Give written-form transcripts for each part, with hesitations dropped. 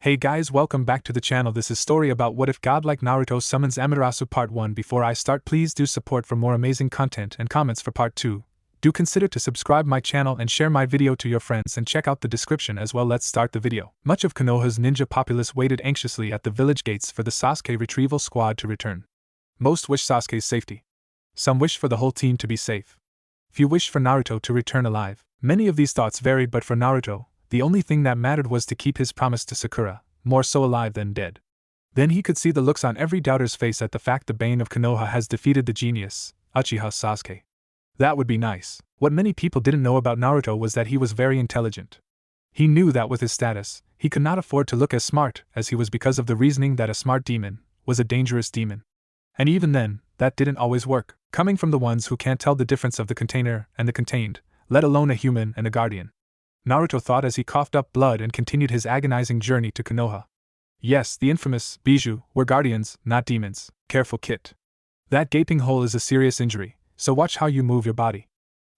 Hey guys, welcome back to the channel. This is story about what if God like Naruto summons Amaterasu part 1. Before I start, please do support for more amazing content and comments for part 2. Do consider to subscribe my channel and share my video to your friends and check out the description as well. Let's start the video. Much of Konoha's ninja populace waited anxiously at the village gates for the Sasuke retrieval squad to return. Most wish Sasuke's safety. Some wish for the whole team to be safe. Few wish for Naruto to return alive. Many of these thoughts varied, but for Naruto, the only thing that mattered was to keep his promise to Sakura, more so alive than dead. Then he could see the looks on every doubter's face at the fact the bane of Konoha has defeated the genius, Uchiha Sasuke. That would be nice. What many people didn't know about Naruto was that he was very intelligent. He knew that with his status, he could not afford to look as smart as he was because of the reasoning that a smart demon was a dangerous demon. And even then, that didn't always work, coming from the ones who can't tell the difference of the container and the contained, let alone a human and a guardian. Naruto thought as he coughed up blood and continued his agonizing journey to Konoha. Yes, the infamous Bijou were guardians, not demons. Careful, Kit. That gaping hole is a serious injury, so watch how you move your body.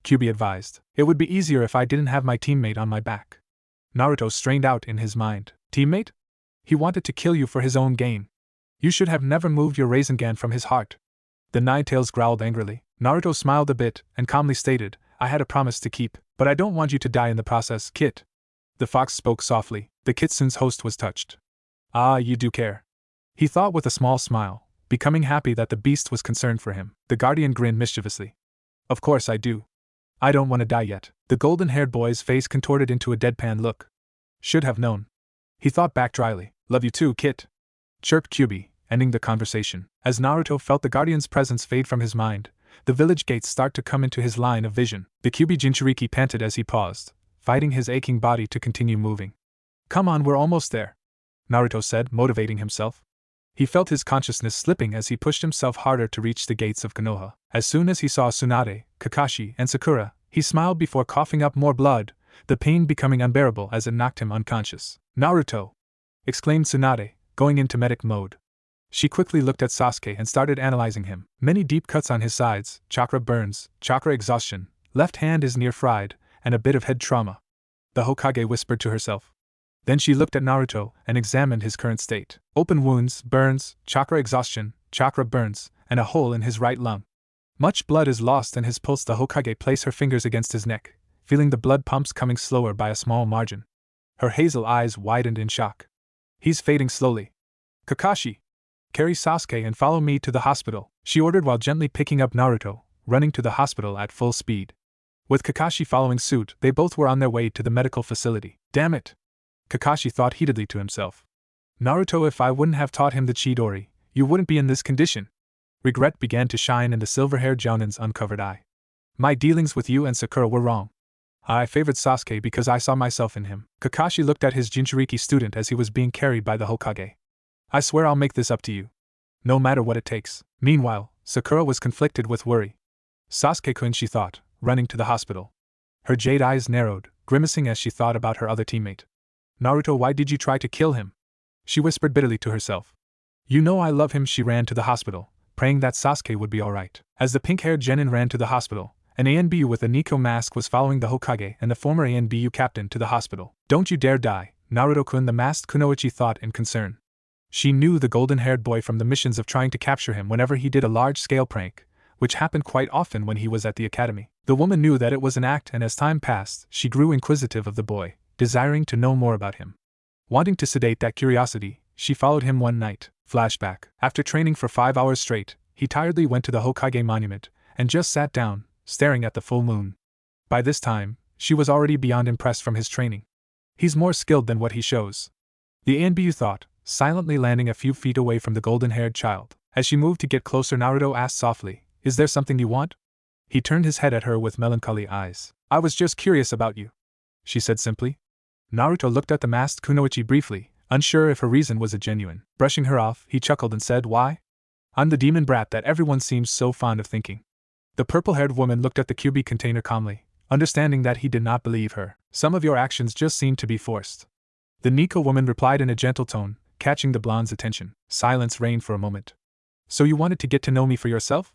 Kyuubi advised. It would be easier if I didn't have my teammate on my back. Naruto strained out in his mind. Teammate? He wanted to kill you for his own gain. You should have never moved your Rasengan from his heart. The Nine-Tails growled angrily. Naruto smiled a bit and calmly stated, I had a promise to keep, but I don't want you to die in the process, Kit. The fox spoke softly. The Kitsun's host was touched. Ah, you do care. He thought with a small smile, becoming happy that the beast was concerned for him. The guardian grinned mischievously. Of course I do. I don't want to die yet. The golden-haired boy's face contorted into a deadpan look. Should have known. He thought back dryly. Love you too, Kit. Chirped Kyuubi, ending the conversation. As Naruto felt the guardian's presence fade from his mind, the village gates start to come into his line of vision. The Kyuubi Jinchuriki panted as he paused, fighting his aching body to continue moving. Come on, we're almost there, Naruto said, motivating himself. He felt his consciousness slipping as he pushed himself harder to reach the gates of Konoha. As soon as he saw Tsunade, Kakashi, and Sakura, he smiled before coughing up more blood, the pain becoming unbearable as it knocked him unconscious. Naruto! Exclaimed Tsunade, going into medic mode. She quickly looked at Sasuke and started analyzing him. Many deep cuts on his sides, chakra burns, chakra exhaustion, left hand is near fried, and a bit of head trauma. The Hokage whispered to herself. Then she looked at Naruto and examined his current state. Open wounds, burns, chakra exhaustion, chakra burns, and a hole in his right lung. Much blood is lost in his pulse. The Hokage placed her fingers against his neck, feeling the blood pumps coming slower by a small margin. Her hazel eyes widened in shock. He's fading slowly. Kakashi! Carry Sasuke and follow me to the hospital, she ordered while gently picking up Naruto, running to the hospital at full speed. With Kakashi following suit, they both were on their way to the medical facility. Damn it! Kakashi thought heatedly to himself. Naruto, if I wouldn't have taught him the Chidori, you wouldn't be in this condition. Regret began to shine in the silver-haired Jounin's uncovered eye. My dealings with you and Sakura were wrong. I favored Sasuke because I saw myself in him. Kakashi looked at his Jinchuriki student as he was being carried by the Hokage. I swear I'll make this up to you. No matter what it takes. Meanwhile, Sakura was conflicted with worry. Sasuke-kun, she thought, running to the hospital. Her jade eyes narrowed, grimacing as she thought about her other teammate. Naruto, why did you try to kill him? She whispered bitterly to herself. You know I love him. She ran to the hospital, praying that Sasuke would be alright. As the pink-haired genin ran to the hospital, an ANBU with a Nico mask was following the Hokage and the former ANBU captain to the hospital. Don't you dare die, Naruto-kun, the masked kunoichi thought in concern. She knew the golden-haired boy from the missions of trying to capture him whenever he did a large-scale prank, which happened quite often when he was at the academy. The woman knew that it was an act, and as time passed, she grew inquisitive of the boy, desiring to know more about him. Wanting to sedate that curiosity, she followed him one night. Flashback. After training for 5 hours straight, he tiredly went to the Hokage monument, and just sat down, staring at the full moon. By this time, she was already beyond impressed from his training. He's more skilled than what he shows. The ANBU thought, silently landing a few feet away from the golden-haired child. As she moved to get closer, Naruto asked softly, Is there something you want? He turned his head at her with melancholy eyes. I was just curious about you, she said simply. Naruto looked at the masked kunoichi briefly, unsure if her reason was a genuine. Brushing her off, he chuckled and said, Why? I'm the demon brat that everyone seems so fond of thinking. The purple-haired woman looked at the Kyuubi container calmly, understanding that he did not believe her. Some of your actions just seem to be forced. The Nico woman replied in a gentle tone, catching the blonde's attention. Silence reigned for a moment. So you wanted to get to know me for yourself?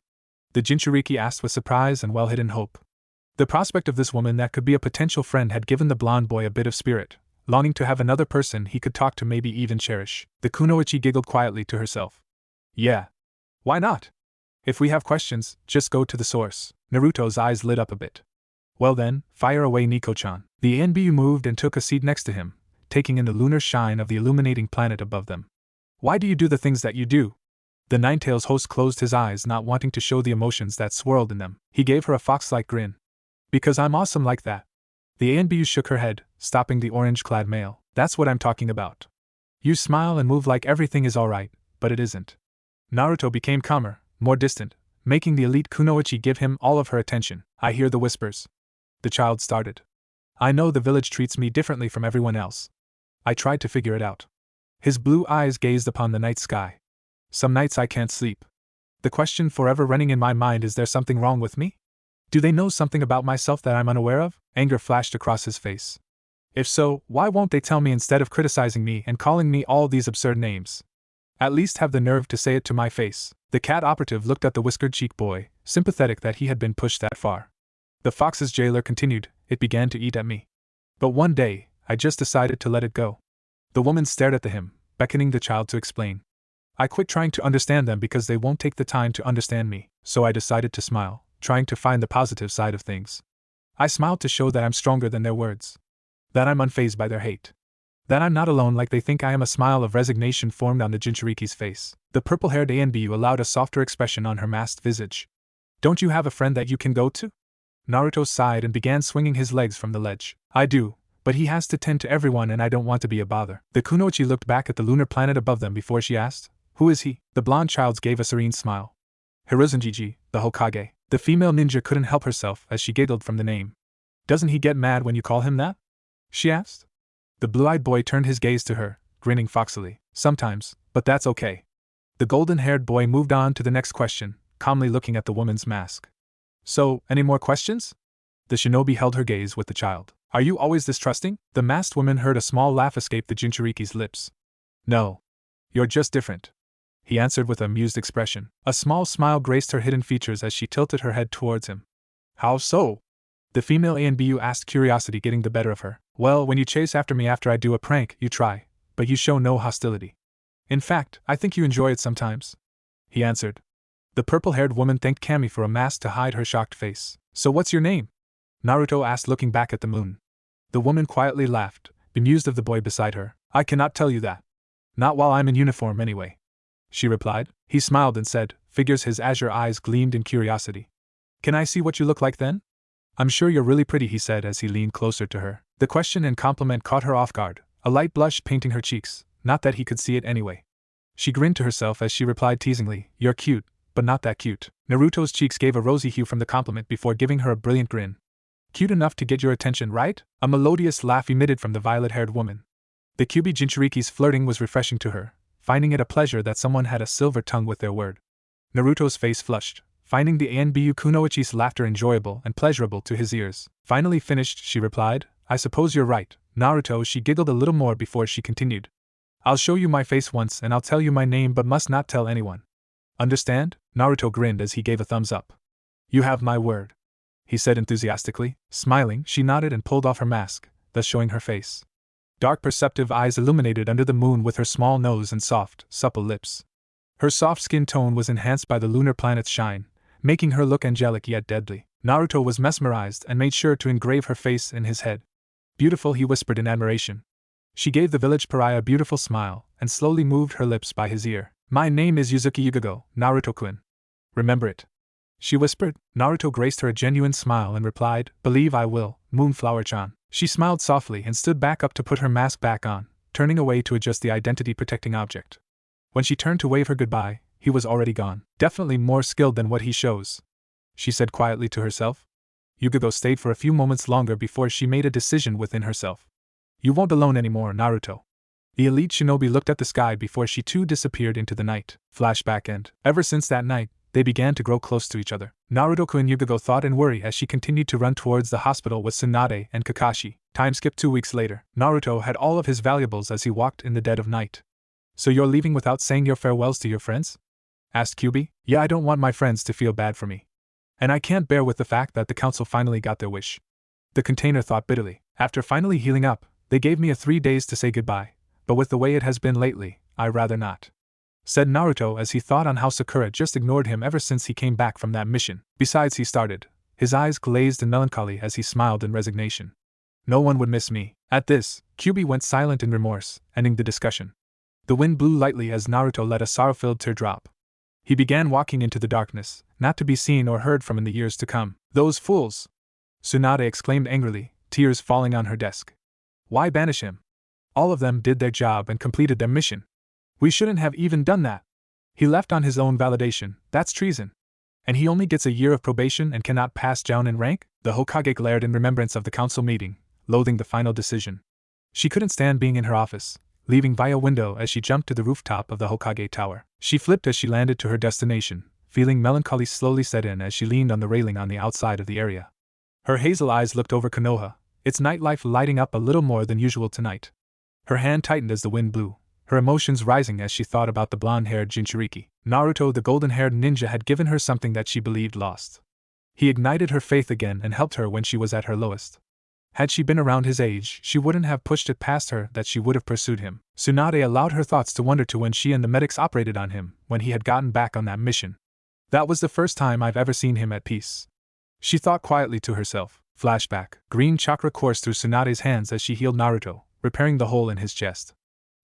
The Jinchuriki asked with surprise and well-hidden hope. The prospect of this woman that could be a potential friend had given the blonde boy a bit of spirit, longing to have another person he could talk to, maybe even cherish. The kunoichi giggled quietly to herself. Yeah. Why not? If we have questions, just go to the source. Naruto's eyes lit up a bit. Well then, fire away, Nico-chan. The ANBU moved and took a seat next to him, taking in the lunar shine of the illuminating planet above them. Why do you do the things that you do? The Ninetales host closed his eyes, not wanting to show the emotions that swirled in them. He gave her a fox-like grin. Because I'm awesome like that. The ANBU shook her head, stopping the orange-clad male. That's what I'm talking about. You smile and move like everything is alright, but it isn't. Naruto became calmer, more distant, making the elite kunoichi give him all of her attention. I hear the whispers. The child started. I know the village treats me differently from everyone else. I tried to figure it out. His blue eyes gazed upon the night sky. Some nights I can't sleep. The question forever running in my mind is, there something wrong with me? Do they know something about myself that I'm unaware of? Anger flashed across his face. If so, why won't they tell me instead of criticizing me and calling me all these absurd names? At least have the nerve to say it to my face. The cat operative looked at the whiskered cheek boy, sympathetic that he had been pushed that far. The fox's jailer continued, it began to eat at me. But one day, I just decided to let it go. The woman stared at him, beckoning the child to explain. I quit trying to understand them because they won't take the time to understand me, so I decided to smile, trying to find the positive side of things. I smiled to show that I'm stronger than their words. That I'm unfazed by their hate. That I'm not alone like they think I am. A smile of resignation formed on the Jinchuriki's face. The purple-haired ANBU allowed a softer expression on her masked visage. Don't you have a friend that you can go to? Naruto sighed and began swinging his legs from the ledge. I do, but he has to tend to everyone and I don't want to be a bother. The kunoichi looked back at the lunar planet above them before she asked, who is he? The blonde child gave a serene smile. Hirozunjiji, the Hokage. The female ninja couldn't help herself as she giggled from the name. Doesn't he get mad when you call him that? She asked. The blue-eyed boy turned his gaze to her, grinning foxily. Sometimes, but that's okay. The golden-haired boy moved on to the next question, calmly looking at the woman's mask. So, any more questions? The shinobi held her gaze with the child. Are you always this trusting? The masked woman heard a small laugh escape the Jinchuriki's lips. No. You're just different. He answered with an amused expression. A small smile graced her hidden features as she tilted her head towards him. How so? The female ANBU asked, curiosity getting the better of her. Well, when you chase after me after I do a prank, you try, but you show no hostility. In fact, I think you enjoy it sometimes. He answered. The purple-haired woman thanked Kami for a mask to hide her shocked face. So what's your name? Naruto asked, looking back at the moon. The woman quietly laughed, bemused of the boy beside her. I cannot tell you that. Not while I'm in uniform anyway. She replied. He smiled and said, figures. His azure eyes gleamed in curiosity. Can I see what you look like then? I'm sure you're really pretty, he said as he leaned closer to her. The question and compliment caught her off guard, a light blush painting her cheeks, not that he could see it anyway. She grinned to herself as she replied teasingly, you're cute, but not that cute. Naruto's cheeks gave a rosy hue from the compliment before giving her a brilliant grin. Cute enough to get your attention, right? A melodious laugh emitted from the violet-haired woman. The Kyuubi Jinchuriki's flirting was refreshing to her, finding it a pleasure that someone had a silver tongue with their word. Naruto's face flushed, finding the ANBU kunoichi's laughter enjoyable and pleasurable to his ears. Finally finished, she replied, I suppose you're right, Naruto. She giggled a little more before she continued. I'll show you my face once and I'll tell you my name, but must not tell anyone. Understand? Naruto grinned as he gave a thumbs up. You have my word, he said enthusiastically. Smiling, she nodded and pulled off her mask, thus showing her face. Dark perceptive eyes illuminated under the moon with her small nose and soft, supple lips. Her soft skin tone was enhanced by the lunar planet's shine, making her look angelic yet deadly. Naruto was mesmerized and made sure to engrave her face in his head. Beautiful, he whispered in admiration. She gave the village pariah a beautiful smile and slowly moved her lips by his ear. My name is Yuzuki Yugago, Naruto-kun. Remember it? She whispered. Naruto graced her a genuine smile and replied, Believe I will, Moonflower-chan. She smiled softly and stood back up to put her mask back on, turning away to adjust the identity-protecting object. When she turned to wave her goodbye, he was already gone. Definitely more skilled than what he shows, she said quietly to herself. Yugago stayed for a few moments longer before she made a decision within herself. You won't alone anymore, Naruto. The elite shinobi looked at the sky before she too disappeared into the night. Flashback end. Ever since that night, they began to grow close to each other. Naruto-kun, Yugago thought in worry as she continued to run towards the hospital with Tsunade and Kakashi. Time skipped 2 weeks later. Naruto had all of his valuables as he walked in the dead of night. So you're leaving without saying your farewells to your friends? Asked Kyuubi. Yeah, I don't want my friends to feel bad for me. And I can't bear with the fact that the council finally got their wish. The container thought bitterly. After finally healing up, They gave me 3 days to say goodbye, but with the way it has been lately, I'd rather not," said Naruto as he thought on how Sakura just ignored him ever since he came back from that mission. Besides, he started, his eyes glazed in melancholy as he smiled in resignation. "No one would miss me." At this, Kyubi went silent in remorse, ending the discussion. The wind blew lightly as Naruto let a sorrow-filled tear drop. He began walking into the darkness, not to be seen or heard from in the years to come. "Those fools!" Tsunade exclaimed angrily, tears falling on her desk. "Why banish him? All of them did their job and completed their mission. We shouldn't have even done that. He left on his own validation, that's treason. And he only gets a year of probation and cannot pass down in rank?" The Hokage glared in remembrance of the council meeting, loathing the final decision. She couldn't stand being in her office, leaving via window as she jumped to the rooftop of the Hokage tower. She flipped as she landed to her destination, feeling melancholy slowly set in as she leaned on the railing on the outside of the area. Her hazel eyes looked over Konoha, its nightlife lighting up a little more than usual tonight. Her hand tightened as the wind blew, her emotions rising as she thought about the blonde-haired Jinchuriki. Naruto, the golden-haired ninja, had given her something that she believed lost. He ignited her faith again and helped her when she was at her lowest. Had she been around his age, she wouldn't have pushed it past her that she would have pursued him. Tsunade allowed her thoughts to wander to when she and the medics operated on him, when he had gotten back on that mission. "That was the first time I've ever seen him at peace," she thought quietly to herself. Flashback. Green chakra coursed through Tsunade's hands as she healed Naruto, repairing the hole in his chest.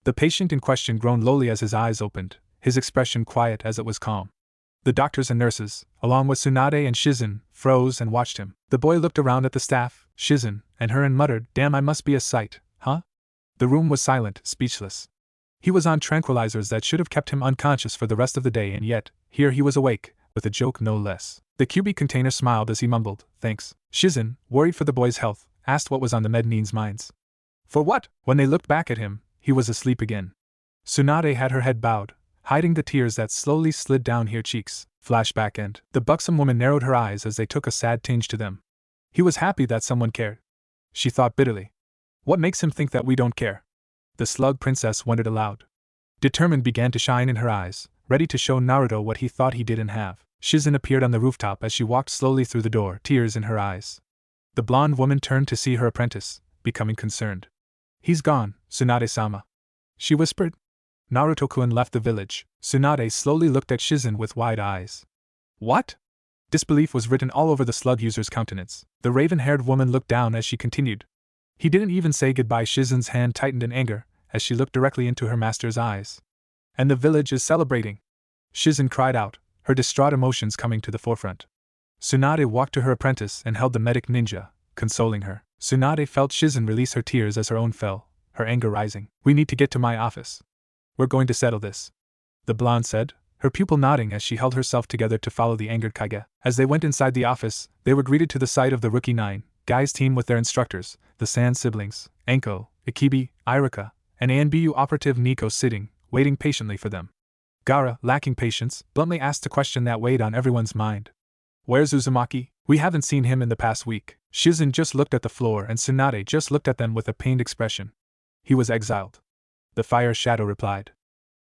The patient in question groaned lowly as his eyes opened, his expression quiet as it was calm. The doctors and nurses, along with Tsunade and Shizen, froze and watched him. The boy looked around at the staff, Shizen, and her and muttered, "Damn, I must be a sight, huh?" The room was silent, speechless. He was on tranquilizers that should have kept him unconscious for the rest of the day, and yet, here he was awake, with a joke no less. The QB container smiled as he mumbled, "Thanks." Shizen, worried for the boy's health, asked what was on the Mednin's minds. "For what?" When they looked back at him, he was asleep again. Tsunade had her head bowed, hiding the tears that slowly slid down her cheeks. Flashback end. The buxom woman narrowed her eyes as they took a sad tinge to them. He was happy that someone cared, she thought bitterly. What makes him think that we don't care? The slug princess wondered aloud. Determined began to shine in her eyes, ready to show Naruto what he thought he didn't have. Shizen appeared on the rooftop as she walked slowly through the door, tears in her eyes. The blonde woman turned to see her apprentice, becoming concerned. "He's gone, Tsunade-sama," she whispered. Naruto-kun left the village. Tsunade slowly looked at Shizen with wide eyes. "What?" Disbelief was written all over the slug user's countenance. The raven-haired woman looked down as she continued. "He didn't even say goodbye." Shizen's hand tightened in anger as she looked directly into her master's eyes. "And the village is celebrating!" Shizen cried out, her distraught emotions coming to the forefront. Tsunade walked to her apprentice and held the medic ninja, consoling her. Tsunade felt Shizen release her tears as her own fell, her anger rising. "We need to get to my office. We're going to settle this," the blonde said, her pupil nodding as she held herself together to follow the angered Kage. As they went inside the office, they were greeted to the sight of the Rookie 9 guys team with their instructors, the Sand siblings, Anko, Ikibi, Irika, and ANBU operative Nico sitting, waiting patiently for them. Gaara, lacking patience, bluntly asked a question that weighed on everyone's mind. "Where's Uzumaki? We haven't seen him in the past week." Shizen just looked at the floor and Tsunade just looked at them with a pained expression. "He was exiled," the fire shadow replied.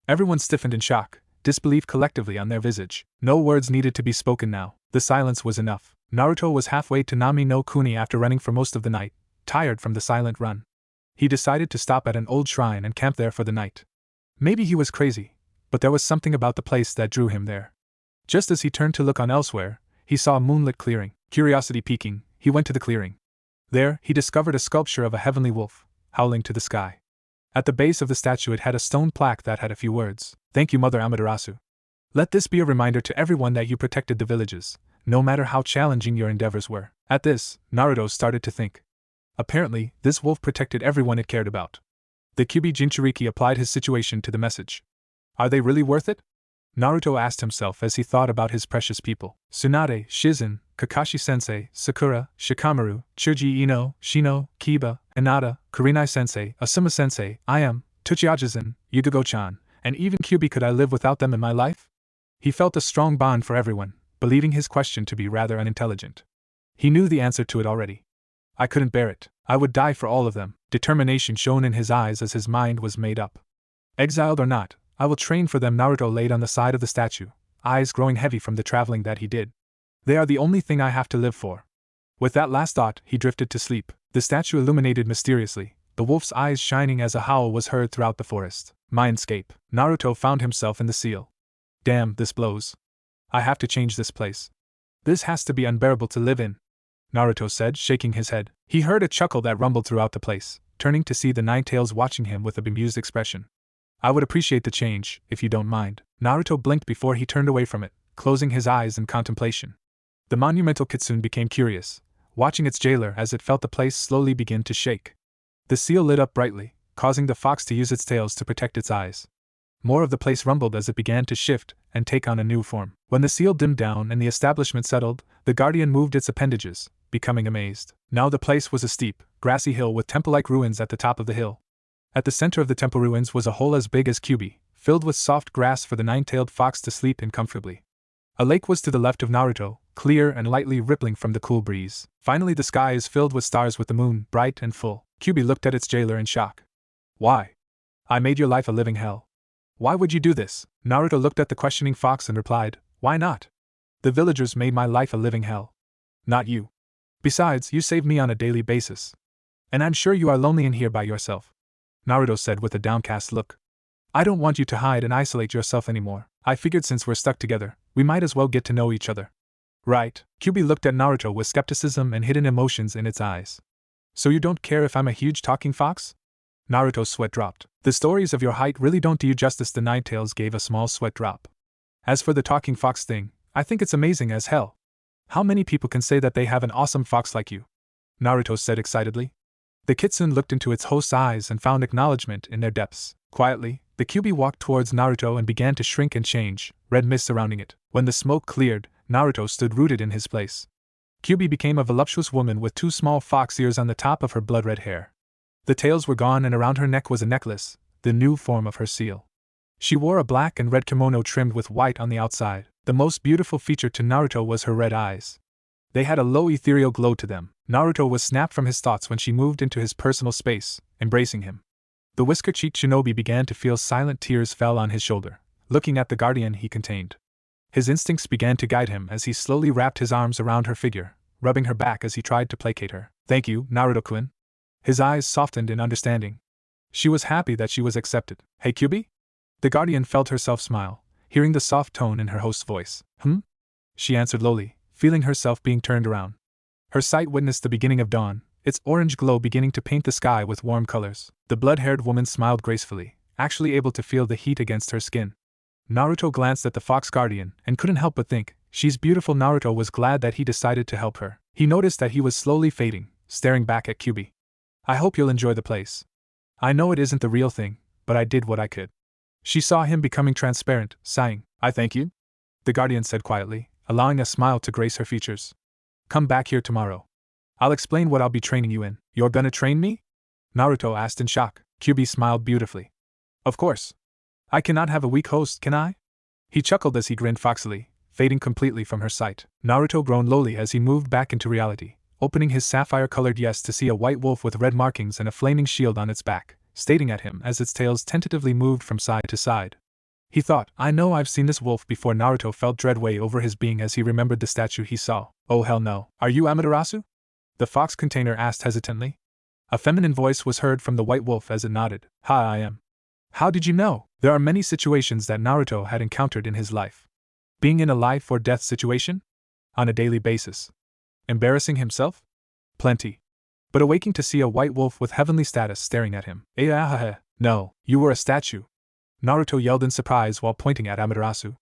Everyone stiffened in shock, disbelief collectively on their visage. No words needed to be spoken now. The silence was enough. Naruto was halfway to Nami no Kuni after running for most of the night, tired from the silent run. He decided to stop at an old shrine and camp there for the night. Maybe he was crazy, but there was something about the place that drew him there. Just as he turned to look on elsewhere, he saw a moonlit clearing. Curiosity piquing, he went to the clearing. There, he discovered a sculpture of a heavenly wolf, howling to the sky. At the base of the statue it had a stone plaque that had a few words. "Thank you, Mother Amaterasu. Let this be a reminder to everyone that you protected the villages, no matter how challenging your endeavors were." At this, Naruto started to think. Apparently, this wolf protected everyone it cared about. The Kyubi Jinchuriki applied his situation to the message. Are they really worth it? Naruto asked himself as he thought about his precious people. Tsunade, Shizen, Kakashi-sensei, Sakura, Shikamaru, Chuji Ino, Shino, Kiba, Hinata, Kurenai-sensei, Asuma-sensei, I am, Tsuchiya-zen, Yugago-chan, and even Kyubi. Could I live without them in my life? He felt a strong bond for everyone, believing his question to be rather unintelligent. He knew the answer to it already. I couldn't bear it. I would die for all of them. Determination shone in his eyes as his mind was made up. Exiled or not, I will train for them. Naruto laid on the side of the statue, eyes growing heavy from the traveling that he did. They are the only thing I have to live for. With that last thought, he drifted to sleep. The statue illuminated mysteriously, the wolf's eyes shining as a howl was heard throughout the forest. Mindscape. Naruto found himself in the seal. Damn, this blows. I have to change this place. This has to be unbearable to live in, Naruto said, shaking his head. He heard a chuckle that rumbled throughout the place, turning to see the Ninetales watching him with a bemused expression. I would appreciate the change, if you don't mind. Naruto blinked before he turned away from it, closing his eyes in contemplation. The monumental kitsune became curious, watching its jailer as it felt the place slowly begin to shake. The seal lit up brightly, causing the fox to use its tails to protect its eyes. More of the place rumbled as it began to shift and take on a new form. When the seal dimmed down and the establishment settled, the guardian moved its appendages, becoming amazed. Now the place was a steep, grassy hill with temple-like ruins at the top of the hill. At the center of the temple ruins was a hole as big as Kyuubi, filled with soft grass for the nine-tailed fox to sleep in comfortably. A lake was to the left of Naruto, clear and lightly rippling from the cool breeze. Finally the sky is filled with stars with the moon, bright and full. Kyuubi looked at its jailer in shock. Why? I made your life a living hell. Why would you do this? Naruto looked at the questioning fox and replied, why not? The villagers made my life a living hell. Not you. Besides, you save me on a daily basis. And I'm sure you are lonely in here by yourself, Naruto said with a downcast look. I don't want you to hide and isolate yourself anymore. I figured since we're stuck together, we might as well get to know each other. Right. Kyuubi looked at Naruto with skepticism and hidden emotions in its eyes. So you don't care if I'm a huge talking fox? Naruto's sweat dropped. The stories of your height really don't do you justice. The Ninetales gave a small sweat drop. As for the talking fox thing, I think it's amazing as hell. How many people can say that they have an awesome fox like you? Naruto said excitedly. The kitsune looked into its host's eyes and found acknowledgement in their depths. Quietly, the Kyuubi walked towards Naruto and began to shrink and change, red mist surrounding it. When the smoke cleared, Naruto stood rooted in his place. Kyuubi became a voluptuous woman with two small fox ears on the top of her blood-red hair. The tails were gone and around her neck was a necklace, the new form of her seal. She wore a black and red kimono trimmed with white on the outside. The most beautiful feature to Naruto was her red eyes. They had a low ethereal glow to them. Naruto was snapped from his thoughts when she moved into his personal space, embracing him. The whisker-cheeked shinobi began to feel silent tears fell on his shoulder, looking at the guardian he contained. His instincts began to guide him as he slowly wrapped his arms around her figure, rubbing her back as he tried to placate her. Thank you, Naruto-kun. His eyes softened in understanding. She was happy that she was accepted. Hey Kyuubi? The guardian felt herself smile, hearing the soft tone in her host's voice. She answered lowly, feeling herself being turned around. Her sight witnessed the beginning of dawn, its orange glow beginning to paint the sky with warm colors. The blood-haired woman smiled gracefully, actually able to feel the heat against her skin. Naruto glanced at the fox guardian and couldn't help but think, she's beautiful. Naruto was glad that he decided to help her. He noticed that he was slowly fading, staring back at Kyuubi. I hope you'll enjoy the place. I know it isn't the real thing, but I did what I could. She saw him becoming transparent, sighing. I thank you, the guardian said quietly, allowing a smile to grace her features. Come back here tomorrow. I'll explain what I'll be training you in. You're gonna train me? Naruto asked in shock. Kyuubi smiled beautifully. Of course. I cannot have a weak host, can I? He chuckled as he grinned foxily, fading completely from her sight. Naruto groaned lowly as he moved back into reality, opening his sapphire-colored yes to see a white wolf with red markings and a flaming shield on its back, staring at him as its tails tentatively moved from side to side. He thought, I know I've seen this wolf before. Naruto felt dread weigh over his being as he remembered the statue he saw. Oh hell no. Are you Amaterasu? The fox container asked hesitantly. A feminine voice was heard from the white wolf as it nodded. Ha, I am. How did you know? There are many situations that Naruto had encountered in his life. Being in a life or death situation? On a daily basis. Embarrassing himself? Plenty. But awaking to see a white wolf with heavenly status staring at him. No, you were a statue. Naruto yelled in surprise while pointing at Amaterasu.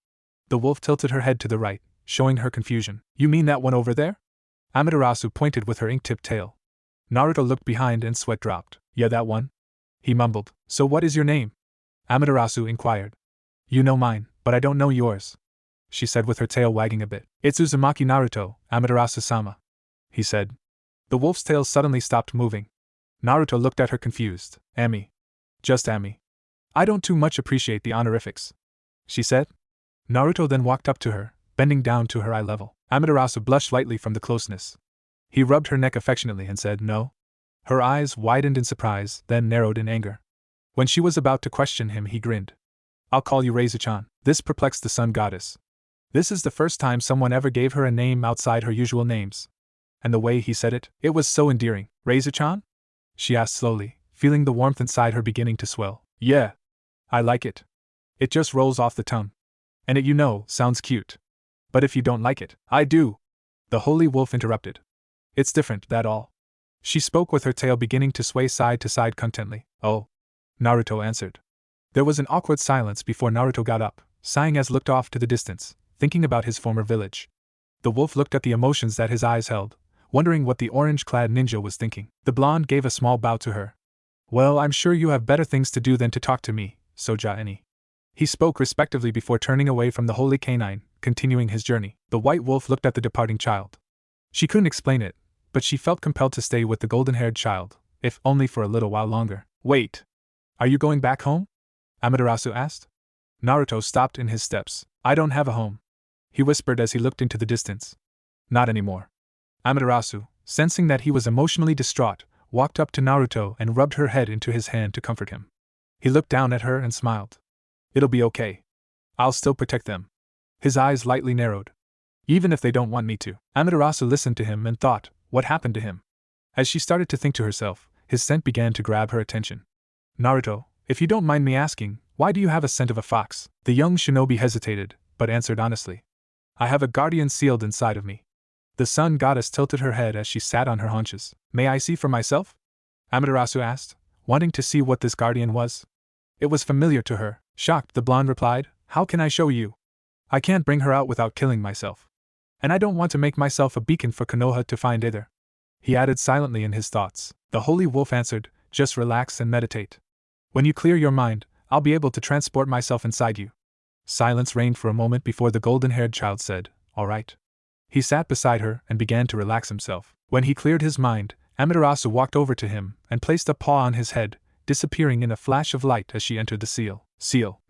The wolf tilted her head to the right, showing her confusion. You mean that one over there? Amaterasu pointed with her ink-tipped tail. Naruto looked behind and sweat dropped. Yeah, that one? He mumbled. So what is your name? Amaterasu inquired. You know mine, but I don't know yours, she said with her tail wagging a bit. It's Uzumaki Naruto, Amaterasu-sama, he said. The wolf's tail suddenly stopped moving. Naruto looked at her confused. Ami. Just Ami. I don't too much appreciate the honorifics, she said. Naruto then walked up to her, bending down to her eye level. Amaterasu blushed slightly from the closeness. He rubbed her neck affectionately and said no. Her eyes widened in surprise, then narrowed in anger. When she was about to question him, he grinned. I'll call you Reizu-chan. This perplexed the sun goddess. This is the first time someone ever gave her a name outside her usual names. And the way he said it was so endearing. Reizu-chan? She asked slowly, feeling the warmth inside her beginning to swell. Yeah. I like it. It just rolls off the tongue. And it, sounds cute. But if you don't like it, I do. The holy wolf interrupted. It's different, that all. She spoke with her tail beginning to sway side to side contently. Oh. Naruto answered. There was an awkward silence before Naruto got up, sighing as looked off to the distance, thinking about his former village. The wolf looked at the emotions that his eyes held, wondering what the orange-clad ninja was thinking. The blonde gave a small bow to her. Well, I'm sure you have better things to do than to talk to me, Soja-eni. He spoke respectively before turning away from the holy canine, continuing his journey. The white wolf looked at the departing child. She couldn't explain it, but she felt compelled to stay with the golden-haired child, if only for a little while longer. Wait. Are you going back home? Amaterasu asked. Naruto stopped in his steps. I don't have a home, he whispered as he looked into the distance. Not anymore. Amaterasu, sensing that he was emotionally distraught, walked up to Naruto and rubbed her head into his hand to comfort him. He looked down at her and smiled. It'll be okay. I'll still protect them. His eyes lightly narrowed. Even if they don't want me to. Amaterasu listened to him and thought, what happened to him? As she started to think to herself, his scent began to grab her attention. Naruto, if you don't mind me asking, why do you have a scent of a fox? The young shinobi hesitated, but answered honestly. I have a guardian sealed inside of me. The sun goddess tilted her head as she sat on her haunches. May I see for myself? Amaterasu asked, wanting to see what this guardian was. It was familiar to her. Shocked, the blonde replied, how can I show you? I can't bring her out without killing myself. And I don't want to make myself a beacon for Konoha to find either. He added silently in his thoughts. The holy wolf answered, just relax and meditate. When you clear your mind, I'll be able to transport myself inside you. Silence reigned for a moment before the golden-haired child said, all right. He sat beside her and began to relax himself. When he cleared his mind, Amaterasu walked over to him and placed a paw on his head, disappearing in a flash of light as she entered the seal.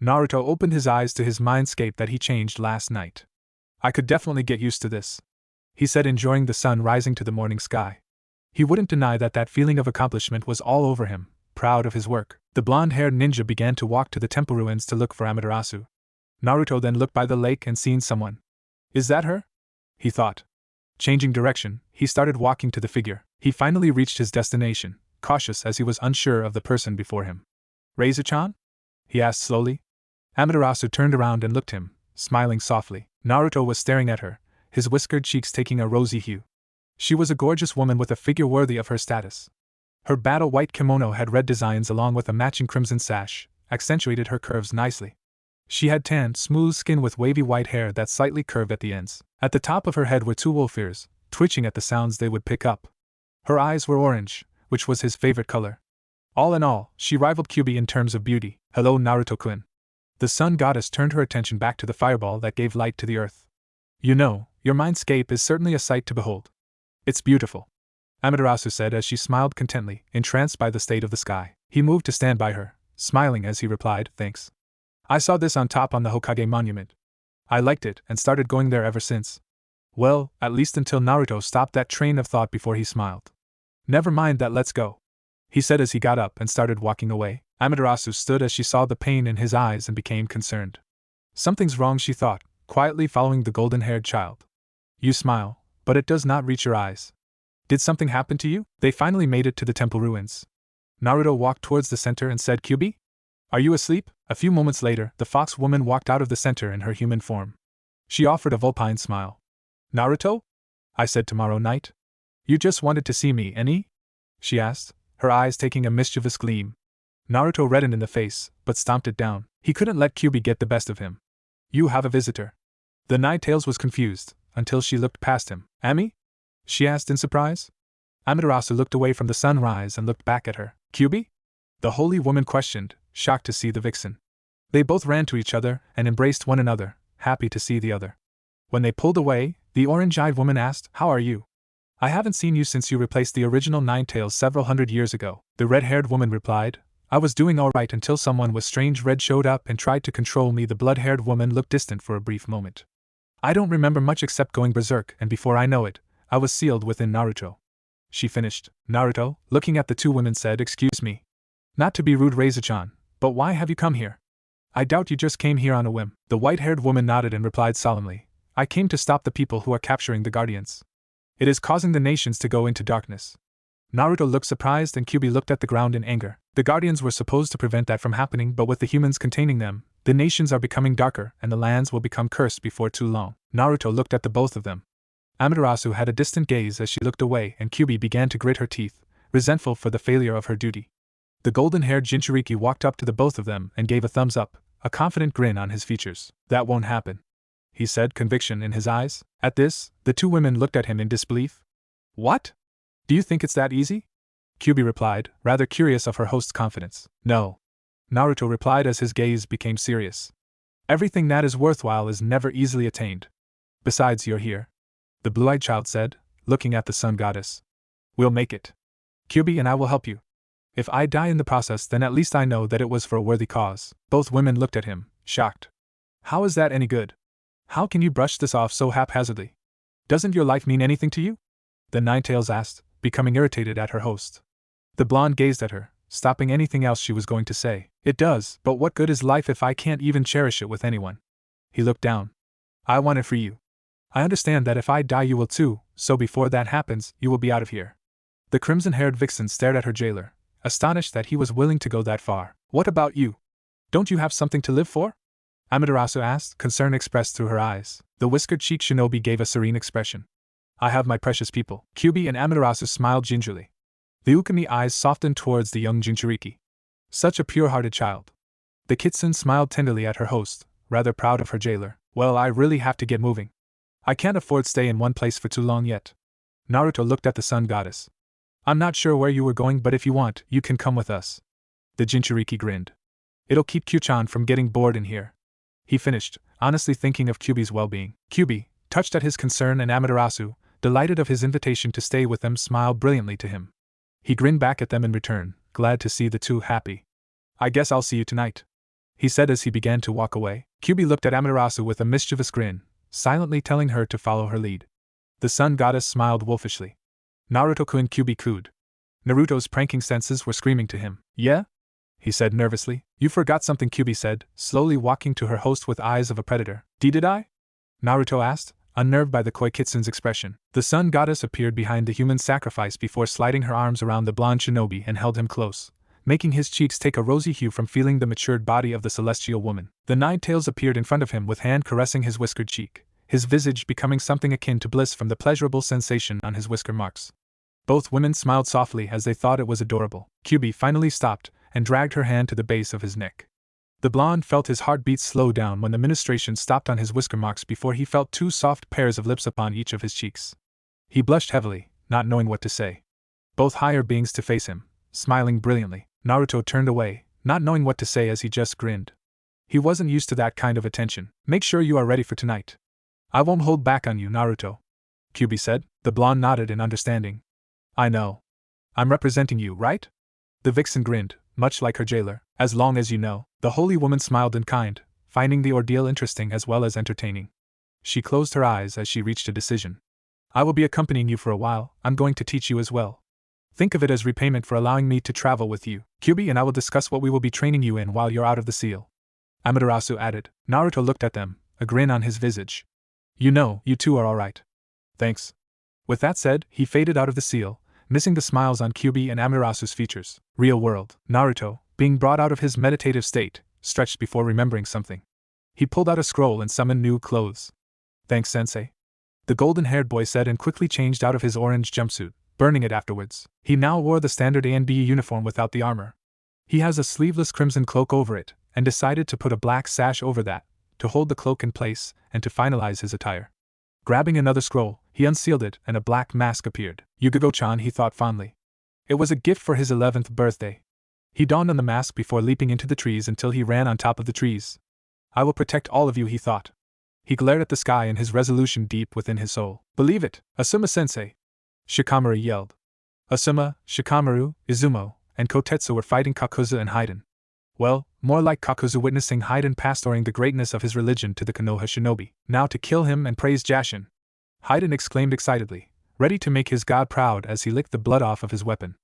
Naruto opened his eyes to his mindscape that he changed last night. I could definitely get used to this, he said, enjoying the sun rising to the morning sky. He wouldn't deny that feeling of accomplishment was all over him, proud of his work. The blonde-haired ninja began to walk to the temple ruins to look for Amaterasu. Naruto then looked by the lake and seen someone. Is that her? He thought. Changing direction, he started walking to the figure. He finally reached his destination, cautious as he was unsure of the person before him. Reiza-chan? He asked slowly. Amaterasu turned around and looked him, smiling softly. Naruto was staring at her, his whiskered cheeks taking a rosy hue. She was a gorgeous woman with a figure worthy of her status. Her battle-white kimono had red designs along with a matching crimson sash, accentuated her curves nicely. She had tanned, smooth skin with wavy white hair that slightly curved at the ends. At the top of her head were two wolf ears, twitching at the sounds they would pick up. Her eyes were orange, which was his favorite color. All in all, she rivaled Kyuubi in terms of beauty. Hello, Naruto-kun. The sun goddess turned her attention back to the fireball that gave light to the earth. Your mindscape is certainly a sight to behold. It's beautiful, Amaterasu said as she smiled contentedly, entranced by the state of the sky. He moved to stand by her, smiling as he replied, thanks. I saw this on top on the Hokage monument. I liked it and started going there ever since. Well, at least until Naruto stopped that train of thought before he smiled. Never mind that, let's go, he said as he got up and started walking away. Amaterasu stood as she saw the pain in his eyes and became concerned. Something's wrong, she thought, quietly following the golden-haired child. You smile, but it does not reach your eyes. Did something happen to you? They finally made it to the temple ruins. Naruto walked towards the center and said, Kyuubi? Are you asleep? A few moments later, the fox woman walked out of the center in her human form. She offered a vulpine smile. Naruto? I said tomorrow night. You just wanted to see me, any? She asked, her eyes taking a mischievous gleam. Naruto reddened in the face, but stomped it down. He couldn't let Kyuubi get the best of him. You have a visitor. The Nine-Tails was confused, until she looked past him. Ami? She asked in surprise. Amaterasu looked away from the sunrise and looked back at her. Kyuubi? The holy woman questioned, shocked to see the vixen. They both ran to each other and embraced one another, happy to see the other. When they pulled away, the orange-eyed woman asked, How are you? I haven't seen you since you replaced the original Nine-Tails several hundred years ago. The red-haired woman replied, I was doing all right until someone with strange red showed up and tried to control me. The blood-haired woman looked distant for a brief moment. I don't remember much except going berserk, and before I know it, I was sealed within Naruto. She finished. Naruto, looking at the two women, said, Excuse me. Not to be rude, Reiza-chan, but why have you come here? I doubt you just came here on a whim. The white-haired woman nodded and replied solemnly, I came to stop the people who are capturing the guardians. It is causing the nations to go into darkness. Naruto looked surprised and Kyuubi looked at the ground in anger. The Guardians were supposed to prevent that from happening, but with the humans containing them, the nations are becoming darker and the lands will become cursed before too long. Naruto looked at the both of them. Amaterasu had a distant gaze as she looked away, and Kyuubi began to grit her teeth, resentful for the failure of her duty. The golden-haired Jinchuriki walked up to the both of them and gave a thumbs up, a confident grin on his features. That won't happen, he said, conviction in his eyes. At this, the two women looked at him in disbelief. What? Do you think it's that easy? Kyuubi replied, rather curious of her host's confidence. No. Naruto replied as his gaze became serious. Everything that is worthwhile is never easily attained. Besides, you're here, the blue-eyed child said, looking at the sun goddess. We'll make it. Kyuubi and I will help you. If I die in the process, then at least I know that it was for a worthy cause. Both women looked at him, shocked. How is that any good? How can you brush this off so haphazardly? Doesn't your life mean anything to you? The Ninetales asked, becoming irritated at her host. The blonde gazed at her, stopping anything else she was going to say. It does, but what good is life if I can't even cherish it with anyone? He looked down. I want it for you. I understand that if I die you will too, so before that happens, you will be out of here. The crimson-haired vixen stared at her jailer, astonished that he was willing to go that far. What about you? Don't you have something to live for? Amaterasu asked, concern expressed through her eyes. The whiskered-cheeked shinobi gave a serene expression. I have my precious people. Kyuubi and Amaterasu smiled gingerly. The ukami eyes softened towards the young Jinchuriki. Such a pure-hearted child. The kitsune smiled tenderly at her host, rather proud of her jailer. Well, I really have to get moving. I can't afford to stay in one place for too long yet. Naruto looked at the sun goddess. I'm not sure where you were going, but if you want, you can come with us. The Jinchuriki grinned. It'll keep Kyuchan from getting bored in here. He finished, honestly thinking of Kyuubi's well-being. Kyuubi, touched at his concern, and Amaterasu, delighted of his invitation to stay with them, smiled brilliantly to him. He grinned back at them in return, glad to see the two happy. I guess I'll see you tonight, he said as he began to walk away. Kyuubi looked at Amaterasu with a mischievous grin, silently telling her to follow her lead. The sun goddess smiled wolfishly. Naruto-kun, Kyuubi cooed. Naruto's pranking senses were screaming to him. Yeah? He said nervously. You forgot something, Kyuubi said, slowly walking to her host with eyes of a predator. Did I? Naruto asked, unnerved by the koi kitsune's expression. The sun goddess appeared behind the human sacrifice before sliding her arms around the blonde shinobi and held him close, making his cheeks take a rosy hue from feeling the matured body of the celestial woman. The Ninetales appeared in front of him with hand caressing his whiskered cheek, his visage becoming something akin to bliss from the pleasurable sensation on his whisker marks. Both women smiled softly as they thought it was adorable. Kyuubi finally stopped and dragged her hand to the base of his neck. The blonde felt his heartbeat slow down when the ministration stopped on his whisker marks before he felt two soft pairs of lips upon each of his cheeks. He blushed heavily, not knowing what to say. Both higher beings to face him, smiling brilliantly. Naruto turned away, not knowing what to say as he just grinned. He wasn't used to that kind of attention. Make sure you are ready for tonight. I won't hold back on you, Naruto, Kyuubi said. The blonde nodded in understanding. I know. I'm representing you, right? The vixen grinned, much like her jailer. As long as you know. The holy woman smiled in kind, finding the ordeal interesting as well as entertaining. She closed her eyes as she reached a decision. I will be accompanying you for a while. I'm going to teach you as well. Think of it as repayment for allowing me to travel with you. Kyuubi and I will discuss what we will be training you in while you're out of the seal. Amaterasu added. Naruto looked at them, a grin on his visage. You know, you two are all right. Thanks. With that said, he faded out of the seal, missing the smiles on Kyuubi and Amaterasu's features. Real world. Naruto, being brought out of his meditative state, stretched before remembering something. He pulled out a scroll and summoned new clothes. Thanks, sensei. The golden-haired boy said and quickly changed out of his orange jumpsuit, burning it afterwards. He now wore the standard A and B uniform without the armor. He has a sleeveless crimson cloak over it, and decided to put a black sash over that, to hold the cloak in place, and to finalize his attire. Grabbing another scroll, he unsealed it and a black mask appeared. Yugogo-chan, he thought fondly. It was a gift for his 11th birthday. He donned on the mask before leaping into the trees until he ran on top of the trees. I will protect all of you, he thought. He glared at the sky in his resolution deep within his soul. Believe it, Asuma-sensei! Shikamaru yelled. Asuma, Shikamaru, Izumo, and Kotetsu were fighting Kakuzu and Haiden. Well, more like Kakuzu witnessing Haiden pastoring the greatness of his religion to the Konoha shinobi. Now to kill him and praise Jashin! Haiden exclaimed excitedly, ready to make his god proud as he licked the blood off of his weapon.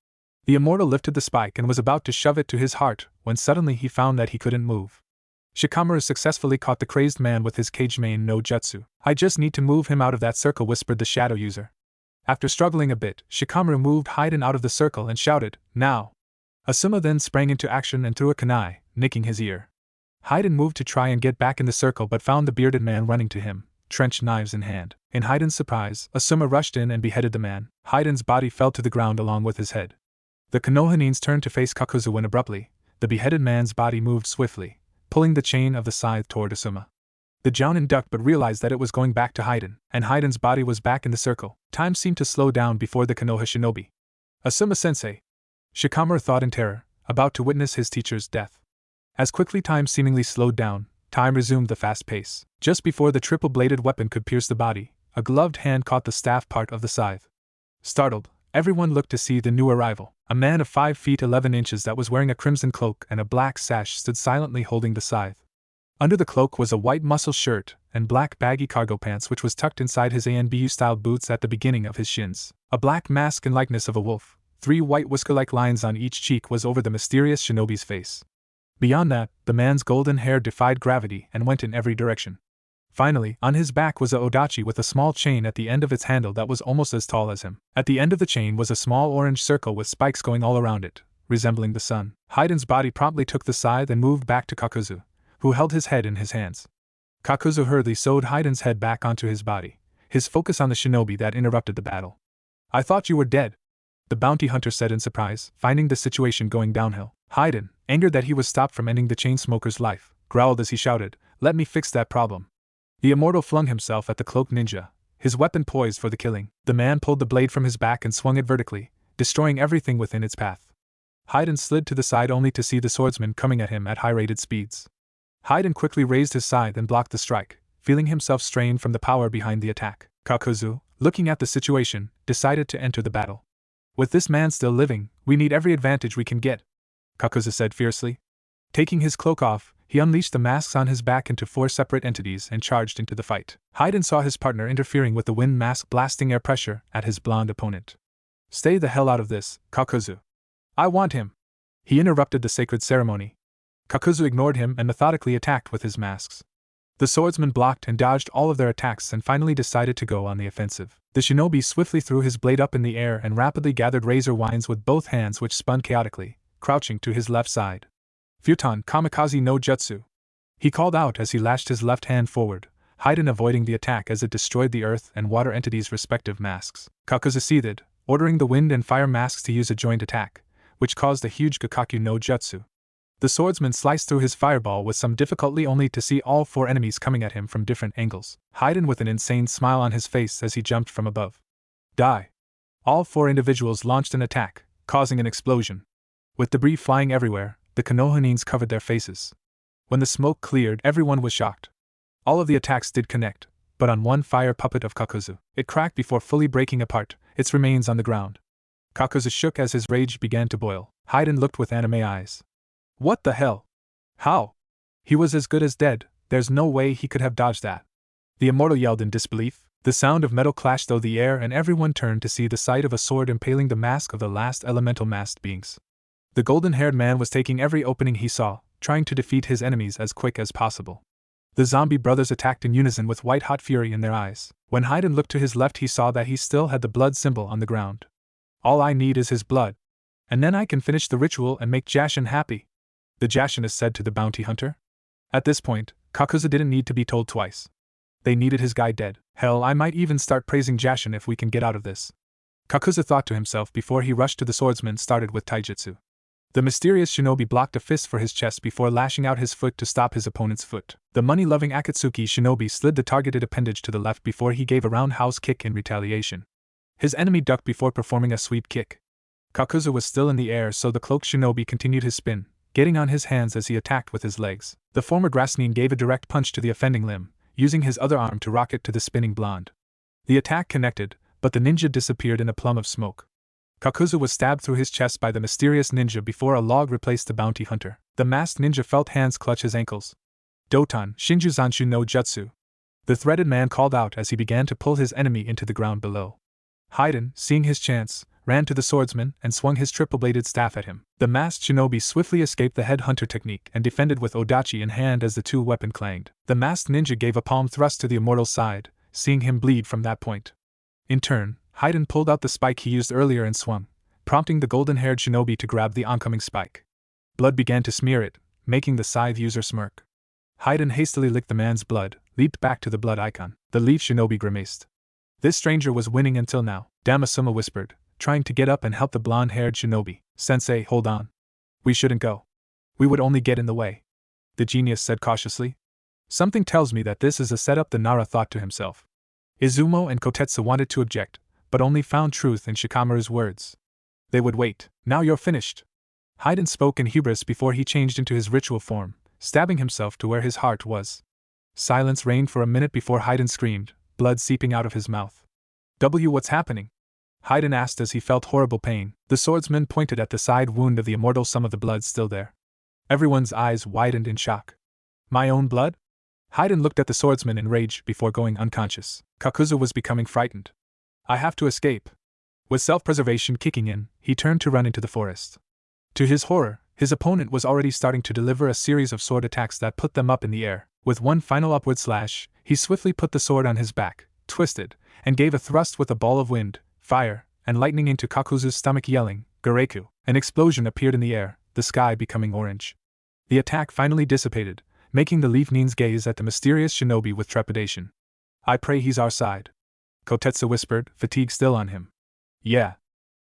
The immortal lifted the spike and was about to shove it to his heart when suddenly he found that he couldn't move. Shikamaru successfully caught the crazed man with his Kage Main no Jutsu. I just need to move him out of that circle, whispered the shadow user. After struggling a bit, Shikamaru moved Haiden out of the circle and shouted, now! Asuma then sprang into action and threw a kunai, nicking his ear. Haiden moved to try and get back in the circle but found the bearded man running to him, trenched knives in hand. In Haiden's surprise, Asuma rushed in and beheaded the man. Haiden's body fell to the ground along with his head. The Konohanins turned to face Kakuzu when abruptly, the beheaded man's body moved swiftly, pulling the chain of the scythe toward Asuma. The Jounin ducked but realized that it was going back to Haiden, and Haiden's body was back in the circle. Time seemed to slow down before the Konoha shinobi. Asuma-sensei, Shikamaru thought in terror, about to witness his teacher's death. As quickly time seemingly slowed down, time resumed the fast pace. Just before the triple-bladed weapon could pierce the body, a gloved hand caught the staff part of the scythe. Startled, everyone looked to see the new arrival. A man of 5 feet 11 inches that was wearing a crimson cloak and a black sash stood silently holding the scythe. Under the cloak was a white muscle shirt and black baggy cargo pants which was tucked inside his ANBU-styled boots at the beginning of his shins. A black mask in likeness of a wolf, 3 white whisker-like lines on each cheek was over the mysterious shinobi's face. Beyond that, the man's golden hair defied gravity and went in every direction. Finally, on his back was a odachi with a small chain at the end of its handle that was almost as tall as him. At the end of the chain was a small orange circle with spikes going all around it, resembling the sun. Haiden's body promptly took the scythe and moved back to Kakuzu, who held his head in his hands. Kakuzu hurriedly sewed Haiden's head back onto his body, his focus on the shinobi that interrupted the battle. "I thought you were dead," the bounty hunter said in surprise, finding the situation going downhill. Haiden, angered that he was stopped from ending the chain smoker's life, growled as he shouted, "Let me fix that problem." The immortal flung himself at the cloaked ninja, his weapon poised for the killing. The man pulled the blade from his back and swung it vertically, destroying everything within its path. Haiden slid to the side only to see the swordsman coming at him at high-rated speeds. Haiden quickly raised his scythe and blocked the strike, feeling himself strained from the power behind the attack. Kakuzu, looking at the situation, decided to enter the battle. "With this man still living, we need every advantage we can get," Kakuzu said fiercely. Taking his cloak off, he unleashed the masks on his back into 4 separate entities and charged into the fight. Haiden saw his partner interfering with the wind mask blasting air pressure at his blonde opponent. "Stay the hell out of this, Kakuzu. I want him." He interrupted the sacred ceremony. Kakuzu ignored him and methodically attacked with his masks. The swordsman blocked and dodged all of their attacks and finally decided to go on the offensive. The shinobi swiftly threw his blade up in the air and rapidly gathered razor winds with both hands which spun chaotically, crouching to his left side. "Futon Kamikaze no Jutsu," he called out as he lashed his left hand forward, Haiden avoiding the attack as it destroyed the earth and water entities' respective masks. Kakuzu seethed, ordering the wind and fire masks to use a joint attack, which caused a huge Gakaku no Jutsu. The swordsman sliced through his fireball with some difficulty only to see all 4 enemies coming at him from different angles. Haiden with an insane smile on his face as he jumped from above. Die! All 4 individuals launched an attack, causing an explosion. With debris flying everywhere, the Konohanins covered their faces. When the smoke cleared, everyone was shocked. All of the attacks did connect, but on one fire puppet of Kakuzu. It cracked before fully breaking apart, its remains on the ground. Kakuzu shook as his rage began to boil. Haiden looked with anime eyes. "What the hell? How? He was as good as dead, there's no way he could have dodged that." The immortal yelled in disbelief. The sound of metal clashed through the air and everyone turned to see the sight of a sword impaling the mask of the last elemental masked beings. The golden-haired man was taking every opening he saw, trying to defeat his enemies as quick as possible. The zombie brothers attacked in unison with white-hot fury in their eyes. When Haiden looked to his left he saw that he still had the blood symbol on the ground. "All I need is his blood. And then I can finish the ritual and make Jashin happy," the Jashinist said to the bounty hunter. At this point, Kakuzu didn't need to be told twice. They needed his guy dead. "Hell, I might even start praising Jashin if we can get out of this," Kakuzu thought to himself before he rushed to the swordsman started with taijutsu. The mysterious shinobi blocked a fist for his chest before lashing out his foot to stop his opponent's foot. The money-loving Akatsuki shinobi slid the targeted appendage to the left before he gave a roundhouse kick in retaliation. His enemy ducked before performing a sweep kick. Kakuzu was still in the air, so the cloaked shinobi continued his spin, getting on his hands as he attacked with his legs. The former Grassnin gave a direct punch to the offending limb, using his other arm to rock it to the spinning blonde. The attack connected, but the ninja disappeared in a plume of smoke. Kakuzu was stabbed through his chest by the mysterious ninja before a log replaced the bounty hunter. The masked ninja felt hands clutch his ankles. "Doton Shinjuzanshu no Jutsu," the threaded man called out as he began to pull his enemy into the ground below. Haiden, seeing his chance, ran to the swordsman and swung his triple-bladed staff at him. The masked shinobi swiftly escaped the headhunter technique and defended with odachi in hand as the two weapons clanged. The masked ninja gave a palm thrust to the immortal's side, seeing him bleed from that point. In turn, Haiden pulled out the spike he used earlier and swung, prompting the golden-haired shinobi to grab the oncoming spike. Blood began to smear it, making the scythe user smirk. Haiden hastily licked the man's blood, leaped back to the blood icon. The leaf shinobi grimaced. This stranger was winning until now, Damasuma whispered, trying to get up and help the blonde-haired shinobi. Sensei, hold on. We shouldn't go. We would only get in the way. The genius said cautiously. Something tells me that this is a setup, the Nara thought to himself. Izumo and Kotetsu wanted to object, but only found truth in Shikamaru's words. They would wait. Now you're finished. Haiden spoke in hubris before he changed into his ritual form, stabbing himself to where his heart was. Silence reigned for a minute before Haiden screamed, blood seeping out of his mouth. What's happening? Haiden asked as he felt horrible pain. The swordsman pointed at the side wound of the immortal, some of the blood still there. Everyone's eyes widened in shock. My own blood? Haiden looked at the swordsman in rage before going unconscious. Kakuzu was becoming frightened. I have to escape. With self-preservation kicking in, he turned to run into the forest. To his horror, his opponent was already starting to deliver a series of sword attacks that put them up in the air. With one final upward slash, he swiftly put the sword on his back, twisted, and gave a thrust with a ball of wind, fire, and lightning into Kakuzu's stomach, yelling, Gareku. An explosion appeared in the air, the sky becoming orange. The attack finally dissipated, making the leaf ninjas gaze at the mysterious shinobi with trepidation. I pray he's our side. Kotetsu whispered, fatigue still on him. Yeah.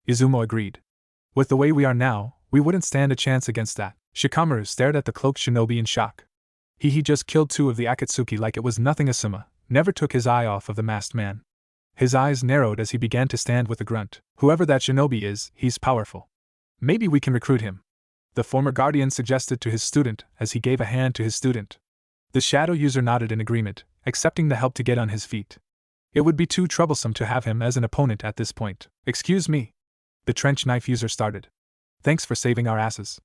Izumo agreed. With the way we are now, we wouldn't stand a chance against that. Shikamaru stared at the cloaked shinobi in shock. He just killed 2 of the Akatsuki like it was nothing. Asuma never took his eye off of the masked man. His eyes narrowed as he began to stand with a grunt. Whoever that shinobi is, he's powerful. Maybe we can recruit him. The former guardian suggested to his student as he gave a hand to his student. The shadow user nodded in agreement, accepting the help to get on his feet. It would be too troublesome to have him as an opponent at this point. Excuse me. The trench knife user started. Thanks for saving our asses.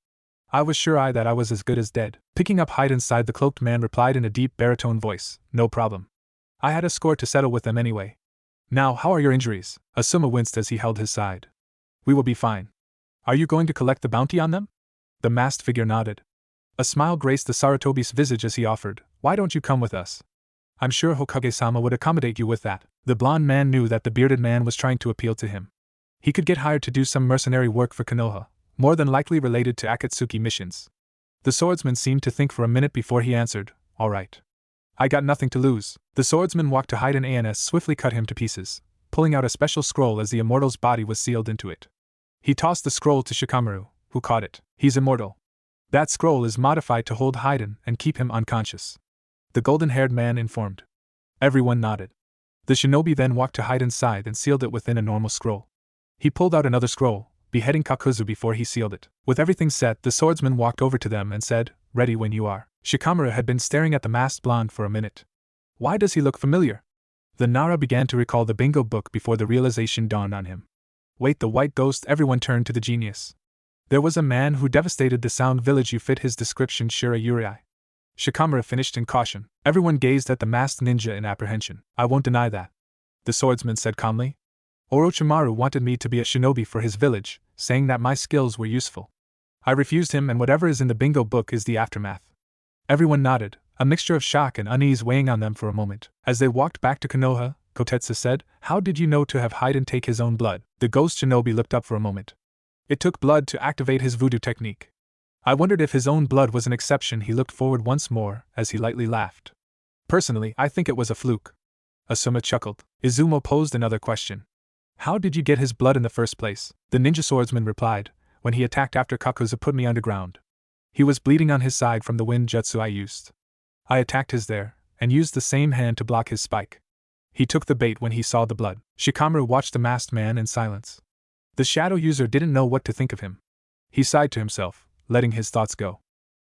I was sure that I was as good as dead. Picking up Haiden's side, the cloaked man replied in a deep baritone voice, no problem. I had a score to settle with them anyway. Now, how are your injuries? Asuma winced as he held his side. We will be fine. Are you going to collect the bounty on them? The masked figure nodded. A smile graced the Sarutobi's visage as he offered, why don't you come with us? I'm sure Hokage-sama would accommodate you with that. The blonde man knew that the bearded man was trying to appeal to him. He could get hired to do some mercenary work for Konoha, more than likely related to Akatsuki missions. The swordsman seemed to think for a minute before he answered, all right. I got nothing to lose. The swordsman walked to Haiden and swiftly cut him to pieces, pulling out a special scroll as the immortal's body was sealed into it. He tossed the scroll to Shikamaru, who caught it. He's immortal. That scroll is modified to hold Haiden and keep him unconscious. The golden-haired man informed. Everyone nodded. The shinobi then walked to Haiden's side and sealed it within a normal scroll. He pulled out another scroll, beheading Kakuzu before he sealed it. With everything set, the swordsman walked over to them and said, ready when you are. Shikamaru had been staring at the masked blonde for a minute. Why does he look familiar? The Nara began to recall the bingo book before the realization dawned on him. Wait, the white ghost. Everyone turned to the genius. There was a man who devastated the Sound Village. You fit his description, Shira Uriai. Shikamaru finished in caution. Everyone gazed at the masked ninja in apprehension. I won't deny that. The swordsman said calmly. Orochimaru wanted me to be a shinobi for his village, saying that my skills were useful. I refused him, and whatever is in the bingo book is the aftermath. Everyone nodded, a mixture of shock and unease weighing on them for a moment. As they walked back to Konoha, Kotetsu said, how did you know to have Haiden take his own blood? The ghost shinobi looked up for a moment. It took blood to activate his voodoo technique. I wondered if his own blood was an exception. He looked forward once more, as he lightly laughed. Personally, I think it was a fluke. Asuma chuckled. Izumo posed another question. How did you get his blood in the first place? The ninja swordsman replied, when he attacked after Kakuzu put me underground. He was bleeding on his side from the wind jutsu I used. I attacked his there, and used the same hand to block his spike. He took the bait when he saw the blood. Shikamaru watched the masked man in silence. The shadow user didn't know what to think of him. He sighed to himself, letting his thoughts go.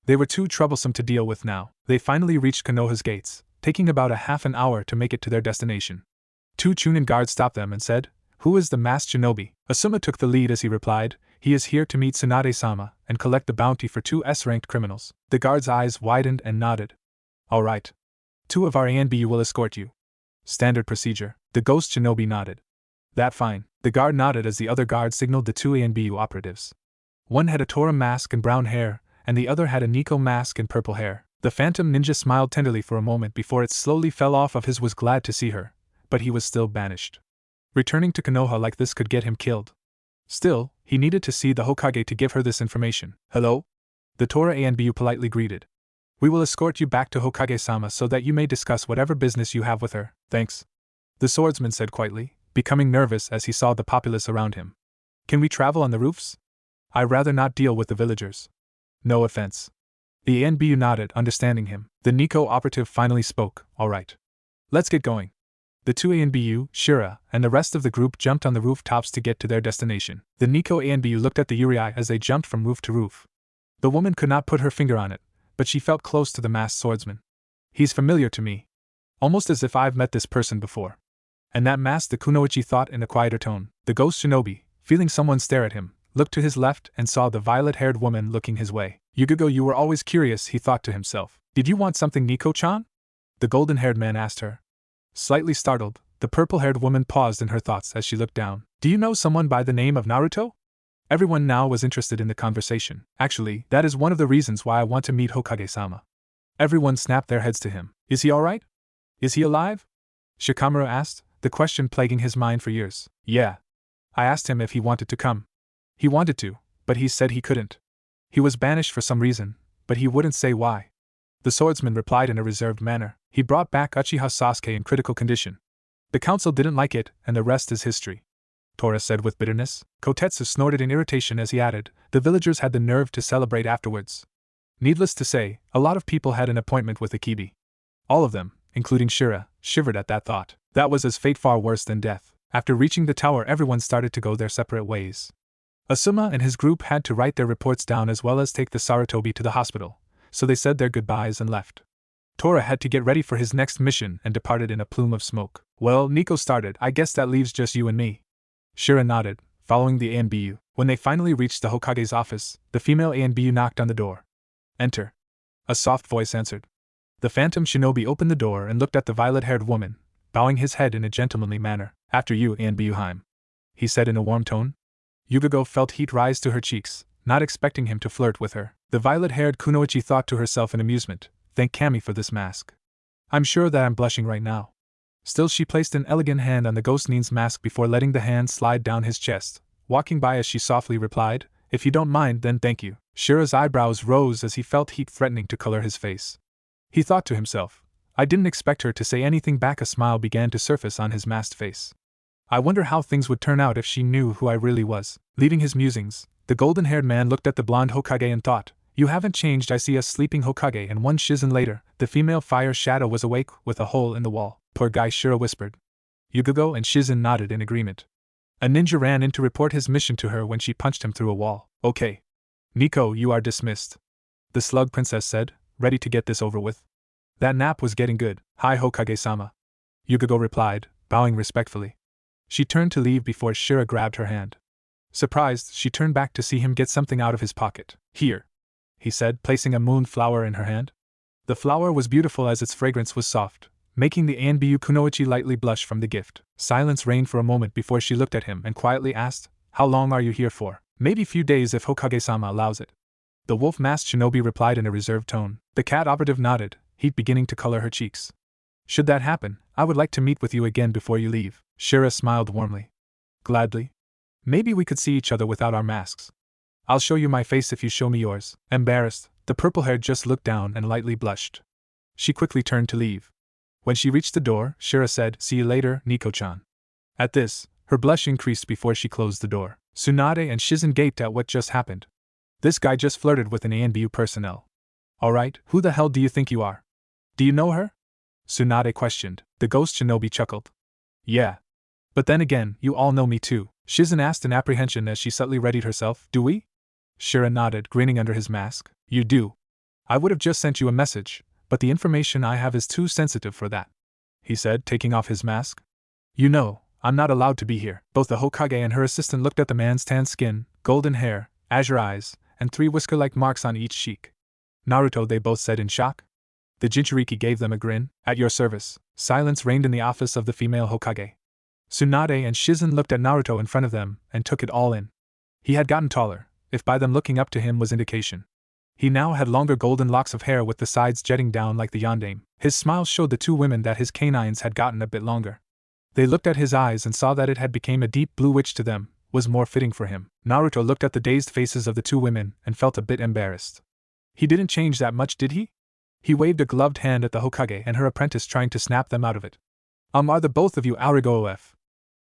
They were too troublesome to deal with now. They finally reached Konoha's gates, taking about a half an hour to make it to their destination. 2 Chunin guards stopped them and said, who is the masked shinobi? Asuma took the lead as he replied, he is here to meet Tsunade-sama and collect the bounty for 2 S-ranked criminals. The guard's eyes widened and nodded. All right. 2 of our ANBU will escort you. Standard procedure. The ghost shinobi nodded. That fine. The guard nodded as the other guard signaled the 2 ANBU operatives. One had a Tora mask and brown hair, and the other had a Nico mask and purple hair. The phantom ninja smiled tenderly for a moment before it slowly fell off of his. Was glad to see her, but he was still banished. Returning to Konoha like this could get him killed. Still, he needed to see the Hokage to give her this information. Hello? The Tora Anbu politely greeted. We will escort you back to Hokage-sama so that you may discuss whatever business you have with her. Thanks. The swordsman said quietly, becoming nervous as he saw the populace around him. Can we travel on the roofs? I'd rather not deal with the villagers. No offense. The Anbu nodded, understanding him. The Nico operative finally spoke. All right. Let's get going. The two Anbu, Shira, and the rest of the group jumped on the rooftops to get to their destination. The Nico Anbu looked at the Urei as they jumped from roof to roof. The woman could not put her finger on it, but she felt close to the masked swordsman. He's familiar to me. Almost as if I've met this person before. And that mask, the Kunoichi thought in a quieter tone. The ghost shinobi, feeling someone stare at him, looked to his left and saw the violet-haired woman looking his way. Yugigo, you were always curious, he thought to himself. Did you want something, Nico-chan? The golden-haired man asked her. Slightly startled, the purple-haired woman paused in her thoughts as she looked down. Do you know someone by the name of Naruto? Everyone now was interested in the conversation. Actually, that is one of the reasons why I want to meet Hokage-sama. Everyone snapped their heads to him. Is he alright? Is he alive? Shikamaru asked, the question plaguing his mind for years. Yeah. I asked him if he wanted to come. He wanted to, but he said he couldn't. He was banished for some reason, but he wouldn't say why. The swordsman replied in a reserved manner. He brought back Uchiha Sasuke in critical condition. The council didn't like it, and the rest is history. Tora said with bitterness. Kotetsu snorted in irritation as he added, the villagers had the nerve to celebrate afterwards. Needless to say, a lot of people had an appointment with Ikibi. All of them, including Shira, shivered at that thought. That was as fate far worse than death. After reaching the tower, everyone started to go their separate ways. Asuma and his group had to write their reports down as well as take the Sarutobi to the hospital, so they said their goodbyes and left. Tora had to get ready for his next mission and departed in a plume of smoke. Well, Nico started, I guess that leaves just you and me. Shira nodded, following the Anbu. When they finally reached the Hokage's office, the female Anbu knocked on the door. Enter. A soft voice answered. The phantom shinobi opened the door and looked at the violet-haired woman, bowing his head in a gentlemanly manner. After you, Anbu Haim, he said in a warm tone. Yugigo felt heat rise to her cheeks, not expecting him to flirt with her. The violet-haired Kunoichi thought to herself in amusement, thank Kami for this mask. I'm sure that I'm blushing right now. Still, she placed an elegant hand on the ghost Nin's mask before letting the hand slide down his chest. Walking by as she softly replied, if you don't mind, then thank you. Shira's eyebrows rose as he felt heat threatening to color his face. He thought to himself, I didn't expect her to say anything back. A smile began to surface on his masked face. I wonder how things would turn out if she knew who I really was. Leaving his musings, the golden-haired man looked at the blonde Hokage and thought, you haven't changed. I see a sleeping Hokage. And one shizen later, the female fire shadow was awake with a hole in the wall. Poor guy, Shira whispered. Yugigo and Shizen nodded in agreement. A ninja ran in to report his mission to her when she punched him through a wall. Okay. Nico, you are dismissed. The slug princess said, ready to get this over with. That nap was getting good. Hi Hokage-sama. Yugigo replied, bowing respectfully. She turned to leave before Shira grabbed her hand. Surprised, she turned back to see him get something out of his pocket. Here, he said, placing a moonflower in her hand. The flower was beautiful as its fragrance was soft, making the Anbu Kunoichi lightly blush from the gift. Silence reigned for a moment before she looked at him and quietly asked, how long are you here for? Maybe few days if Hokage-sama allows it. The wolf-masked shinobi replied in a reserved tone. The cat operative nodded, heat beginning to color her cheeks. Should that happen, I would like to meet with you again before you leave. Shira smiled warmly. Gladly. Maybe we could see each other without our masks. I'll show you my face if you show me yours. Embarrassed, the purple-haired just looked down and lightly blushed. She quickly turned to leave. When she reached the door, Shira said, see you later, Nico-chan. At this, her blush increased before she closed the door. Tsunade and Shizen gaped at what just happened. This guy just flirted with an Anbu personnel. Alright, who the hell do you think you are? Do you know her? Tsunade questioned. The ghost shinobi chuckled. Yeah. But then again, you all know me too. Shizen asked in apprehension as she subtly readied herself. Do we? Shira nodded, grinning under his mask. You do. I would have just sent you a message, but the information I have is too sensitive for that, he said, taking off his mask. You know, I'm not allowed to be here. Both the Hokage and her assistant looked at the man's tan skin, golden hair, azure eyes, and 3 whisker-like marks on each cheek. Naruto, they both said in shock. The Jinchuriki gave them a grin. At your service. Silence reigned in the office of the female Hokage. Tsunade and Shizen looked at Naruto in front of them and took it all in. He had gotten taller, if by them looking up to him was indication. He now had longer golden locks of hair with the sides jetting down like the yondaime. His smile showed the two women that his canines had gotten a bit longer. They looked at his eyes and saw that it had become a deep blue which to them, was more fitting for him. Naruto looked at the dazed faces of the two women and felt a bit embarrassed. He didn't change that much, did he? He waved a gloved hand at the Hokage and her apprentice, trying to snap them out of it. Are the both of you Arigo OF?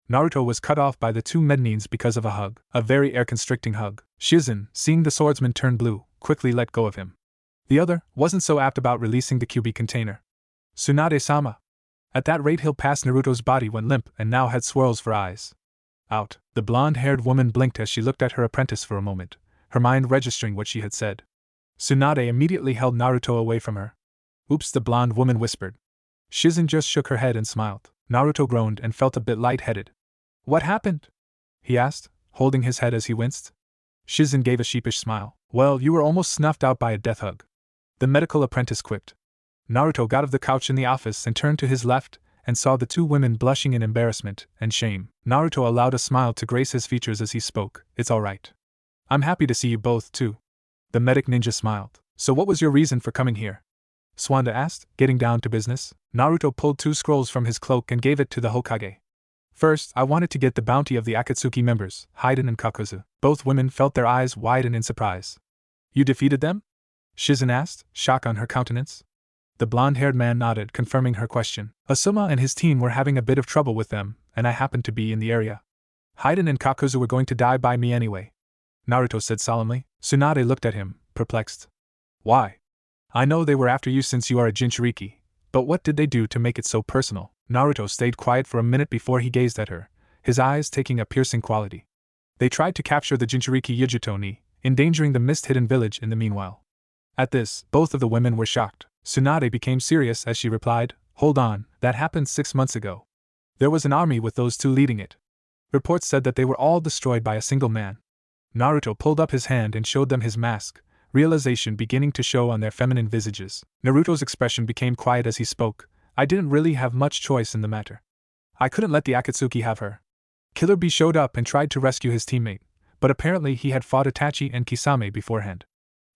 Naruto was cut off by the two Mednines because of a hug, a very air-constricting hug. Shizen, seeing the swordsman turn blue, quickly let go of him. The other wasn't so apt about releasing the QB container. Tsunade-sama. At that rate he'll pass. Naruto's body went limp and now had swirls for eyes. Out. The blonde-haired woman blinked as she looked at her apprentice for a moment, her mind registering what she had said. Tsunade immediately held Naruto away from her. Oops, the blonde woman whispered. Shizen just shook her head and smiled. Naruto groaned and felt a bit lightheaded. What happened? He asked, holding his head as he winced. Shizen gave a sheepish smile. Well, you were almost snuffed out by a death hug, the medical apprentice quipped. Naruto got off the couch in the office and turned to his left, and saw the two women blushing in embarrassment and shame. Naruto allowed a smile to grace his features as he spoke. It's all right. I'm happy to see you both, too. The medic ninja smiled. So what was your reason for coming here? Swanda asked, getting down to business. Naruto pulled two scrolls from his cloak and gave it to the Hokage. First, I wanted to get the bounty of the Akatsuki members, Haiden and Kakuzu. Both women felt their eyes widen in surprise. You defeated them? Shizen asked, shock on her countenance. The blonde-haired man nodded, confirming her question. Asuma and his team were having a bit of trouble with them, and I happened to be in the area. Haiden and Kakuzu were going to die by me anyway, Naruto said solemnly. Tsunade looked at him, perplexed. Why? I know they were after you since you are a Jinchuriki, but what did they do to make it so personal? Naruto stayed quiet for a minute before he gazed at her, his eyes taking a piercing quality. They tried to capture the Jinchuriki Yujito-ni, endangering the mist-hidden village in the meanwhile. At this, both of the women were shocked. Tsunade became serious as she replied, Hold on, that happened 6 months ago. There was an army with those two leading it. Reports said that they were all destroyed by a single man. Naruto pulled up his hand and showed them his mask, realization beginning to show on their feminine visages. Naruto's expression became quiet as he spoke. I didn't really have much choice in the matter. I couldn't let the Akatsuki have her. Killer Bee showed up and tried to rescue his teammate, but apparently he had fought Itachi and Kisame beforehand.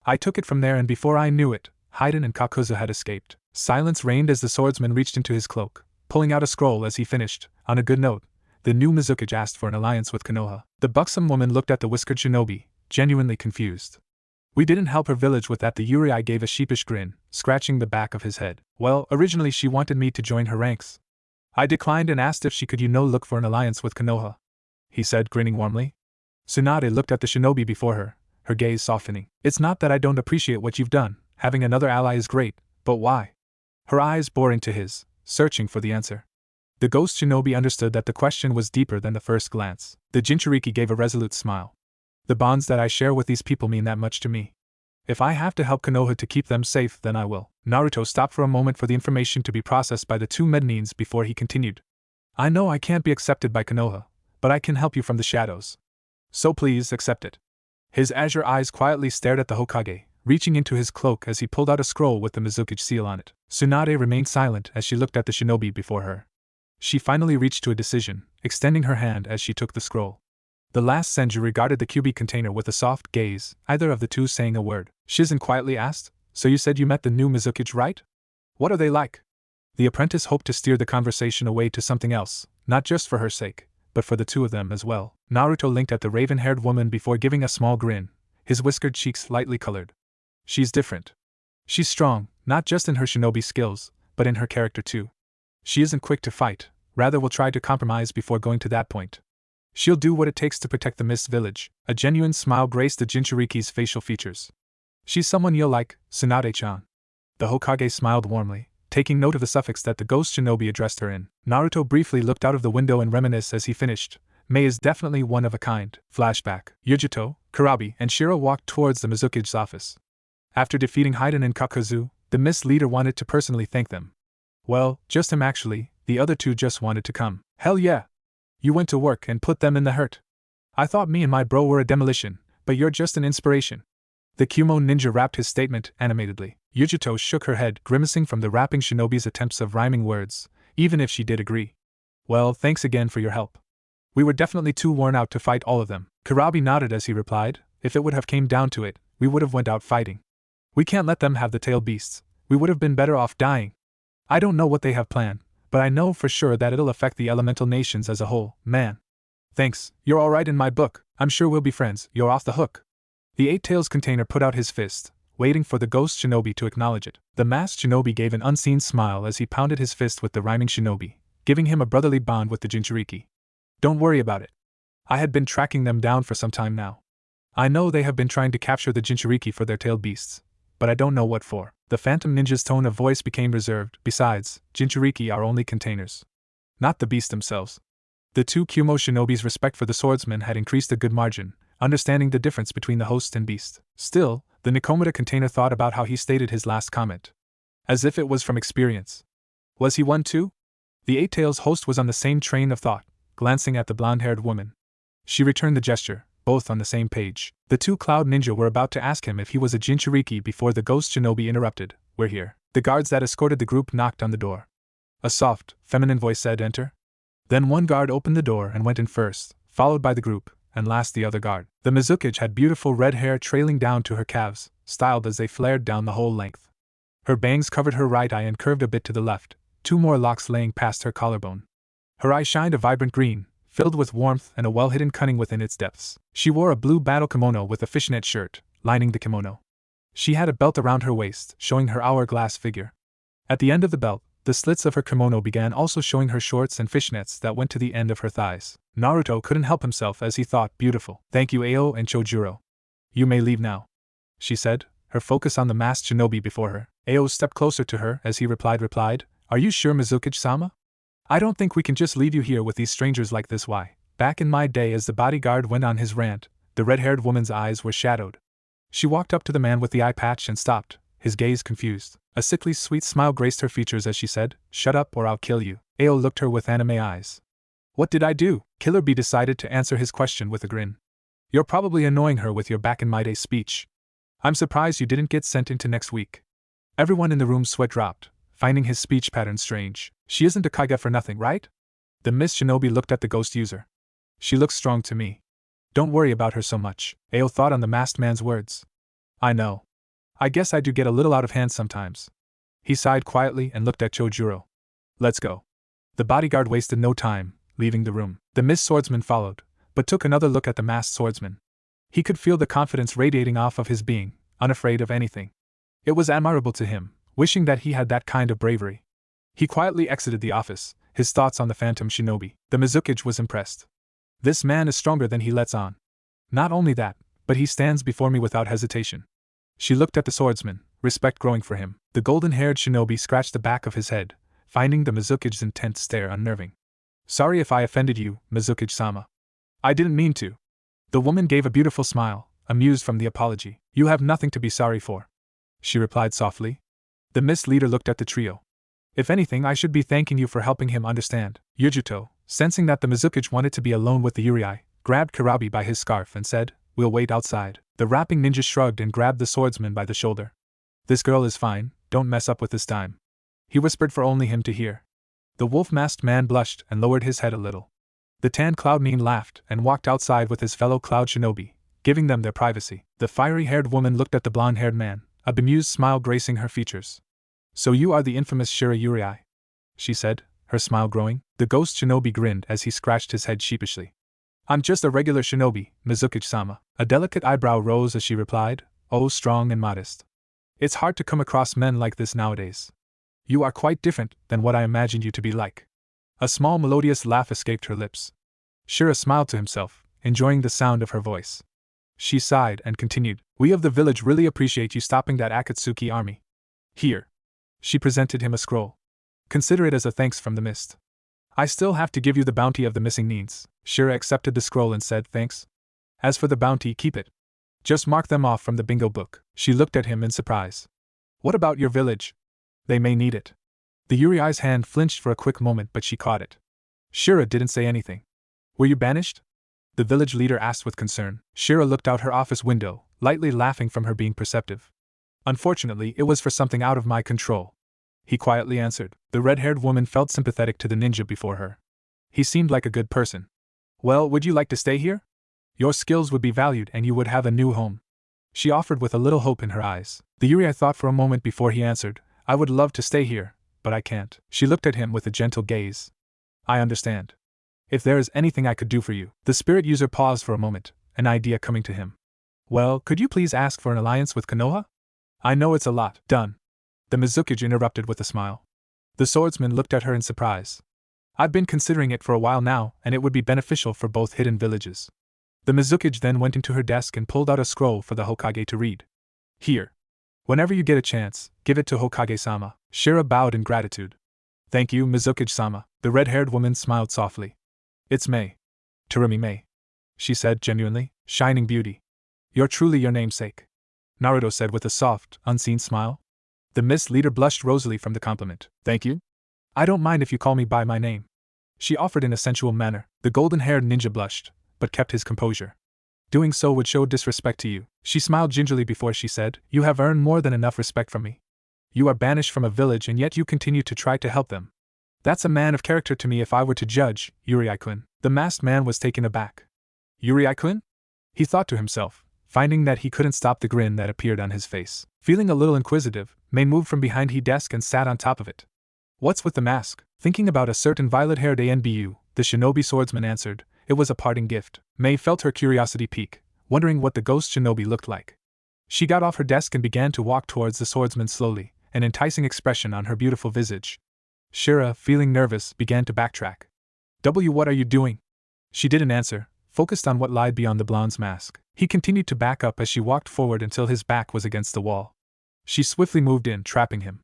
I took it from there, and before I knew it, Haiden and Kakuzu had escaped. Silence reigned as the swordsman reached into his cloak, pulling out a scroll as he finished. On a good note, the new Mizuki asked for an alliance with Konoha. The buxom woman looked at the whiskered shinobi, genuinely confused. We didn't help her village with that. The Yurei gave a sheepish grin, scratching the back of his head. Well, originally she wanted me to join her ranks. I declined and asked if she could look for an alliance with Konoha, he said, grinning warmly. Tsunade looked at the shinobi before her, her gaze softening. It's not that I don't appreciate what you've done. Having another ally is great, but why? Her eyes bore into his, searching for the answer. The ghost shinobi understood that the question was deeper than the first glance. The Jinchuriki gave a resolute smile. The bonds that I share with these people mean that much to me. If I have to help Konoha to keep them safe, then I will. Naruto stopped for a moment for the information to be processed by the two Mednines before he continued. I know I can't be accepted by Konoha, but I can help you from the shadows. So please accept it. His azure eyes quietly stared at the Hokage, reaching into his cloak as he pulled out a scroll with the Mizuki seal on it. Tsunade remained silent as she looked at the shinobi before her. She finally reached to a decision, extending her hand as she took the scroll. The last Senju regarded the QB container with a soft gaze, either of the two saying a word. Shizen quietly asked, So you said you met the new Mizuki, right? What are they like? The apprentice hoped to steer the conversation away to something else, not just for her sake, but for the two of them as well. Naruto linked at the raven-haired woman before giving a small grin, his whiskered cheeks lightly colored. She's different. She's strong, not just in her shinobi skills, but in her character too. She isn't quick to fight, rather will try to compromise before going to that point. She'll do what it takes to protect the Mist Village. A genuine smile graced the Jinchuriki's facial features. She's someone you'll like, Tsunade-chan. The Hokage smiled warmly, taking note of the suffix that the ghost shinobi addressed her in. Naruto briefly looked out of the window and reminisced as he finished. Mei is definitely one of a kind. Flashback. Yujito, Kurabi, and Shiro walked towards the Mizuki's office. After defeating Haiden and Kakuzu, the Mist leader wanted to personally thank them. Well, just him actually, the other two just wanted to come. Hell yeah! You went to work and put them in the hurt. I thought me and my bro were a demolition, but you're just an inspiration. The Kumo ninja wrapped his statement animatedly. Yujito shook her head, grimacing from the rapping shinobi's attempts of rhyming words, even if she did agree. Well, thanks again for your help. We were definitely too worn out to fight all of them. Kurabi nodded as he replied, if it would have came down to it, we would have went out fighting. We can't let them have the tail beasts. We would have been better off dying. I don't know what they have planned, but I know for sure that it'll affect the elemental nations as a whole. Man, Thanks, you're alright in my book, I'm sure we'll be friends, you're off the hook. The Eight Tails container put out his fist, waiting for the ghost shinobi to acknowledge it. The masked shinobi gave an unseen smile as he pounded his fist with the rhyming shinobi, giving him a brotherly bond with the Jinchuriki. Don't worry about it. I had been tracking them down for some time now. I know they have been trying to capture the Jinchuriki for their tailed beasts, but I don't know what for. The Phantom Ninja's tone of voice became reserved. Besides, Jinchuriki are only containers, not the beasts themselves. The two Kumo shinobi's respect for the swordsman had increased a good margin, understanding the difference between the host and beast. Still, the Nikomata container thought about how he stated his last comment, as if it was from experience. Was he one too? The Eight Tails host was on the same train of thought, glancing at the blonde-haired woman. She returned the gesture, both on the same page. The two Cloud Ninja were about to ask him if he was a Jinchuriki before the ghost shinobi interrupted. We're here. The guards that escorted the group knocked on the door. A soft, feminine voice said, enter. Then one guard opened the door and went in first, followed by the group, and last the other guard. The Mizukage had beautiful red hair trailing down to her calves, styled as they flared down the whole length. Her bangs covered her right eye and curved a bit to the left, two more locks laying past her collarbone. Her eye shined a vibrant green, filled with warmth and a well-hidden cunning within its depths. She wore a blue battle kimono with a fishnet shirt, lining the kimono. She had a belt around her waist, showing her hourglass figure. At the end of the belt, the slits of her kimono began, also showing her shorts and fishnets that went to the end of her thighs. Naruto couldn't help himself as he thought, beautiful. Thank you, Ao and Chojuro. You may leave now, she said, her focus on the masked shinobi before her. Ao stepped closer to her as he replied, Are you sure, Mizukage-sama? I don't think we can just leave you here with these strangers like this. Why? Back in my day, as the bodyguard went on his rant, the red-haired woman's eyes were shadowed. She walked up to the man with the eye patch and stopped, his gaze confused. A sickly sweet smile graced her features as she said, Shut up or I'll kill you. Ao looked her with anime eyes. What did I do? Killer Bee decided to answer his question with a grin. You're probably annoying her with your back in my day speech. I'm surprised you didn't get sent into next week. Everyone in the room's sweat dropped, finding his speech pattern strange. She isn't a Kaiga for nothing, right? The Miss Shinobi looked at the ghost user. She looks strong to me. Don't worry about her so much. Ao thought on the masked man's words. I know. I guess I do get a little out of hand sometimes. He sighed quietly and looked at Chojuro. Let's go. The bodyguard wasted no time, leaving the room. The Miss Swordsman followed, but took another look at the masked swordsman. He could feel the confidence radiating off of his being, unafraid of anything. It was admirable to him, wishing that he had that kind of bravery. He quietly exited the office, his thoughts on the Phantom Shinobi. The Mizukage was impressed. This man is stronger than he lets on. Not only that, but he stands before me without hesitation. She looked at the swordsman, respect growing for him. The golden-haired shinobi scratched the back of his head, finding the Mizukage's intense stare unnerving. Sorry if I offended you, Mizukage-sama. I didn't mean to. The woman gave a beautiful smile, amused from the apology. You have nothing to be sorry for, she replied softly. The Mist Leader looked at the trio. If anything, I should be thanking you for helping him understand. Yujuto, sensing that the Mizukage wanted to be alone with the Uriai, grabbed Karabi by his scarf and said, We'll wait outside. The rapping ninja shrugged and grabbed the swordsman by the shoulder. This girl is fine, don't mess up with this dime, he whispered for only him to hear. The wolf-masked man blushed and lowered his head a little. The tan Cloud Nin laughed and walked outside with his fellow Cloud Shinobi, giving them their privacy. The fiery-haired woman looked at the blonde-haired man, a bemused smile gracing her features. So you are the infamous Shira Uriai, she said, her smile growing. The ghost shinobi grinned as he scratched his head sheepishly. I'm just a regular shinobi, Mizukage-sama. A delicate eyebrow rose as she replied, Oh, strong and modest. It's hard to come across men like this nowadays. You are quite different than what I imagined you to be like. A small melodious laugh escaped her lips. Shira smiled to himself, enjoying the sound of her voice. She sighed and continued, We of the village really appreciate you stopping that Akatsuki army. Here. She presented him a scroll. Consider it as a thanks from the mist. I still have to give you the bounty of the missing Nins. Shira accepted the scroll and said, Thanks. As for the bounty, keep it. Just mark them off from the bingo book. She looked at him in surprise. What about your village? They may need it. The Uriai's hand flinched for a quick moment, but she caught it. Shira didn't say anything. Were you banished? The village leader asked with concern. Shira looked out her office window, lightly laughing from her being perceptive. Unfortunately, it was for something out of my control, he quietly answered. The red-haired woman felt sympathetic to the ninja before her. He seemed like a good person. Well, would you like to stay here? Your skills would be valued and you would have a new home, she offered with a little hope in her eyes. The Uriai thought for a moment before he answered, I would love to stay here, but I can't. She looked at him with a gentle gaze. I understand. If there is anything I could do for you. The spirit user paused for a moment, an idea coming to him. Well, could you please ask for an alliance with Konoha? I know it's a lot. Done. The Mizukage interrupted with a smile. The swordsman looked at her in surprise. I've been considering it for a while now, and it would be beneficial for both hidden villages. The Mizukage then went into her desk and pulled out a scroll for the Hokage to read. Here. Whenever you get a chance, give it to Hokage-sama. Shira bowed in gratitude. Thank you, Mizukage-sama. The red-haired woman smiled softly. It's Mei. Terumi Mei. She said genuinely, shining beauty. You're truly your namesake. Naruto said with a soft, unseen smile. The Mist Leader blushed rosily from the compliment. Thank you. I don't mind if you call me by my name. She offered in a sensual manner. The golden-haired ninja blushed, but kept his composure. Doing so would show disrespect to you. She smiled gingerly before she said, You have earned more than enough respect from me. You are banished from a village and yet you continue to try to help them. That's a man of character to me if I were to judge, Yuri-kun. The masked man was taken aback. Yuri-kun? He thought to himself, finding that he couldn't stop the grin that appeared on his face. Feeling a little inquisitive, Mei moved from behind his desk and sat on top of it. What's with the mask? Thinking about a certain violet-haired Anbu, the shinobi swordsman answered, it was a parting gift. Mei felt her curiosity peak, wondering what the ghost shinobi looked like. She got off her desk and began to walk towards the swordsman slowly, an enticing expression on her beautiful visage. Shira, feeling nervous, began to backtrack. What are you doing? She didn't answer, focused on what lied beyond the blonde's mask. He continued to back up as she walked forward until his back was against the wall. She swiftly moved in, trapping him.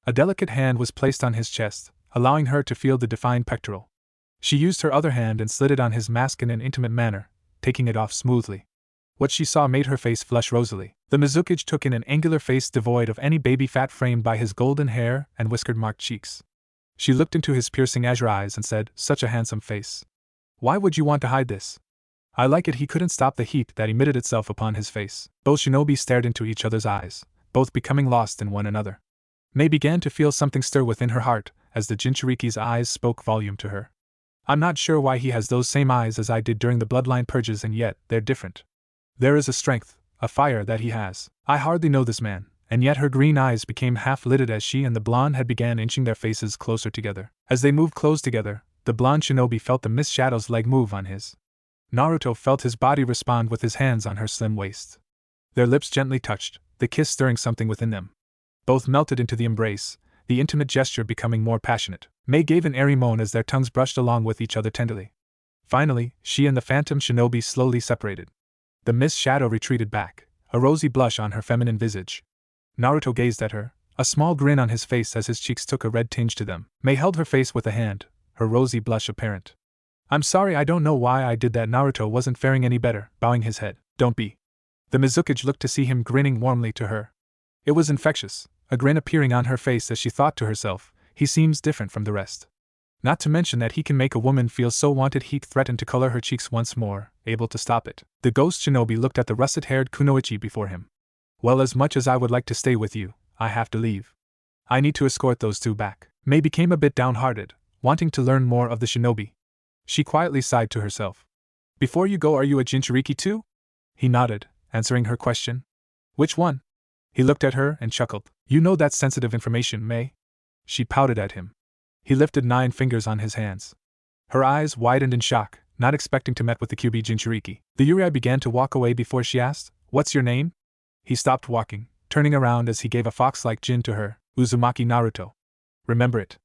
A delicate hand was placed on his chest, allowing her to feel the defined pectoral. She used her other hand and slid it on his mask in an intimate manner, taking it off smoothly. What she saw made her face flush rosily. The Mizukage took in an angular face devoid of any baby fat framed by his golden hair and whiskered-marked cheeks. She looked into his piercing azure eyes and said, Such a handsome face. Why would you want to hide this? I like it. He couldn't stop the heat that emitted itself upon his face. Both shinobi stared into each other's eyes, both becoming lost in one another. Mei began to feel something stir within her heart as the Jinchuriki's eyes spoke volume to her. I'm not sure why he has those same eyes as I did during the bloodline purges, and yet they're different. There is a strength, a fire that he has. I hardly know this man, and yet her green eyes became half-lidded as she and the blonde had began inching their faces closer together. As they moved close together, the blonde shinobi felt the mist shadow's leg move on his. Naruto felt his body respond with his hands on her slim waist. Their lips gently touched, the kiss stirring something within them. Both melted into the embrace, the intimate gesture becoming more passionate. Mei gave an airy moan as their tongues brushed along with each other tenderly. Finally, she and the phantom shinobi slowly separated. The mist shadow retreated back, a rosy blush on her feminine visage. Naruto gazed at her, a small grin on his face as his cheeks took a red tinge to them. Mei held her face with a hand, her rosy blush apparent. I'm sorry, I don't know why I did that. Naruto wasn't faring any better, bowing his head. Don't be. The Mizukage looked to see him grinning warmly to her. It was infectious, a grin appearing on her face as she thought to herself, he seems different from the rest. Not to mention that he can make a woman feel so wanted. He threatened to color her cheeks once more, able to stop it. The ghost shinobi looked at the russet-haired kunoichi before him. Well, as much as I would like to stay with you, I have to leave. I need to escort those two back. Mei became a bit downhearted, wanting to learn more of the shinobi. She quietly sighed to herself. Before you go, are you a Jinchuriki too? He nodded, answering her question. Which one? He looked at her and chuckled. You know that's sensitive information, Mei. She pouted at him. He lifted 9 fingers on his hands. Her eyes widened in shock, not expecting to meet with the QB Jinchuriki. The Yuri began to walk away before she asked, What's your name? He stopped walking, turning around as he gave a fox-like jin to her, Uzumaki Naruto. Remember it.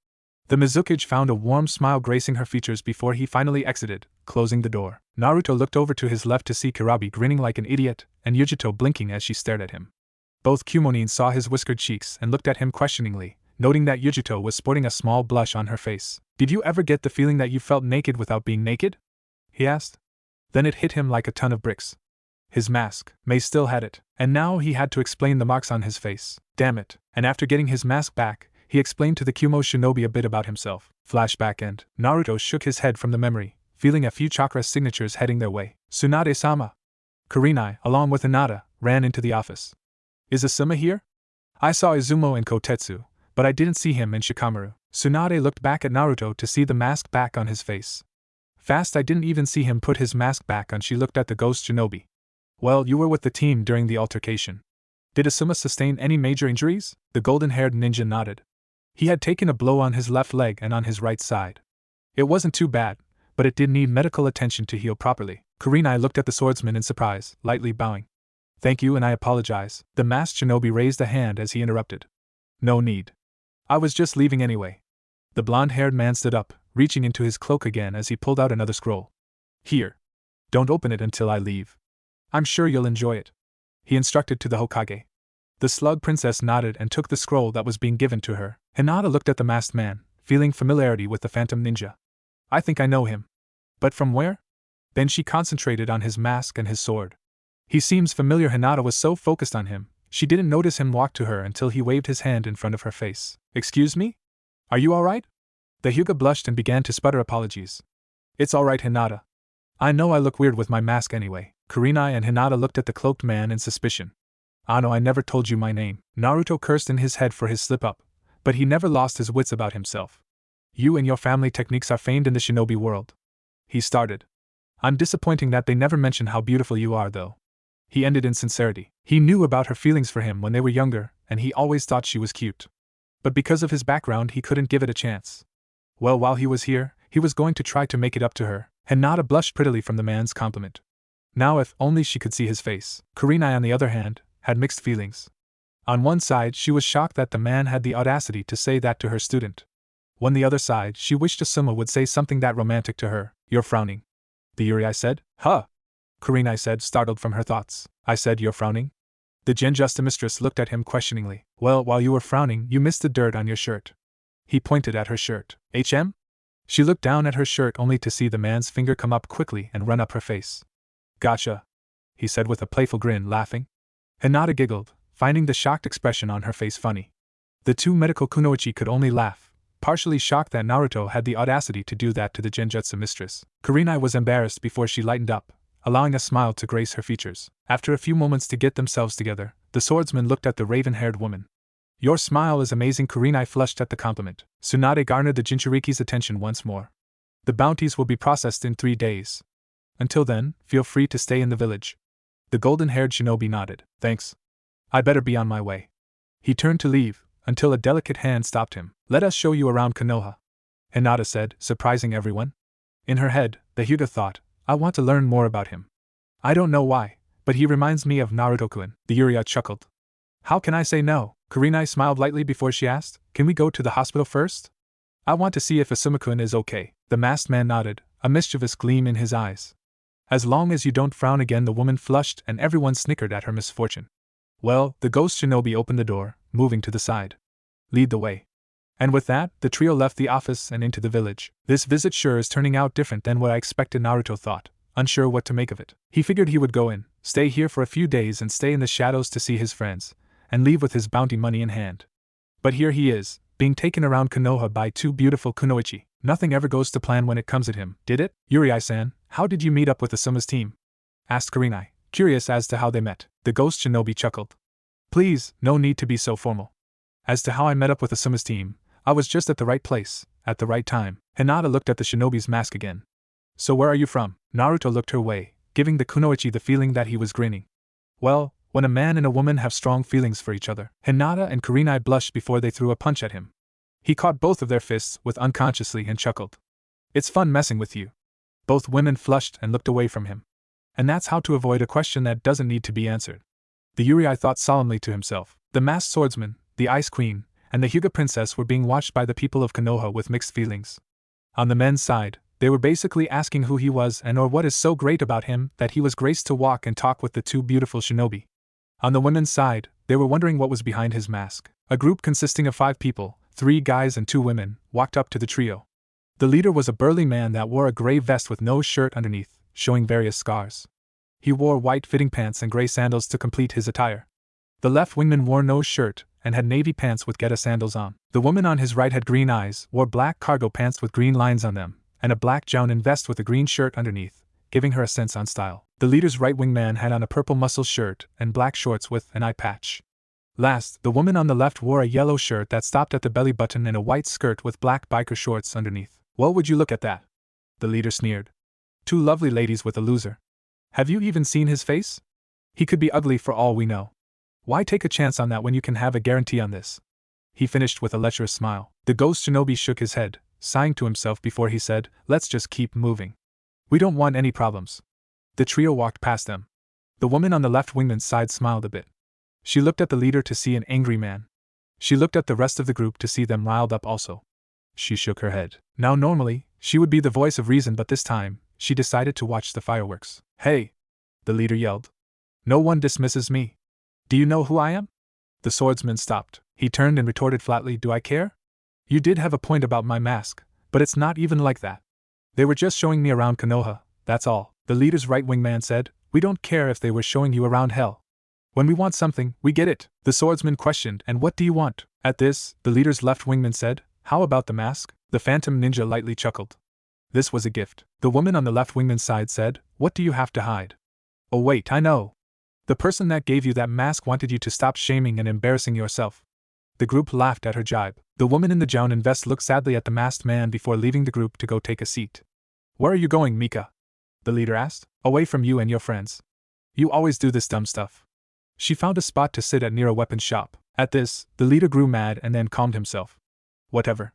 The Mizukage found a warm smile gracing her features before he finally exited, closing the door. Naruto looked over to his left to see Kurabi grinning like an idiot, and Yujito blinking as she stared at him. Both Kumonin saw his whiskered cheeks and looked at him questioningly, noting that Yujito was sporting a small blush on her face. Did you ever get the feeling that you felt naked without being naked? He asked. Then it hit him like a ton of bricks. His mask, Mei still had it, and now he had to explain the marks on his face. Damn it. And after getting his mask back, he explained to the Kumo shinobi a bit about himself. Flashback end. Naruto shook his head from the memory, feeling a few chakra signatures heading their way. Tsunade-sama. Kurenai, along with Hinata, ran into the office. Is Asuma here? I saw Izumo and Kotetsu, but I didn't see him and Shikamaru. Tsunade looked back at Naruto to see the mask back on his face. Fast, I didn't even see him put his mask back on. She looked at the ghost shinobi. Well, you were with the team during the altercation. Did Asuma sustain any major injuries? The golden-haired ninja nodded. He had taken a blow on his left leg and on his right side. It wasn't too bad, but it did need medical attention to heal properly. Kurenai looked at the swordsman in surprise, lightly bowing. Thank you and I apologize. The masked shinobi raised a hand as he interrupted. No need. I was just leaving anyway. The blonde-haired man stood up, reaching into his cloak again as he pulled out another scroll. Here. Don't open it until I leave. I'm sure you'll enjoy it, he instructed to the Hokage. The slug princess nodded and took the scroll that was being given to her. Hinata looked at the masked man, feeling familiarity with the phantom ninja. I think I know him. But from where? Then she concentrated on his mask and his sword. He seems familiar. Hinata was so focused on him, she didn't notice him walk to her until he waved his hand in front of her face. Excuse me? Are you alright? The Hyuga blushed and began to sputter apologies. It's alright, Hinata. I know I look weird with my mask anyway. Kurenai and Hinata looked at the cloaked man in suspicion. Ano, I never told you my name. Naruto cursed in his head for his slip-up, but he never lost his wits about himself. You and your family techniques are famed in the shinobi world. He started. I'm disappointed that they never mention how beautiful you are, though. He ended in sincerity. He knew about her feelings for him when they were younger, and he always thought she was cute. But because of his background, he couldn't give it a chance. Well, while he was here, he was going to try to make it up to her. Hinata blushed prettily from the man's compliment. Now if only she could see his face. Kurenai, on the other hand, had mixed feelings. On one side, she was shocked that the man had the audacity to say that to her student. On the other side, she wished Asuma would say something that romantic to her. You're frowning. The Urei said. Huh? Kurenai said, startled from her thoughts. I said you're frowning? The Genjusta mistress looked at him questioningly. Well, while you were frowning, you missed the dirt on your shirt. He pointed at her shirt. HM? She looked down at her shirt only to see the man's finger come up quickly and run up her face. Gotcha, he said with a playful grin, laughing. Hinata giggled, finding the shocked expression on her face funny. The two medical kunoichi could only laugh, partially shocked that Naruto had the audacity to do that to the Genjutsu mistress. Kurenai was embarrassed before she lightened up, allowing a smile to grace her features. After a few moments to get themselves together, the swordsman looked at the raven-haired woman. Your smile is amazing. Kurenai flushed at the compliment. Tsunade garnered the Jinchuriki's attention once more. The bounties will be processed in 3 days. Until then, feel free to stay in the village. The golden-haired shinobi nodded. Thanks. I'd better be on my way. He turned to leave, until a delicate hand stopped him. Let us show you around Konoha, Hinata said, surprising everyone. In her head, the Hyuga thought, I want to learn more about him. I don't know why, but he reminds me of Naruto-kun. The Uriya chuckled. How can I say no? Kurenai smiled lightly before she asked, Can we go to the hospital first? I want to see if Asuma-kun is okay. The masked man nodded, a mischievous gleam in his eyes. As long as you don't frown again. The woman flushed and everyone snickered at her misfortune. Well, the ghost shinobi opened the door, moving to the side. Lead the way. And with that, the trio left the office and into the village. This visit sure is turning out different than what I expected, Naruto thought, unsure what to make of it. He figured he would go in, stay here for a few days and stay in the shadows to see his friends, and leave with his bounty money in hand. But here he is, being taken around Konoha by two beautiful kunoichi. Nothing ever goes to plan when it comes at him, did it? Urei-san, how did you meet up with Asuma's team? Asked Kurenai, curious as to how they met. The ghost shinobi chuckled. Please, no need to be so formal. As to how I met up with Asuma's team, I was just at the right place, at the right time. Hinata looked at the shinobi's mask again. So where are you from? Naruto looked her way, giving the kunoichi the feeling that he was grinning. Well, when a man and a woman have strong feelings for each other. Hinata and Kurenai blushed before they threw a punch at him. He caught both of their fists with unconsciously and chuckled. It's fun messing with you. Both women flushed and looked away from him. And that's how to avoid a question that doesn't need to be answered. The Urei thought solemnly to himself. The masked swordsman, the Ice Queen, and the Hyuga princess were being watched by the people of Konoha with mixed feelings. On the men's side, they were basically asking who he was and or what is so great about him that he was graced to walk and talk with the two beautiful shinobi. On the women's side, they were wondering what was behind his mask. A group consisting of 5 people, 3 guys and 2 women, walked up to the trio. The leader was a burly man that wore a gray vest with no shirt underneath, showing various scars. He wore white-fitting pants and gray sandals to complete his attire. The left wingman wore no shirt and had navy pants with Geta sandals on. The woman on his right had green eyes, wore black cargo pants with green lines on them, and a black jounin vest with a green shirt underneath, giving her a sense on style. The leader's right-wing man had on a purple muscle shirt and black shorts with an eye patch. Last, the woman on the left wore a yellow shirt that stopped at the belly button and a white skirt with black biker shorts underneath. Well, would you look at that? The leader sneered. 2 lovely ladies with a loser. Have you even seen his face? He could be ugly for all we know. Why take a chance on that when you can have a guarantee on this? He finished with a lecherous smile. The ghost shinobi shook his head, sighing to himself before he said, "Let's just keep moving. We don't want any problems." The trio walked past them. The woman on the left wingman's side smiled a bit. She looked at the leader to see an angry man. She looked at the rest of the group to see them riled up also. She shook her head. Now normally, she would be the voice of reason, but this time, she decided to watch the fireworks. "Hey!" the leader yelled. "No one dismisses me. Do you know who I am?" The swordsman stopped. He turned and retorted flatly, "Do I care? You did have a point about my mask, but it's not even like that. They were just showing me around Konoha, that's all." The leader's right-wing man said, "We don't care if they were showing you around hell. When we want something, we get it." The swordsman questioned, "And what do you want?" At this, the leader's left wingman said, "How about the mask?" The phantom ninja lightly chuckled. This was a gift. The woman on the left wingman's side said, "What do you have to hide?" "Oh wait, I know. The person that gave you that mask wanted you to stop shaming and embarrassing yourself." The group laughed at her jibe. The woman in the Jounin vest looked sadly at the masked man before leaving the group to go take a seat. "Where are you going, Mika?" the leader asked. "Away from you and your friends. You always do this dumb stuff." She found a spot to sit at near a weapons shop. At this, the leader grew mad and then calmed himself. "Whatever.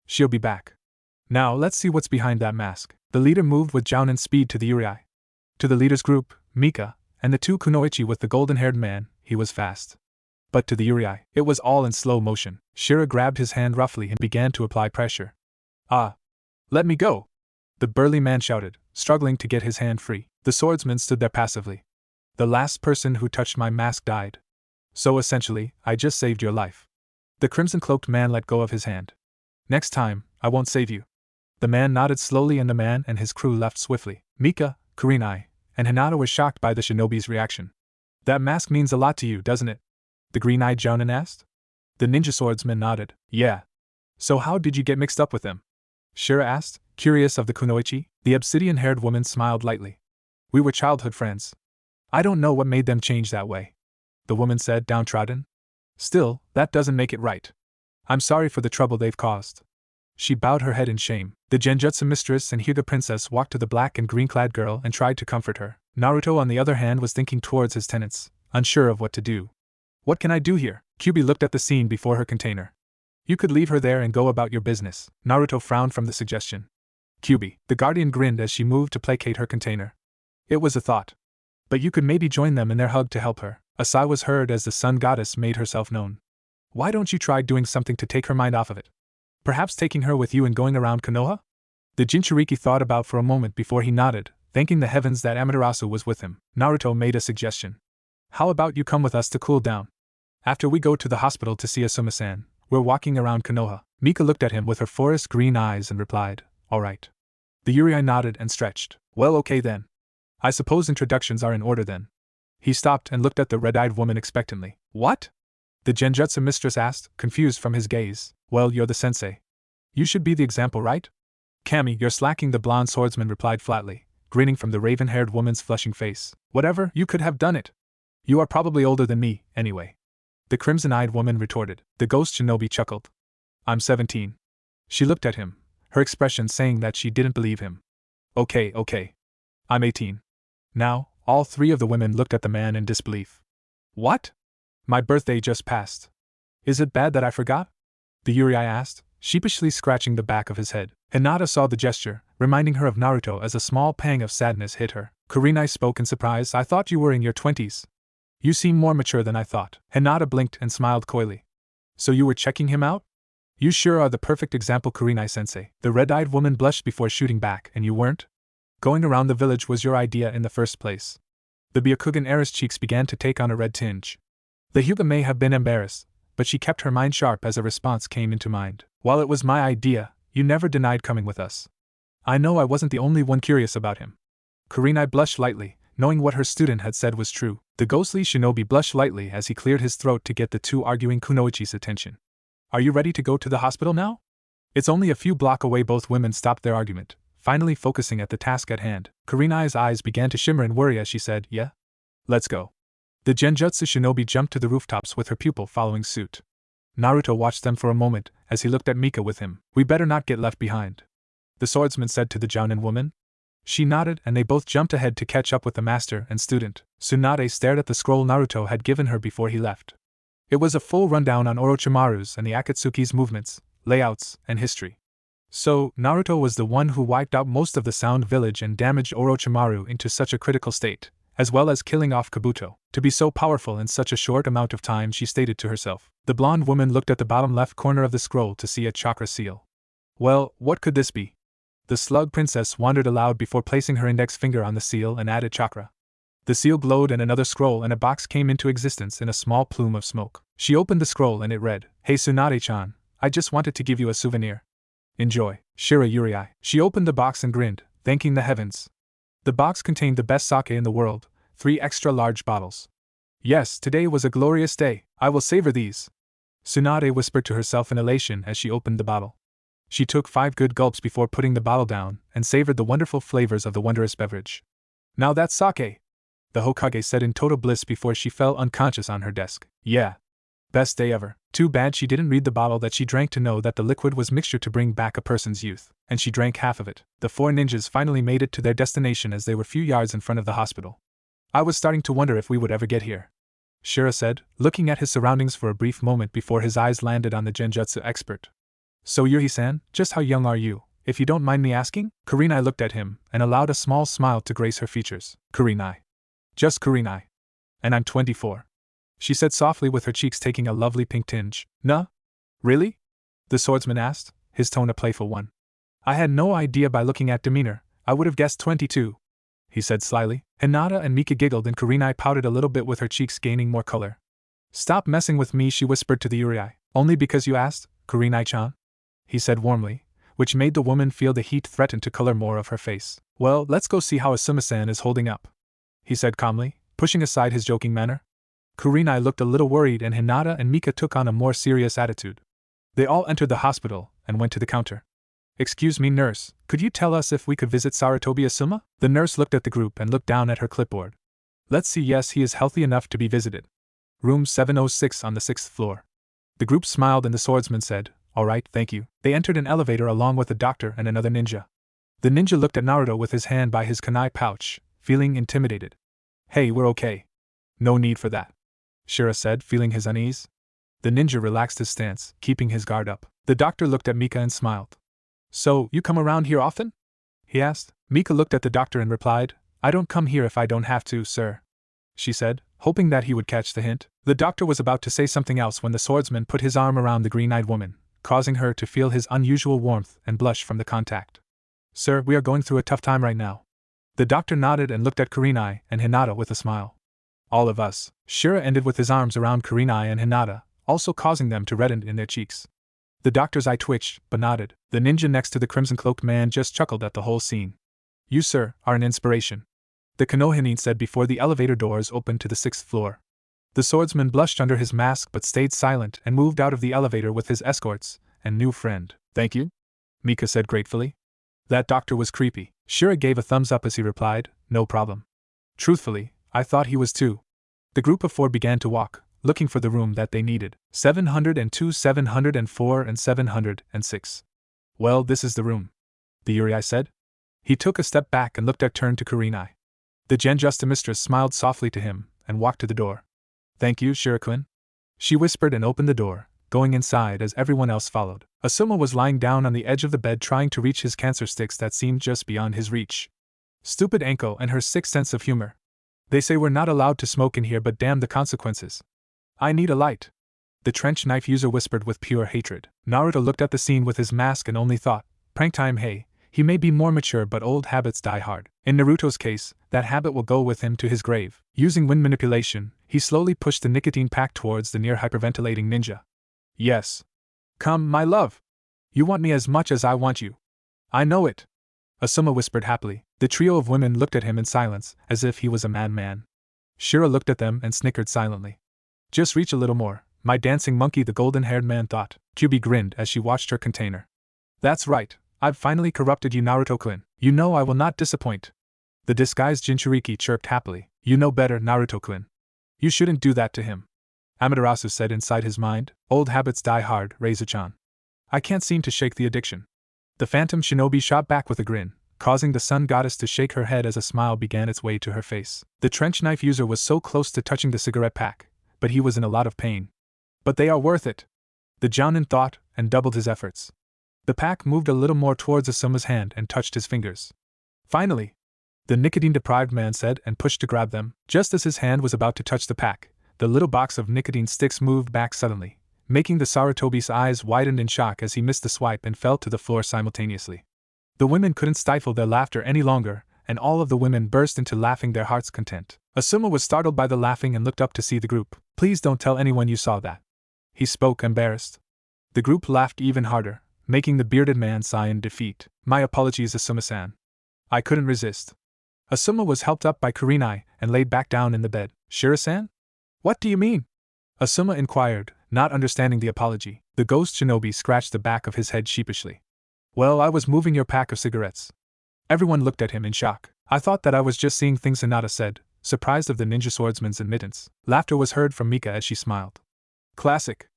She'll be back. Now let's see what's behind that mask." The leader moved with Jounin speed to the Urei. To the leader's group, Mika, and the two kunoichi with the golden-haired man, he was fast. But to the Urei, it was all in slow motion. Shira grabbed his hand roughly and began to apply pressure. "Ah! Let me go!" the burly man shouted, struggling to get his hand free. The swordsman stood there passively. "The last person who touched my mask died. So essentially, I just saved your life." The crimson-cloaked man let go of his hand. "Next time, I won't save you." The man nodded slowly and the man and his crew left swiftly. Mika, Kurenai, and Hinata were shocked by the shinobi's reaction. "That mask means a lot to you, doesn't it?" the green-eyed Jounin asked. The ninja swordsman nodded. "Yeah. So how did you get mixed up with them?" Shira asked, curious of the kunoichi. The obsidian-haired woman smiled lightly. "We were childhood friends. I don't know what made them change that way," the woman said, downtrodden. "Still, that doesn't make it right. I'm sorry for the trouble they've caused." She bowed her head in shame. The Genjutsu mistress and Hyuga princess walked to the black and green-clad girl and tried to comfort her. Naruto, on the other hand, was thinking towards his tenants, unsure of what to do. "What can I do here?" Kyubi looked at the scene before her container. "You could leave her there and go about your business." Naruto frowned from the suggestion. "Kyubi," the guardian grinned as she moved to placate her container. "It was a thought. But you could maybe join them in their hug to help her." A sigh was heard as the sun goddess made herself known. "Why don't you try doing something to take her mind off of it? Perhaps taking her with you and going around Konoha?" The Jinchuriki thought about for a moment before he nodded, thanking the heavens that Amaterasu was with him. Naruto made a suggestion. "How about you come with us to cool down? After we go to the hospital to see Asuma-san, we're walking around Konoha." Mika looked at him with her forest green eyes and replied, "All right." The Urei nodded and stretched. "Well, okay then. I suppose introductions are in order then." He stopped and looked at the red-eyed woman expectantly. "What?" the Genjutsu mistress asked, confused from his gaze. "Well, you're the sensei. You should be the example, right?" "Kami, you're slacking," the blonde swordsman replied flatly, grinning from the raven-haired woman's flushing face. "Whatever, you could have done it. You are probably older than me, anyway." The crimson-eyed woman retorted. The ghost shinobi chuckled. "I'm 17. She looked at him, her expression saying that she didn't believe him. Okay. I'm 18. Now, all three of the women looked at the man in disbelief. "What? My birthday just passed. Is it bad that I forgot?" the Urei asked, sheepishly scratching the back of his head. Hinata saw the gesture, reminding her of Naruto as a small pang of sadness hit her. Kurenai spoke in surprise. "I thought you were in your 20s. You seem more mature than I thought." Hinata blinked and smiled coyly. "So you were checking him out? You sure are the perfect example, Kurenai-sensei." The red-eyed woman blushed before shooting back. "And you weren't? Going around the village was your idea in the first place." The Byakugan heiress cheeks began to take on a red tinge. The Hyuga may have been embarrassed, but she kept her mind sharp as a response came into mind. "While it was my idea, you never denied coming with us. I know I wasn't the only one curious about him." Kurenai blushed lightly, knowing what her student had said was true. The ghostly shinobi blushed lightly as he cleared his throat to get the two arguing kunoichi's attention. "Are you ready to go to the hospital now? It's only a few blocks away." Both women stopped their argument, finally focusing at the task at hand. Kurenai's eyes began to shimmer in worry as she said, "Yeah? Let's go." The Genjutsu shinobi jumped to the rooftops with her pupil following suit. Naruto watched them for a moment as he looked at Mika with him. "We better not get left behind," the swordsman said to the Jounin woman. She nodded and they both jumped ahead to catch up with the master and student. Tsunade stared at the scroll Naruto had given her before he left. It was a full rundown on Orochimaru's and the Akatsuki's movements, layouts, and history. So, Naruto was the one who wiped out most of the Sound Village and damaged Orochimaru into such a critical state, as well as killing off Kabuto. To be so powerful in such a short amount of time, she stated to herself. The blonde woman looked at the bottom left corner of the scroll to see a chakra seal. Well, what could this be? The slug princess wondered aloud before placing her index finger on the seal and added chakra. The seal glowed and another scroll and a box came into existence in a small plume of smoke. She opened the scroll and it read, Hey Tsunade-chan, I just wanted to give you a souvenir. Enjoy, Shira Uriai. She opened the box and grinned, thanking the heavens. The box contained the best sake in the world, 3 extra large bottles. Yes, today was a glorious day, I will savor these. Tsunade whispered to herself in elation as she opened the bottle. She took 5 good gulps before putting the bottle down and savored the wonderful flavors of the wondrous beverage. Now that's sake, the Hokage said in total bliss before she fell unconscious on her desk. Yeah. Best day ever. Too bad she didn't read the bottle that she drank to know that the liquid was mixture to bring back a person's youth, and she drank half of it. The 4 ninjas finally made it to their destination as they were few yards in front of the hospital. I was starting to wonder if we would ever get here, Shira said, looking at his surroundings for a brief moment before his eyes landed on the genjutsu expert. So Yuri-san, just how young are you, if you don't mind me asking? Kurenai looked at him and allowed a small smile to grace her features. Kurenai. Just Kurenai. And I'm 24. She said softly with her cheeks taking a lovely pink tinge. Nuh? Really? The swordsman asked, his tone a playful one. I had no idea by looking at demeanor, I would have guessed 22. He said slyly. Hinata and Mika giggled and Kurenai pouted a little bit with her cheeks gaining more color. Stop messing with me, she whispered to the Uriai. Only because you asked, Kurenai-chan? He said warmly, which made the woman feel the heat threaten to color more of her face. Well, let's go see how Asuma-san is holding up, he said calmly, pushing aside his joking manner. Kurenai looked a little worried and Hinata and Mika took on a more serious attitude. They all entered the hospital and went to the counter. Excuse me, nurse, could you tell us if we could visit Sarutobi Asuma? The nurse looked at the group and looked down at her clipboard. Let's see, yes, he is healthy enough to be visited. Room 706 on the 6th floor. The group smiled and the swordsman said, All right, thank you. They entered an elevator along with a doctor and another ninja. The ninja looked at Naruto with his hand by his kunai pouch, feeling intimidated. Hey, we're okay. No need for that, Shira said, feeling his unease. The ninja relaxed his stance, keeping his guard up. The doctor looked at Mika and smiled. So, you come around here often? He asked. Mika looked at the doctor and replied, I don't come here if I don't have to, sir, she said, hoping that he would catch the hint. The doctor was about to say something else when the swordsman put his arm around the green-eyed woman, causing her to feel his unusual warmth and blush from the contact. Sir, we are going through a tough time right now. The doctor nodded and looked at Kurenai and Hinata with a smile. All of us. Shira ended with his arms around Kurenai and Hinata, also causing them to redden in their cheeks. The doctor's eye twitched, but nodded. The ninja next to the crimson-cloaked man just chuckled at the whole scene. You, sir, are an inspiration, the Konohinin said before the elevator doors opened to the 6th floor. The swordsman blushed under his mask but stayed silent and moved out of the elevator with his escorts and new friend. Thank you, Mika said gratefully. That doctor was creepy. Shira gave a thumbs up as he replied, No problem. Truthfully, I thought he was too. The group of 4 began to walk, looking for the room that they needed. 702, 704, and 706. Well, this is the room, the Uriai said. He took a step back and looked at turn to Kurenai. The Genjusta mistress smiled softly to him and walked to the door. Thank you, Shira-kun. She whispered and opened the door, going inside as everyone else followed. Asuma was lying down on the edge of the bed trying to reach his cancer sticks that seemed just beyond his reach. Stupid Anko and her sick sense of humor. They say we're not allowed to smoke in here, but damn the consequences. I need a light, the trench knife user whispered with pure hatred. Naruto looked at the scene with his mask and only thought, prank time, hey, he may be more mature but old habits die hard. In Naruto's case, that habit will go with him to his grave. Using wind manipulation, he slowly pushed the nicotine pack towards the near hyperventilating ninja. Yes. Come, my love. You want me as much as I want you. I know it, Asuma whispered happily. The trio of women looked at him in silence, as if he was a madman. Shira looked at them and snickered silently. Just reach a little more, my dancing monkey, the golden-haired man thought. Kyubi grinned as she watched her container. That's right, I've finally corrupted you, Naruto-kun. You know I will not disappoint. The disguised Jinchuriki chirped happily. You know better, Naruto-kun. You shouldn't do that to him, Amaterasu said inside his mind. Old habits die hard, Reizu-chan. I can't seem to shake the addiction. The phantom shinobi shot back with a grin, causing the sun goddess to shake her head as a smile began its way to her face. The trench knife user was so close to touching the cigarette pack, but he was in a lot of pain. But they are worth it, the Jounin thought, and doubled his efforts. The pack moved a little more towards Asuma's hand and touched his fingers. Finally! The nicotine-deprived man said and pushed to grab them. Just as his hand was about to touch the pack, the little box of nicotine sticks moved back suddenly, making the Sarutobi's eyes widen in shock as he missed the swipe and fell to the floor simultaneously. The women couldn't stifle their laughter any longer, and all of the women burst into laughing their heart's content. Asuma was startled by the laughing and looked up to see the group. "Please don't tell anyone you saw that," he spoke, embarrassed. The group laughed even harder, making the bearded man sigh in defeat. "My apologies, Asuma-san. I couldn't resist." Asuma was helped up by Kurenai and laid back down in the bed. "Shira-san? What do you mean?" Asuma inquired, not understanding the apology. The ghost shinobi scratched the back of his head sheepishly. "Well, I was moving your pack of cigarettes." Everyone looked at him in shock. "I thought that I was just seeing things," Hinata said, surprised of the ninja swordsman's admittance. Laughter was heard from Mika as she smiled. "Classic."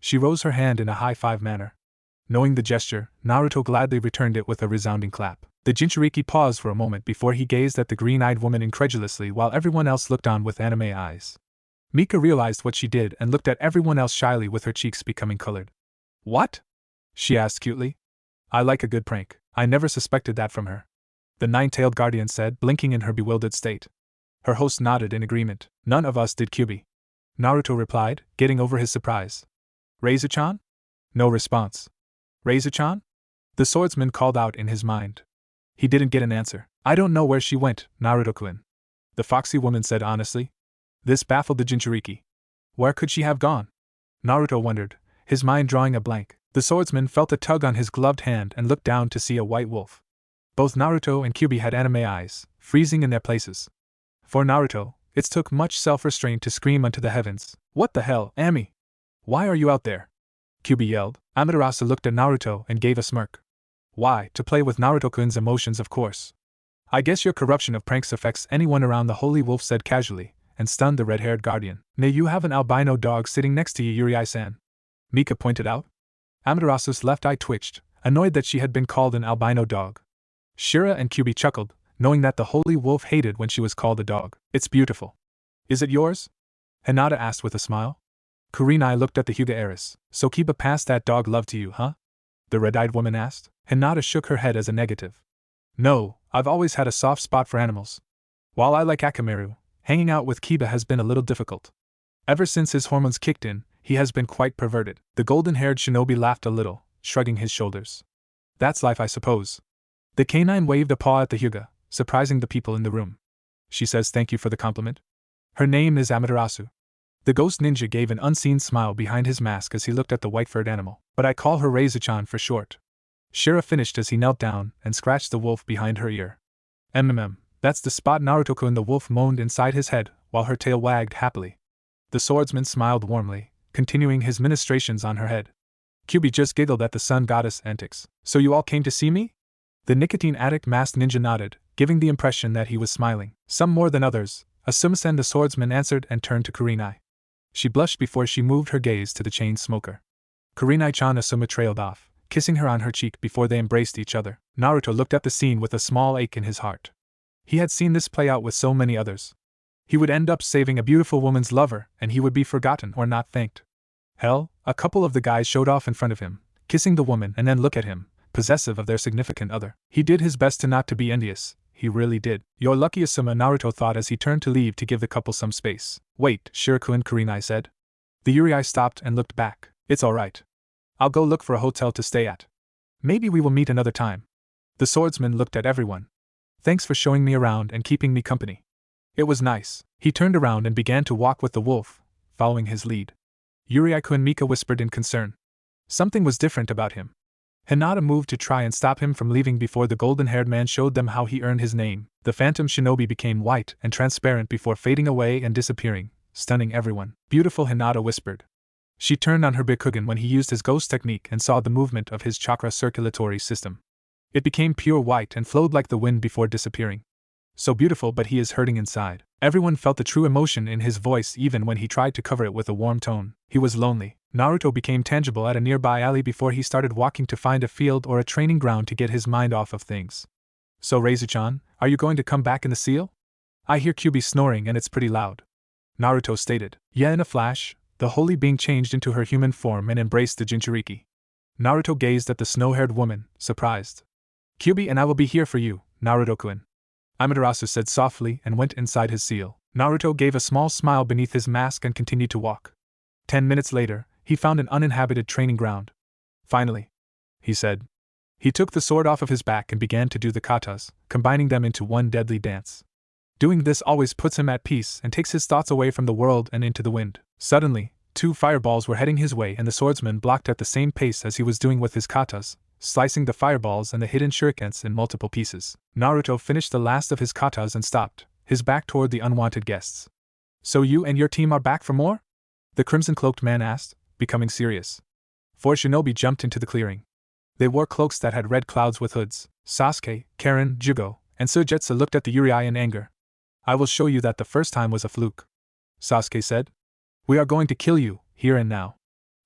She rose her hand in a high-five manner. Knowing the gesture, Naruto gladly returned it with a resounding clap. The Jinchuriki paused for a moment before he gazed at the green-eyed woman incredulously while everyone else looked on with anime eyes. Mika realized what she did and looked at everyone else shyly with her cheeks becoming colored. "What?" she asked cutely. "I like a good prank. I never suspected that from her," the nine-tailed guardian said, blinking in her bewildered state. Her host nodded in agreement. "None of us did, Kyubi," Naruto replied, getting over his surprise. "Reizu-chan?" No response. "Reizu-chan?" the swordsman called out in his mind. He didn't get an answer. "I don't know where she went, Naruto-kun," the foxy woman said honestly. This baffled the Jinchuriki. Where could she have gone? Naruto wondered, his mind drawing a blank. The swordsman felt a tug on his gloved hand and looked down to see a white wolf. Both Naruto and Kyubi had anime eyes, freezing in their places. For Naruto, it took much self-restraint to scream unto the heavens, "What the hell, Ami? Why are you out there?" Kyubi yelled. Amaterasu looked at Naruto and gave a smirk. "Why, to play with Naruto-kun's emotions, of course." "I guess your corruption of pranks affects anyone around," the holy wolf said casually, and stunned the red-haired guardian. "Nay, you have an albino dog sitting next to you, Yuri-san," Mika pointed out. Amaterasu's left eye twitched, annoyed that she had been called an albino dog. Shira and Kyubi chuckled, knowing that the holy wolf hated when she was called a dog. "It's beautiful." "Is it yours?" Hinata asked with a smile. Kurenai looked at the Hyuga heiress. "So Kiba passed that dog love to you, huh?" the red-eyed woman asked. Hinata shook her head as a negative. "No, I've always had a soft spot for animals. While I like Akamaru, hanging out with Kiba has been a little difficult. Ever since his hormones kicked in, he has been quite perverted." The golden-haired shinobi laughed a little, shrugging his shoulders. "That's life, I suppose." The canine waved a paw at the Hyuga, surprising the people in the room. "She says thank you for the compliment. Her name is Amaterasu." The ghost ninja gave an unseen smile behind his mask as he looked at the white-furred animal. "But I call her Reizu-chan for short." Shira finished as he knelt down and scratched the wolf behind her ear. That's the spot," Naruto-kun, the wolf moaned inside his head, while her tail wagged happily. The swordsman smiled warmly, continuing his ministrations on her head. Kyubi just giggled at the sun goddess' antics. "So you all came to see me?" The nicotine addict masked ninja nodded, giving the impression that he was smiling. "Some more than others," Asuma-sen the swordsman answered and turned to Kurenai. She blushed before she moved her gaze to the chain smoker. Kurenai-chan. Asuma trailed off, kissing her on her cheek before they embraced each other. Naruto looked at the scene with a small ache in his heart. He had seen this play out with so many others. He would end up saving a beautiful woman's lover, and he would be forgotten or not thanked. Hell, a couple of the guys showed off in front of him, kissing the woman and then look at him, possessive of their significant other. He did his best to not to be envious, he really did. "You're lucky, Asuma," Naruto thought as he turned to leave to give the couple some space. "Wait, Shiraku," Kurenai said. The Yuri stopped and looked back. "It's alright. I'll go look for a hotel to stay at. Maybe we will meet another time." The swordsman looked at everyone. "Thanks for showing me around and keeping me company. It was nice." He turned around and began to walk with the wolf, following his lead. Yuri-kun and Mika whispered in concern. Something was different about him. Hinata moved to try and stop him from leaving before the golden-haired man showed them how he earned his name. The phantom shinobi became white and transparent before fading away and disappearing, stunning everyone. "Beautiful," Hinata whispered. She turned on her Bikugan when he used his ghost technique and saw the movement of his chakra circulatory system. It became pure white and flowed like the wind before disappearing. "So beautiful, but he is hurting inside." Everyone felt the true emotion in his voice even when he tried to cover it with a warm tone. He was lonely. Naruto became tangible at a nearby alley before he started walking to find a field or a training ground to get his mind off of things. "So Reizu-chan, are you going to come back in the seal? I hear Kyubi snoring and it's pretty loud," Naruto stated. Yeah, in a flash, the holy being changed into her human form and embraced the Jinchuriki. Naruto gazed at the snow-haired woman, surprised. Kyuubi and I will be here for you, Naruto-kun, Amaterasu said softly and went inside his seal. Naruto gave a small smile beneath his mask and continued to walk. 10 minutes later, he found an uninhabited training ground. Finally, he said. He took the sword off of his back and began to do the katas, combining them into one deadly dance. Doing this always puts him at peace and takes his thoughts away from the world and into the wind. Suddenly, 2 fireballs were heading his way and the swordsman blocked at the same pace as he was doing with his katas, slicing the fireballs and the hidden shurikens in multiple pieces. Naruto finished the last of his katas and stopped, his back toward the unwanted guests. So you and your team are back for more? The crimson-cloaked man asked, becoming serious. 4 shinobi jumped into the clearing. They wore cloaks that had red clouds with hoods. Sasuke, Karen, Jugo, and Suigetsu looked at the Yurei in anger. I will show you that the first time was a fluke, Sasuke said. We are going to kill you, here and now,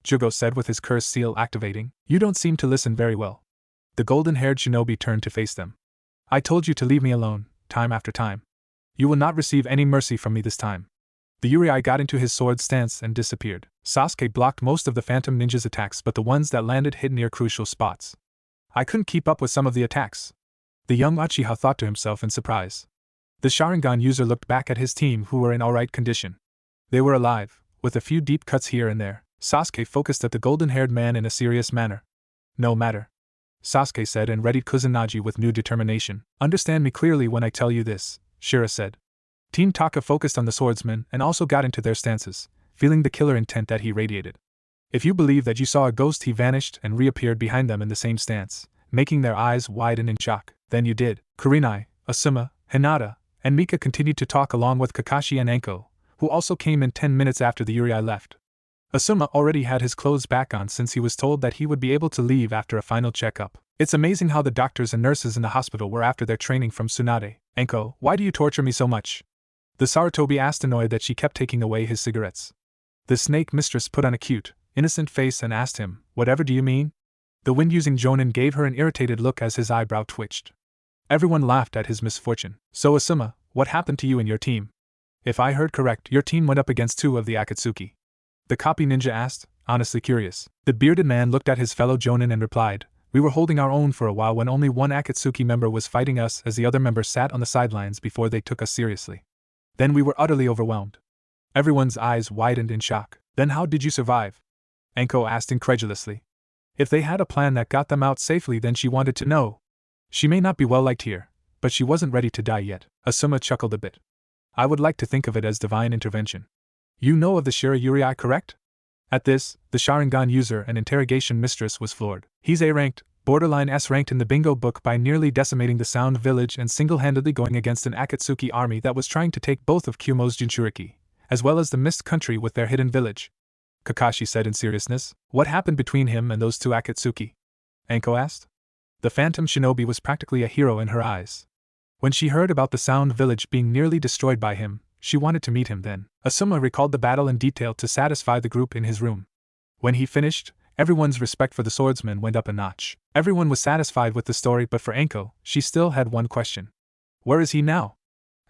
Jugo said with his curse seal activating. You don't seem to listen very well. The golden-haired shinobi turned to face them. I told you to leave me alone, time after time. You will not receive any mercy from me this time. The Yurei got into his sword stance and disappeared. Sasuke blocked most of the Phantom Ninja's attacks, but the ones that landed hit near crucial spots. I couldn't keep up with some of the attacks, the young Uchiha thought to himself in surprise. The Sharingan user looked back at his team, who were in alright condition. They were alive, with a few deep cuts here and there. Sasuke focused at the golden-haired man in a serious manner. No matter, Sasuke said and readied Kusanagi with new determination. Understand me clearly when I tell you this, Shira said. Team Taka focused on the swordsman and also got into their stances, feeling the killer intent that he radiated. If you believe that you saw a ghost, he vanished and reappeared behind them in the same stance, making their eyes widen in shock. Then you did. Kurenai, Asuma, Hinata, and Mika continued to talk along with Kakashi and Anko, who also came in 10 minutes after the Yurei left. Asuma already had his clothes back on since he was told that he would be able to leave after a final checkup. It's amazing how the doctors and nurses in the hospital were after their training from Tsunade. Anko, why do you torture me so much? The Sarutobi asked, annoyed that she kept taking away his cigarettes. The snake mistress put on a cute, innocent face and asked him, whatever do you mean? The wind-using Jonin gave her an irritated look as his eyebrow twitched. Everyone laughed at his misfortune. So Asuma, what happened to you and your team? If I heard correct, your team went up against 2 of the Akatsuki. The copy ninja asked, honestly curious. The bearded man looked at his fellow Jonin and replied, we were holding our own for a while when only one Akatsuki member was fighting us as the other member sat on the sidelines before they took us seriously. Then we were utterly overwhelmed. Everyone's eyes widened in shock. Then how did you survive? Anko asked incredulously. If they had a plan that got them out safely, then she wanted to know. She may not be well liked here, but she wasn't ready to die yet. Asuma chuckled a bit. I would like to think of it as divine intervention. You know of the Shira Yurei, correct? At this, the Sharingan user and interrogation mistress was floored. He's A-ranked, borderline S-ranked in the bingo book by nearly decimating the Sound Village and single-handedly going against an Akatsuki army that was trying to take both of Kyumo's Jinchuriki, as well as the Mist Country with their hidden village. Kakashi said in seriousness. What happened between him and those 2 Akatsuki? Anko asked. The Phantom Shinobi was practically a hero in her eyes. When she heard about the Sound Village being nearly destroyed by him, she wanted to meet him then. Asuma recalled the battle in detail to satisfy the group in his room. When he finished, everyone's respect for the swordsman went up a notch. Everyone was satisfied with the story, but for Anko, she still had one question. Where is he now?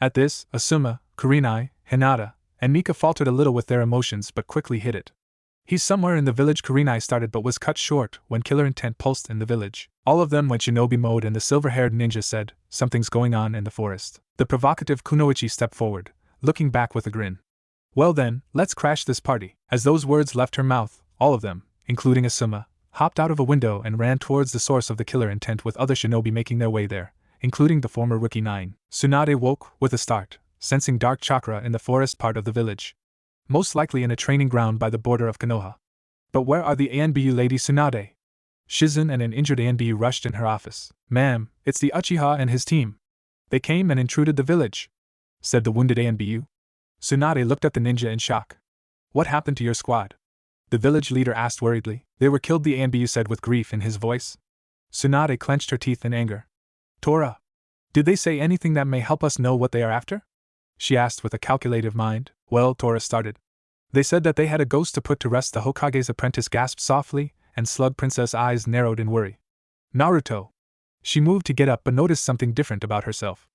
At this, Asuma, Kurenai, Hinata, and Mika faltered a little with their emotions but quickly hid it. He's somewhere in the village, Kurenai started but was cut short when killer intent pulsed in the village. All of them went shinobi mode and the silver-haired ninja said, something's going on in the forest. The provocative Kunoichi stepped forward, looking back with a grin. Well then, let's crash this party. As those words left her mouth, all of them, including Asuma, hopped out of a window and ran towards the source of the killer intent, with other shinobi making their way there, including the former Rookie 9. Tsunade woke with a start, sensing dark chakra in the forest part of the village. Most likely in a training ground by the border of Konoha. But where are the ANBU Lady Tsunade? Shizen and an injured ANBU rushed in her office. Ma'am, it's the Uchiha and his team. They came and intruded the village, said the wounded ANBU. Tsunade looked at the ninja in shock. What happened to your squad? The village leader asked worriedly. They were killed, the ANBU said with grief in his voice. Tsunade clenched her teeth in anger. Tora, did they say anything that may help us know what they are after? She asked with a calculative mind. Well, Tora started. They said that they had a ghost to put to rest. The Hokage's apprentice gasped softly, and Slug Princess' eyes narrowed in worry. Naruto. She moved to get up but noticed something different about herself.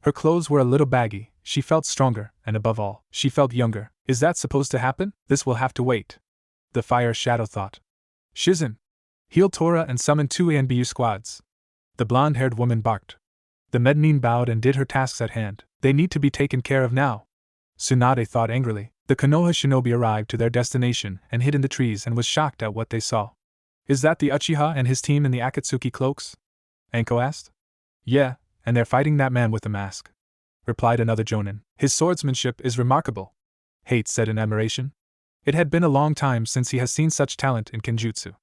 Her clothes were a little baggy, she felt stronger, and above all, she felt younger. Is that supposed to happen? This will have to wait. The fire shadow thought. Shizen. Heal Tora and summon 2 ANBU squads. The blonde-haired woman barked. The Mednine bowed and did her tasks at hand. They need to be taken care of now. Tsunade thought angrily. The Konoha shinobi arrived to their destination and hid in the trees and was shocked at what they saw. Is that the Uchiha and his team in the Akatsuki cloaks? Anko asked. Yeah, and they're fighting that man with the mask, replied another jonin. His swordsmanship is remarkable, Hate said in admiration. It had been a long time since he has seen such talent in kenjutsu.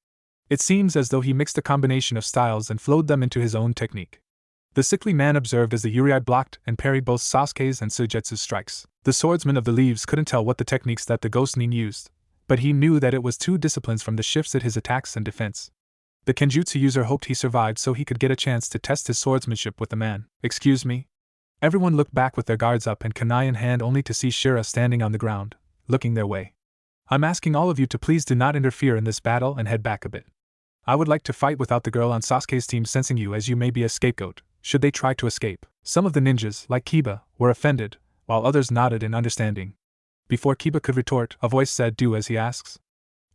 It seems as though he mixed a combination of styles and flowed them into his own technique. The sickly man observed as the Yurei blocked and parried both Sasuke's and Suigetsu's strikes. The swordsman of the leaves couldn't tell what the techniques that the ghost nin used, but he knew that it was 2 disciplines from the shifts at his attacks and defense. The kenjutsu user hoped he survived so he could get a chance to test his swordsmanship with the man. Excuse me? Everyone looked back with their guards up and kunai in hand only to see Shira standing on the ground, looking their way. I'm asking all of you to please do not interfere in this battle and head back a bit. I would like to fight without the girl on Sasuke's team sensing you, as you may be a scapegoat should they try to escape. Some of the ninjas, like Kiba, were offended, while others nodded in understanding. Before Kiba could retort, a voice said, "Do as he asks."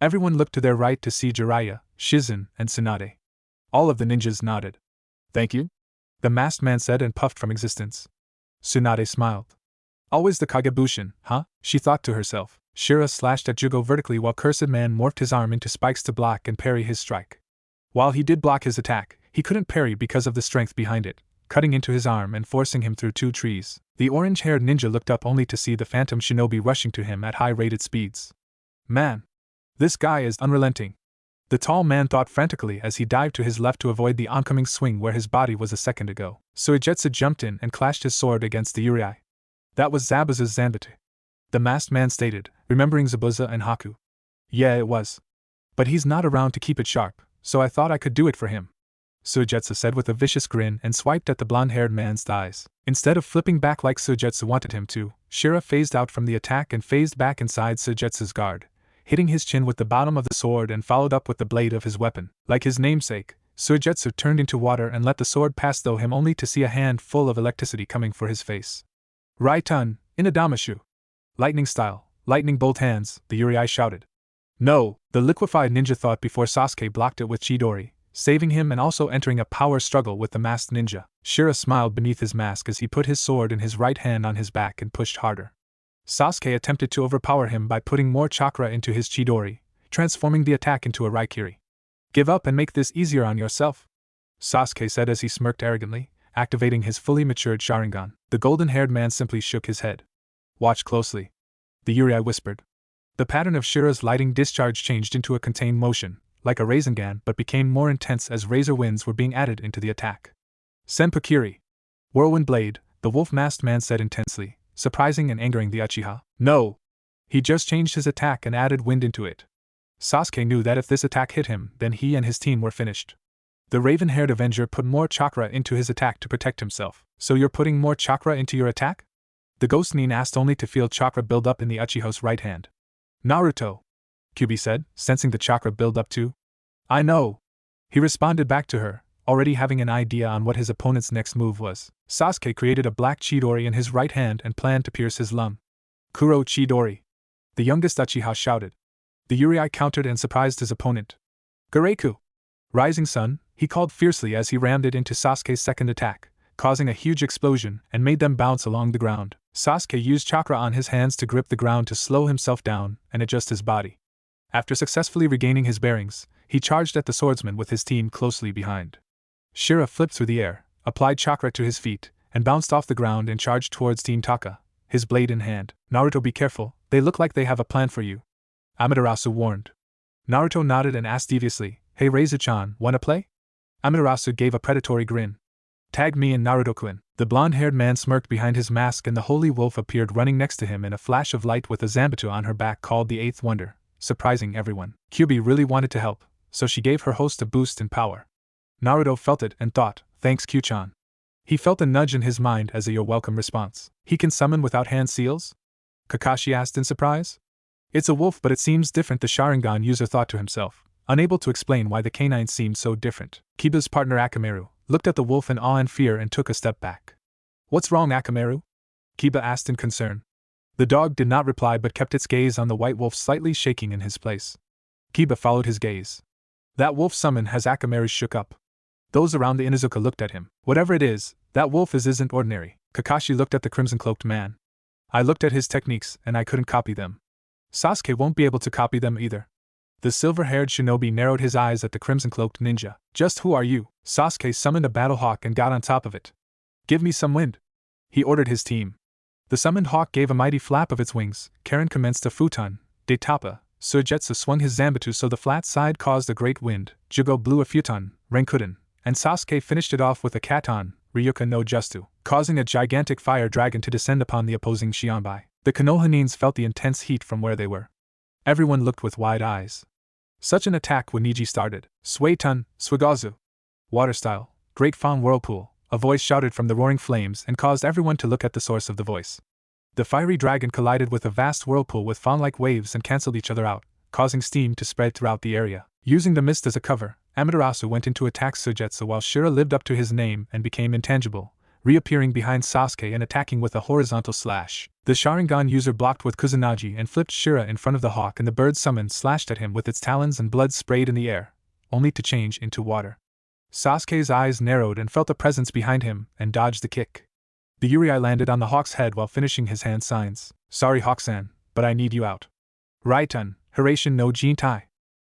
Everyone looked to their right to see Jiraiya, Shizen, and Tsunade. All of the ninjas nodded. Thank you, the masked man said and puffed from existence. Tsunade smiled. Always the Kagebushin, huh? She thought to herself. Shira slashed at Jugo vertically while Cursed Man morphed his arm into spikes to block and parry his strike. While he did block his attack, he couldn't parry because of the strength behind it, cutting into his arm and forcing him through 2 trees. The orange-haired ninja looked up only to see the phantom shinobi rushing to him at high-rated speeds. Man! This guy is unrelenting. The tall man thought frantically as he dived to his left to avoid the oncoming swing where his body was a second ago. Suigetsu jumped in and clashed his sword against the Yurei. That was Zabuza's Zanbatsu, the masked man stated, remembering Zabuza and Haku. Yeah, it was. But he's not around to keep it sharp, so I thought I could do it for him, Suigetsu said with a vicious grin and swiped at the blonde-haired man's thighs. Instead of flipping back like Suigetsu wanted him to, Shira phased out from the attack and phased back inside Suigetsu's guard, hitting his chin with the bottom of the sword and followed up with the blade of his weapon. Like his namesake, Suigetsu turned into water and let the sword pass through him only to see a hand full of electricity coming for his face. Raiton, Inadamashu. Lightning style, lightning bolt hands, the Yurei shouted. No, the liquefied ninja thought before Sasuke blocked it with Chidori, saving him and also entering a power struggle with the masked ninja. Shira smiled beneath his mask as he put his sword in his right hand on his back and pushed harder. Sasuke attempted to overpower him by putting more chakra into his Chidori, transforming the attack into a Raikiri. Give up and make this easier on yourself, Sasuke said as he smirked arrogantly, activating his fully matured Sharingan. The golden-haired man simply shook his head. Watch closely, the Yurei whispered. The pattern of Shira's lighting discharge changed into a contained motion, like a Rasengan, but became more intense as razor winds were being added into the attack. Senpukiri. Whirlwind blade, the wolf-masked man said intensely, surprising and angering the Uchiha. No! He just changed his attack and added wind into it. Sasuke knew that if this attack hit him, then he and his team were finished. The raven-haired Avenger put more chakra into his attack to protect himself. So you're putting more chakra into your attack? The ghost nin asked only to feel chakra build up in the Uchiha's right hand. Naruto, Kyubi said, sensing the chakra build up too. I know. He responded back to her, already having an idea on what his opponent's next move was. Sasuke created a black Chidori in his right hand and planned to pierce his lung. Kuro Chidori, the youngest Uchiha shouted. The Yurei countered and surprised his opponent. Gareku, Rising Sun, he called fiercely as he rammed it into Sasuke's second attack, causing a huge explosion and made them bounce along the ground. Sasuke used chakra on his hands to grip the ground to slow himself down and adjust his body. After successfully regaining his bearings, he charged at the swordsman with his team closely behind. Shira flipped through the air, applied chakra to his feet, and bounced off the ground and charged towards Team Taka, his blade in hand. Naruto, be careful, they look like they have a plan for you, Amaterasu warned. Naruto nodded and asked deviously, Hey Reizu-chan, wanna play? Amaterasu gave a predatory grin. Tag me and Naruto-kun. The blonde-haired man smirked behind his mask and the holy wolf appeared running next to him in a flash of light with a Zanbatsu on her back called the Eighth Wonder, surprising everyone. Kyubi really wanted to help, so she gave her host a boost in power. Naruto felt it and thought, thanks Q-chan. He felt a nudge in his mind as a you're welcome response. He can summon without hand seals? Kakashi asked in surprise. It's a wolf, but it seems different, the Sharingan user thought to himself, unable to explain why the canines seemed so different. Kiba's partner Akamaru looked at the wolf in awe and fear and took a step back. What's wrong, Akamaru? Kiba asked in concern. The dog did not reply but kept its gaze on the white wolf slightly shaking in his place. Kiba followed his gaze. That wolf summon has Akamaru shook up. Those around the Inuzuka looked at him. Whatever it is, that wolf isn't ordinary. Kakashi looked at the crimson-cloaked man. I looked at his techniques, and I couldn't copy them. Sasuke won't be able to copy them either. The silver-haired shinobi narrowed his eyes at the crimson-cloaked ninja. Just who are you? Sasuke summoned a battle hawk and got on top of it. Give me some wind, he ordered his team. The summoned hawk gave a mighty flap of its wings. Karen commenced a futon de tapa. Suigetsu swung his zanbatsu so the flat side caused a great wind. Jugo blew a futon, Renkuden, and Sasuke finished it off with a katon, Ryuka no Justu, causing a gigantic fire dragon to descend upon the opposing Shionbai. The Konohanins felt the intense heat from where they were. Everyone looked with wide eyes. Such an attack when Niji started. Suetun, Suigazu. Water style, Great Fawn Whirlpool, a voice shouted from the roaring flames and caused everyone to look at the source of the voice. The fiery dragon collided with a vast whirlpool with fawn-like waves and cancelled each other out, causing steam to spread throughout the area. Using the mist as a cover, Amaterasu went into attack Suigetsu while Shira lived up to his name and became intangible, reappearing behind Sasuke and attacking with a horizontal slash. The Sharingan user blocked with Kusanagi and flipped Shira in front of the hawk, and the bird summoned slashed at him with its talons and blood sprayed in the air, only to change into water. Sasuke's eyes narrowed and felt a presence behind him and dodged the kick. The Urei landed on the hawk's head while finishing his hand signs. Sorry Hawk-san, but I need you out. Raitun, Hirashin no Jintai.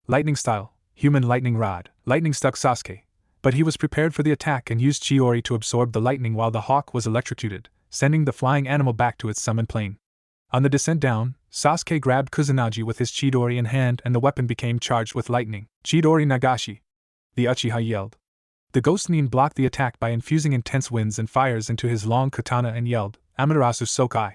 Lightning style, human lightning rod. Lightning struck Sasuke, but he was prepared for the attack and used Chiori to absorb the lightning while the hawk was electrocuted, sending the flying animal back to its summoned plane. On the descent down, Sasuke grabbed Kusanagi with his Chidori in hand and the weapon became charged with lightning. Chidori Nagashi, the Uchiha yelled. The ghost Nin blocked the attack by infusing intense winds and fires into his long katana and yelled, Amaterasu Sokai.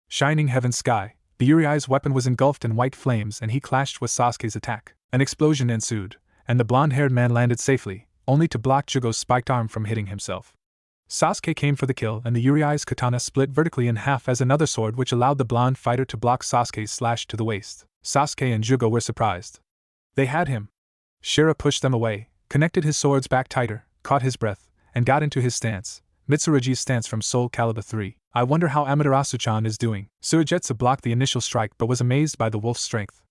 Shining heaven sky, the Urei's weapon was engulfed in white flames and he clashed with Sasuke's attack. An explosion ensued, and the blonde-haired man landed safely, only to block Jugo's spiked arm from hitting himself. Sasuke came for the kill and the Urei's katana split vertically in half as another sword which allowed the blonde fighter to block Sasuke's slash to the waist. Sasuke and Jugo were surprised. They had him. Shira pushed them away, connected his swords back tighter, caught his breath, and got into his stance. Mitsurugi's stance from Soul Calibur 3. I wonder how Amaterasu-chan is doing. Suigetsu blocked the initial strike but was amazed by the wolf's strength.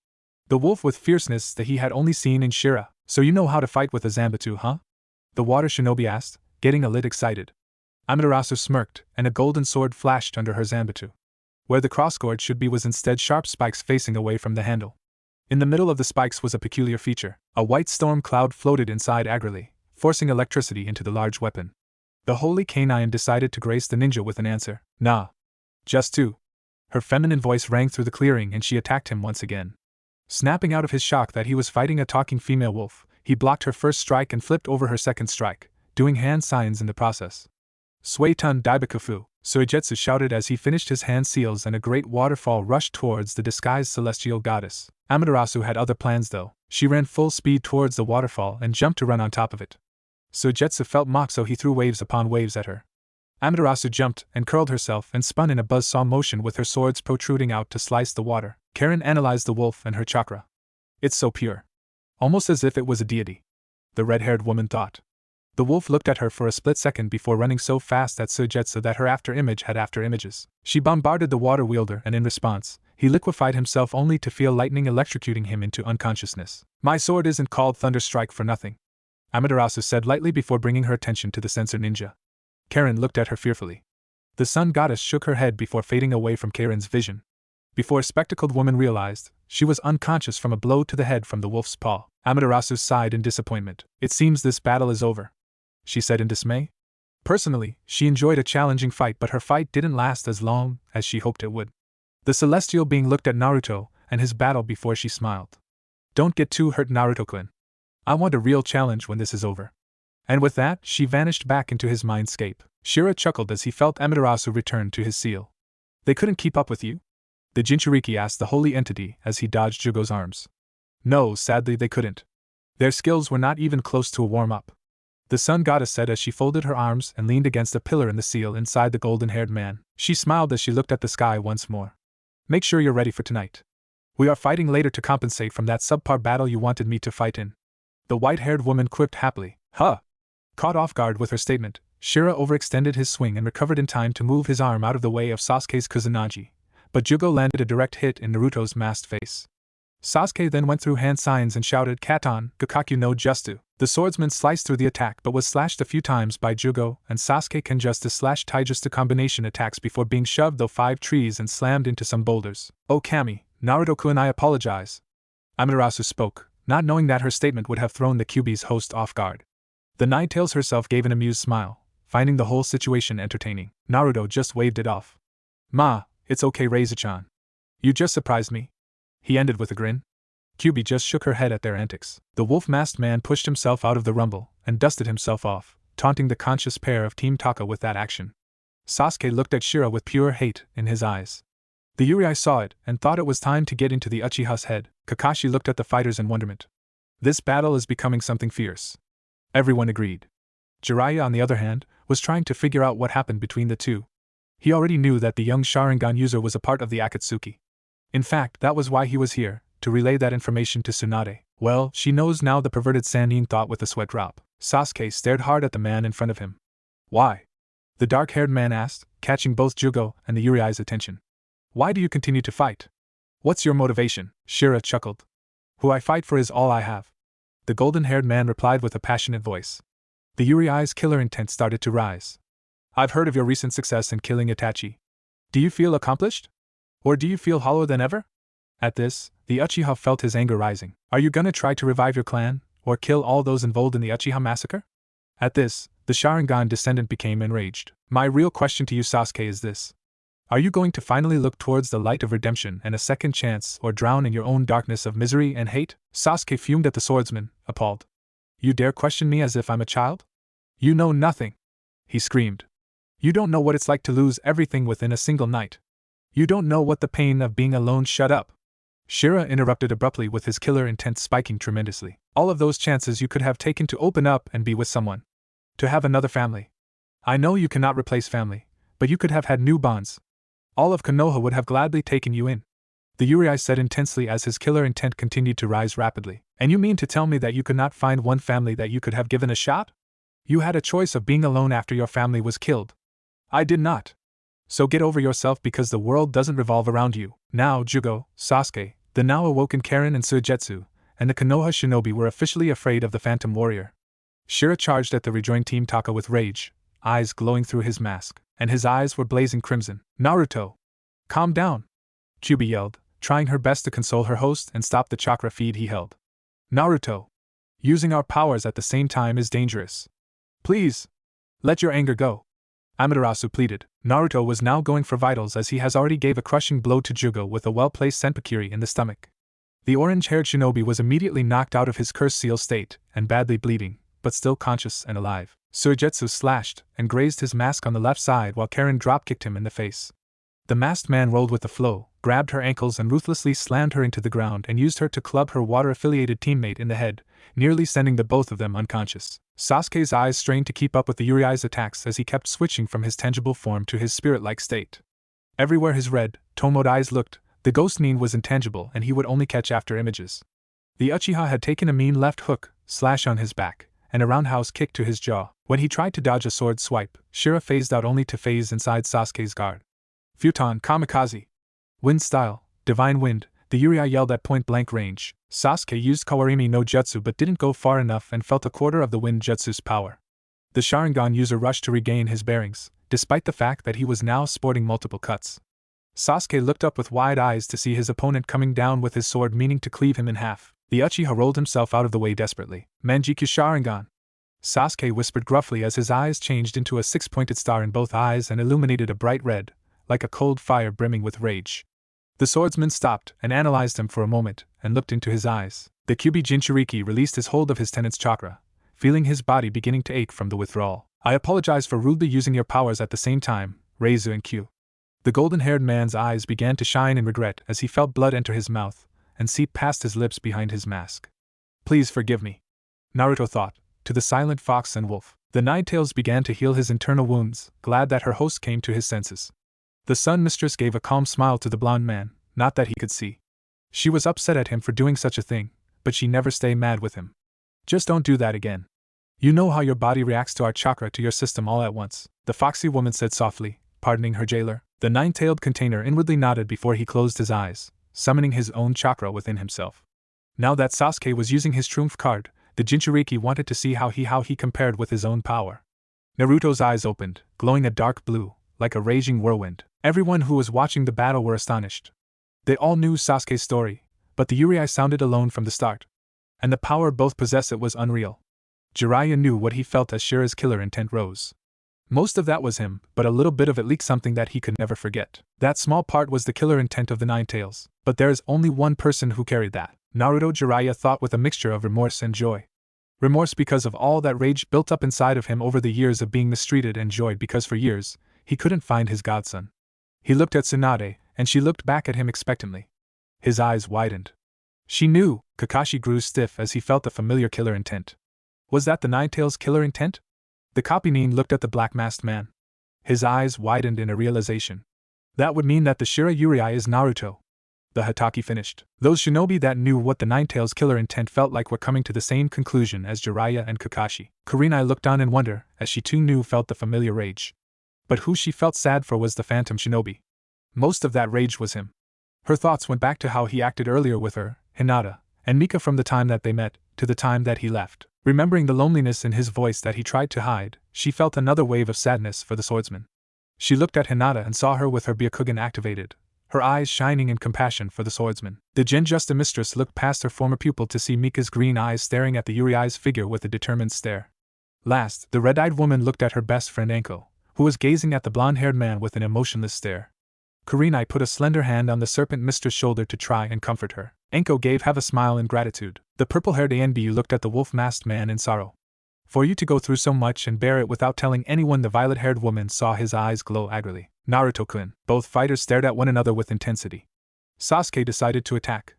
The wolf with fierceness that he had only seen in Shira. So you know how to fight with a zanbatsu, huh? The water shinobi asked, getting a little excited. Amaterasu smirked, and a golden sword flashed under her zanbatsu. Where the crossguard should be was instead sharp spikes facing away from the handle. In the middle of the spikes was a peculiar feature. A white storm cloud floated inside angrily, forcing electricity into the large weapon. The holy canine decided to grace the ninja with an answer. Nah. Just two. Her feminine voice rang through the clearing and she attacked him once again. Snapping out of his shock that he was fighting a talking female wolf, he blocked her first strike and flipped over her second strike, doing hand signs in the process. Suetun Daibakufu, Suigetsu shouted as he finished his hand seals and a great waterfall rushed towards the disguised celestial goddess. Amaterasu had other plans though. She ran full speed towards the waterfall and jumped to run on top of it. Suigetsu felt mocked so he threw waves upon waves at her. Amaterasu jumped and curled herself and spun in a buzzsaw motion with her swords protruding out to slice the water. Karen analyzed the wolf and her chakra. It's so pure. Almost as if it was a deity. The red-haired woman thought. The wolf looked at her for a split second before running so fast at Suigetsu that her after-image had after-images. She bombarded the water wielder and in response, he liquefied himself only to feel lightning electrocuting him into unconsciousness. My sword isn't called Thunderstrike for nothing, Amaterasu said lightly before bringing her attention to the sensor ninja. Karen looked at her fearfully. The sun goddess shook her head before fading away from Karen's vision. Before a spectacled woman realized, she was unconscious from a blow to the head from the wolf's paw. Amaterasu sighed in disappointment. It seems this battle is over, she said in dismay. Personally, she enjoyed a challenging fight but her fight didn't last as long as she hoped it would. The celestial being looked at Naruto and his battle before she smiled. Don't get too hurt, Naruto-kun. I want a real challenge when this is over. And with that, she vanished back into his mindscape. Shira chuckled as he felt Amaterasu return to his seal. They couldn't keep up with you? The Jinchuriki asked the holy entity as he dodged Jugo's arms. No, sadly they couldn't. Their skills were not even close to a warm-up. The sun goddess said as she folded her arms and leaned against a pillar in the seal inside the golden-haired man. She smiled as she looked at the sky once more. Make sure you're ready for tonight. We are fighting later to compensate from that subpar battle you wanted me to fight in. The white-haired woman quipped happily. Huh! Caught off guard with her statement, Shira overextended his swing and recovered in time to move his arm out of the way of Sasuke's Kusanagi, but Jugo landed a direct hit in Naruto's masked face. Sasuke then went through hand signs and shouted, "Katon, Gakkaku no Justu." The swordsman sliced through the attack but was slashed a few times by Jugo and Sasuke Kenjustu / Taijustu combination attacks before being shoved through 5 trees and slammed into some boulders. "Oh Kami, Naruto-kun, I apologize." Amaterasu spoke, not knowing that her statement would have thrown the Kyuubi's host off guard. The Ninetales herself gave an amused smile, finding the whole situation entertaining. Naruto just waved it off. "Ma, it's okay, Reizachan. You just surprised me," he ended with a grin. Kyuubi just shook her head at their antics. The wolf-masked man pushed himself out of the rumble and dusted himself off, taunting the conscious pair of Team Taka with that action. Sasuke looked at Shira with pure hate in his eyes. The Urei saw it and thought it was time to get into the Uchiha's head. Kakashi looked at the fighters in wonderment. This battle is becoming something fierce. Everyone agreed. Jiraiya, on the other hand, was trying to figure out what happened between the two. He already knew that the young Sharingan user was a part of the Akatsuki. In fact, that was why he was here, to relay that information to Tsunade. Well, she knows now, the perverted Sannin thought with a sweat drop. Sasuke stared hard at the man in front of him. "Why?" the dark-haired man asked, catching both Jugo and the Urei's attention. "Why do you continue to fight? What's your motivation?" Shira chuckled. "Who I fight for is all I have," the golden-haired man replied with a passionate voice. The Urei's killer intent started to rise. "I've heard of your recent success in killing Itachi. Do you feel accomplished? Or do you feel hollower than ever?" At this, the Uchiha felt his anger rising. "Are you gonna try to revive your clan, or kill all those involved in the Uchiha massacre?" At this, the Sharingan descendant became enraged. "My real question to you, Sasuke, is this. Are you going to finally look towards the light of redemption and a second chance, or drown in your own darkness of misery and hate?" Sasuke fumed at the swordsman, appalled. "You dare question me as if I'm a child? You know nothing!" he screamed. "You don't know what it's like to lose everything within a single night. You don't know what the pain of being alone." "Shut up!" Shira interrupted abruptly, with his killer intent spiking tremendously. "All of those chances you could have taken to open up and be with someone. To have another family. I know you cannot replace family, but you could have had new bonds. All of Konoha would have gladly taken you in," the Urei said intensely as his killer intent continued to rise rapidly. "And you mean to tell me that you could not find one family that you could have given a shot? You had a choice of being alone after your family was killed. I did not. So get over yourself, because the world doesn't revolve around you." Now Jugo, Sasuke, the now awoken Karen and Suigetsu, and the Konoha shinobi were officially afraid of the Phantom Warrior. Shira charged at the rejoined Team Taka with rage, eyes glowing through his mask, and his eyes were blazing crimson. "Naruto! Calm down!" Kyuubi yelled, trying her best to console her host and stop the chakra feed he held. "Naruto! Using our powers at the same time is dangerous. Please! Let your anger go," Amaterasu pleaded. Naruto was now going for vitals, as he has already gave a crushing blow to Jugo with a well-placed senpukiri in the stomach. The orange-haired shinobi was immediately knocked out of his curse seal state and badly bleeding, but still conscious and alive. Suigetsu slashed and grazed his mask on the left side while Karen drop-kicked him in the face. The masked man rolled with the flow, grabbed her ankles and ruthlessly slammed her into the ground and used her to club her water-affiliated teammate in the head, nearly sending the both of them unconscious. Sasuke's eyes strained to keep up with the Urei's attacks as he kept switching from his tangible form to his spirit-like state. Everywhere his red, Tomoed eyes looked, the ghost Nin was intangible and he would only catch after images. The Uchiha had taken a mean left hook, slash on his back, and a roundhouse kick to his jaw. When he tried to dodge a sword swipe, Shira phased out only to phase inside Sasuke's guard. "Futon Kamikaze! Wind style, divine wind," the Urei yelled at point-blank range. Sasuke used Kawarimi no Jutsu but didn't go far enough and felt a quarter of the wind jutsu's power. The Sharingan user rushed to regain his bearings, despite the fact that he was now sporting multiple cuts. Sasuke looked up with wide eyes to see his opponent coming down with his sword, meaning to cleave him in half. The Uchiha rolled himself out of the way desperately. "Manjikyu Sharingan!" Sasuke whispered gruffly as his eyes changed into a six-pointed star in both eyes and illuminated a bright red, like a cold fire brimming with rage. The swordsman stopped and analyzed him for a moment and looked into his eyes. The Kyuubi Jinchuriki released his hold of his tenant's chakra, feeling his body beginning to ache from the withdrawal. "I apologize for rudely using your powers at the same time, Reizu and Q." The golden-haired man's eyes began to shine in regret as he felt blood enter his mouth and seep past his lips behind his mask. "Please forgive me," Naruto thought, to the silent fox and wolf. The Ninetales began to heal his internal wounds, glad that her host came to his senses. The Sun Mistress gave a calm smile to the blond man, not that he could see. She was upset at him for doing such a thing, but she never stayed mad with him. "Just don't do that again. You know how your body reacts to our chakra to your system all at once," the foxy woman said softly, pardoning her jailer. The nine-tailed container inwardly nodded before he closed his eyes, summoning his own chakra within himself. Now that Sasuke was using his trump card, the Jinchuriki wanted to see how he compared with his own power. Naruto's eyes opened, glowing a dark blue, like a raging whirlwind. Everyone who was watching the battle were astonished. They all knew Sasuke's story, but the Urei sounded alone from the start. And the power both possessed it was unreal. Jiraiya knew what he felt as Shira's killer intent rose. Most of that was him, but a little bit of it leaked something that he could never forget. That small part was the killer intent of the Nine Tails, but there is only one person who carried that. Naruto. Jiraiya thought with a mixture of remorse and joy. Remorse because of all that rage built up inside of him over the years of being mistreated, and joy because for years, he couldn't find his godson. He looked at Tsunade, and she looked back at him expectantly. His eyes widened. She knew. Kakashi grew stiff as he felt the familiar killer intent. Was that the Nine Tails' killer intent? The copy Nin looked at the black-masked man. His eyes widened in a realization. That would mean that the Shira Urei is Naruto. The Hatake finished. Those shinobi that knew what the Nine Tails' killer intent felt like were coming to the same conclusion as Jiraiya and Kakashi. Kurenai looked on in wonder, as she too knew felt the familiar rage. But who she felt sad for was the phantom shinobi. Most of that rage was him. Her thoughts went back to how he acted earlier with her, Hinata, and Mika from the time that they met, to the time that he left. Remembering the loneliness in his voice that he tried to hide, she felt another wave of sadness for the swordsman. She looked at Hinata and saw her with her Byakugan activated, her eyes shining in compassion for the swordsman. The Genjusta mistress looked past her former pupil to see Mika's green eyes staring at the Urei's figure with a determined stare. Last, the red-eyed woman looked at her best friend Anko, who was gazing at the blonde-haired man with an emotionless stare. Kurenai put a slender hand on the serpent mistress' shoulder to try and comfort her. Anko gave half a smile in gratitude. The purple-haired Anbu looked at the wolf-masked man in sorrow. For you to go through so much and bear it without telling anyone. The violet-haired woman saw his eyes glow angrily. Naruto-kun. Both fighters stared at one another with intensity. Sasuke decided to attack.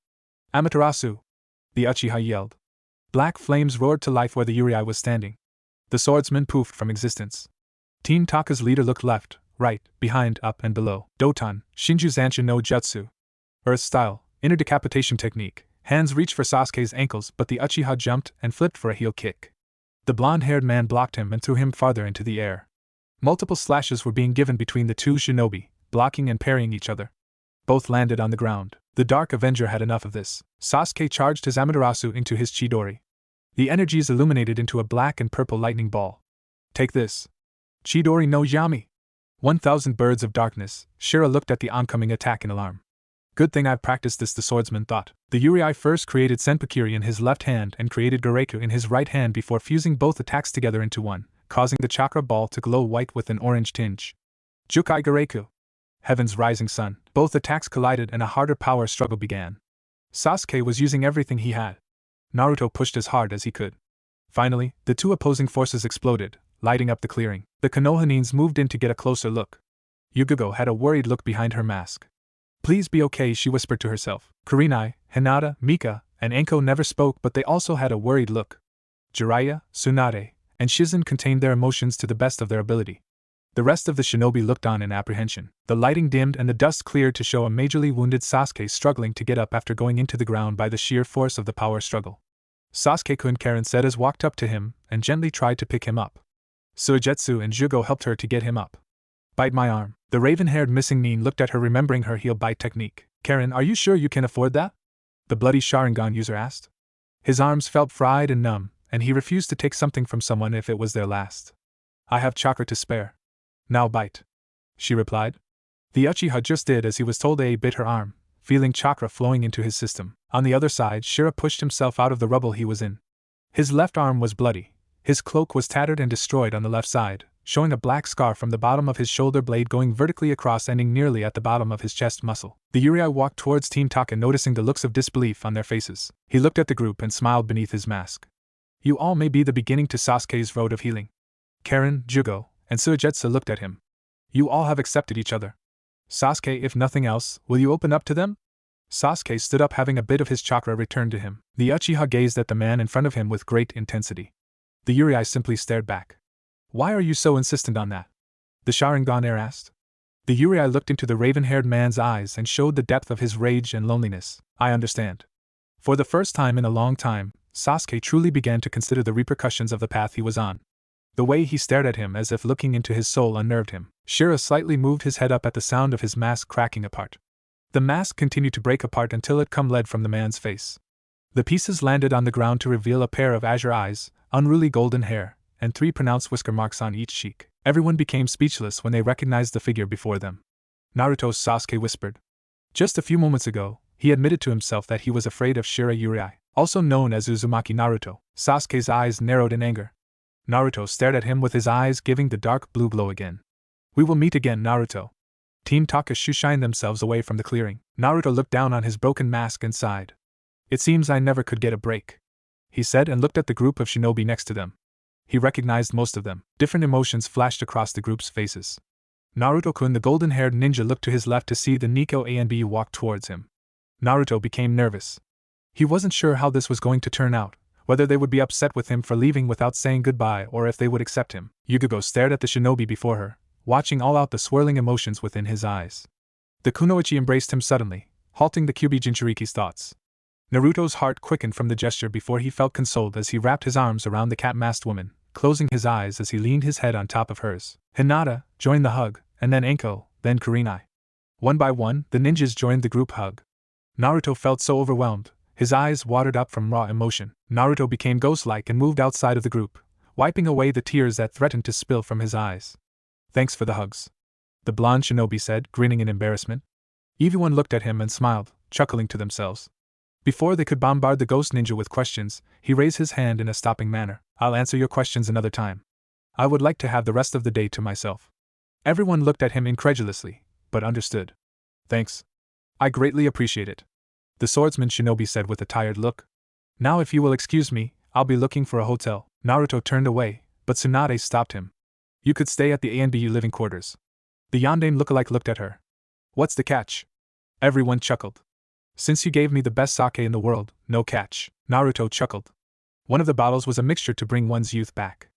Amaterasu! The Uchiha yelled. Black flames roared to life where the Urei was standing. The swordsman poofed from existence. Team Taka's leader looked left, right, behind, up, and below. Doton, Shinju Zanshin no Jutsu. Earth style, inner decapitation technique. Hands reached for Sasuke's ankles, but the Uchiha jumped and flipped for a heel kick. The blonde-haired man blocked him and threw him farther into the air. Multiple slashes were being given between the two shinobi, blocking and parrying each other. Both landed on the ground. The Dark Avenger had enough of this. Sasuke charged his Amaterasu into his Chidori. The energies illuminated into a black and purple lightning ball. Take this. Chidori no Yami. 1,000 birds of darkness. Shira looked at the oncoming attack in alarm. Good thing I've practiced this, the swordsman thought. The Urei first created Senpukiri in his left hand and created Goreiku in his right hand before fusing both attacks together into one, causing the chakra ball to glow white with an orange tinge. Jukai Goreiku. Heaven's rising sun. Both attacks collided and a harder power struggle began. Sasuke was using everything he had. Naruto pushed as hard as he could. Finally, the two opposing forces exploded, lighting up the clearing. The Konohanins moved in to get a closer look. Yugugo had a worried look behind her mask. Please be okay, she whispered to herself. Kurenai, Hinata, Mika, and Anko never spoke, but they also had a worried look. Jiraiya, Tsunade, and Shizen contained their emotions to the best of their ability. The rest of the shinobi looked on in apprehension. The lighting dimmed and the dust cleared to show a majorly wounded Sasuke struggling to get up after going into the ground by the sheer force of the power struggle. Sasuke-kun, Karen said as walked up to him and gently tried to pick him up. Suigetsu and Jugo helped her to get him up. Bite my arm. The raven-haired missing Nin looked at her, remembering her heel bite technique. Karen, are you sure you can afford that? The bloody Sharingan user asked. His arms felt fried and numb, and he refused to take something from someone if it was their last. I have chakra to spare. Now bite. She replied. The Uchiha just did as he was told. Bit her arm, feeling chakra flowing into his system. On the other side, Shira pushed himself out of the rubble he was in. His left arm was bloody. His cloak was tattered and destroyed on the left side, showing a black scar from the bottom of his shoulder blade going vertically across, ending nearly at the bottom of his chest muscle. The Urei walked towards Team Taka, noticing the looks of disbelief on their faces. He looked at the group and smiled beneath his mask. You all may be the beginning to Sasuke's road of healing. Karen, Jugo, and Suigetsu looked at him. You all have accepted each other. Sasuke, if nothing else, will you open up to them? Sasuke stood up, having a bit of his chakra returned to him. The Uchiha gazed at the man in front of him with great intensity. The Urei simply stared back. Why are you so insistent on that? The Sharingan heir asked. The Urei looked into the raven-haired man's eyes and showed the depth of his rage and loneliness. I understand. For the first time in a long time, Sasuke truly began to consider the repercussions of the path he was on. The way he stared at him as if looking into his soul unnerved him. Shira slightly moved his head up at the sound of his mask cracking apart. The mask continued to break apart until it come lead from the man's face. The pieces landed on the ground to reveal a pair of azure eyes, unruly golden hair, and 3 pronounced whisker marks on each cheek. Everyone became speechless when they recognized the figure before them. Naruto, Sasuke whispered. Just a few moments ago, he admitted to himself that he was afraid of Shira Yurai, also known as Uzumaki Naruto. Sasuke's eyes narrowed in anger. Naruto stared at him with his eyes giving the dark blue glow again. We will meet again, Naruto. Team Taka shooshined themselves away from the clearing. Naruto looked down on his broken mask and sighed. It seems I never could get a break, he said, and looked at the group of shinobi next to them. He recognized most of them. Different emotions flashed across the group's faces. Naruto-kun, the golden-haired ninja, looked to his left to see the Nico A and B walk towards him. Naruto became nervous. He wasn't sure how this was going to turn out, whether they would be upset with him for leaving without saying goodbye or if they would accept him. Yugugo stared at the shinobi before her, watching all out the swirling emotions within his eyes. The kunoichi embraced him suddenly, halting the Kyuubi Jinchuriki's thoughts. Naruto's heart quickened from the gesture before he felt consoled as he wrapped his arms around the cat-masked woman, closing his eyes as he leaned his head on top of hers. Hinata joined the hug, and then Anko, then Kurenai. One by one, the ninjas joined the group hug. Naruto felt so overwhelmed, his eyes watered up from raw emotion. Naruto became ghost-like and moved outside of the group, wiping away the tears that threatened to spill from his eyes. Thanks for the hugs, the blonde shinobi said, grinning in embarrassment. Everyone looked at him and smiled, chuckling to themselves. Before they could bombard the ghost ninja with questions, he raised his hand in a stopping manner. I'll answer your questions another time. I would like to have the rest of the day to myself. Everyone looked at him incredulously, but understood. Thanks. I greatly appreciate it, the swordsman shinobi said with a tired look. Now if you will excuse me, I'll be looking for a hotel. Naruto turned away, but Tsunade stopped him. You could stay at the A&BU living quarters. The Yandere lookalike looked at her. What's the catch? Everyone chuckled. Since you gave me the best sake in the world, no catch. Naruto chuckled. One of the bottles was a mixture to bring one's youth back.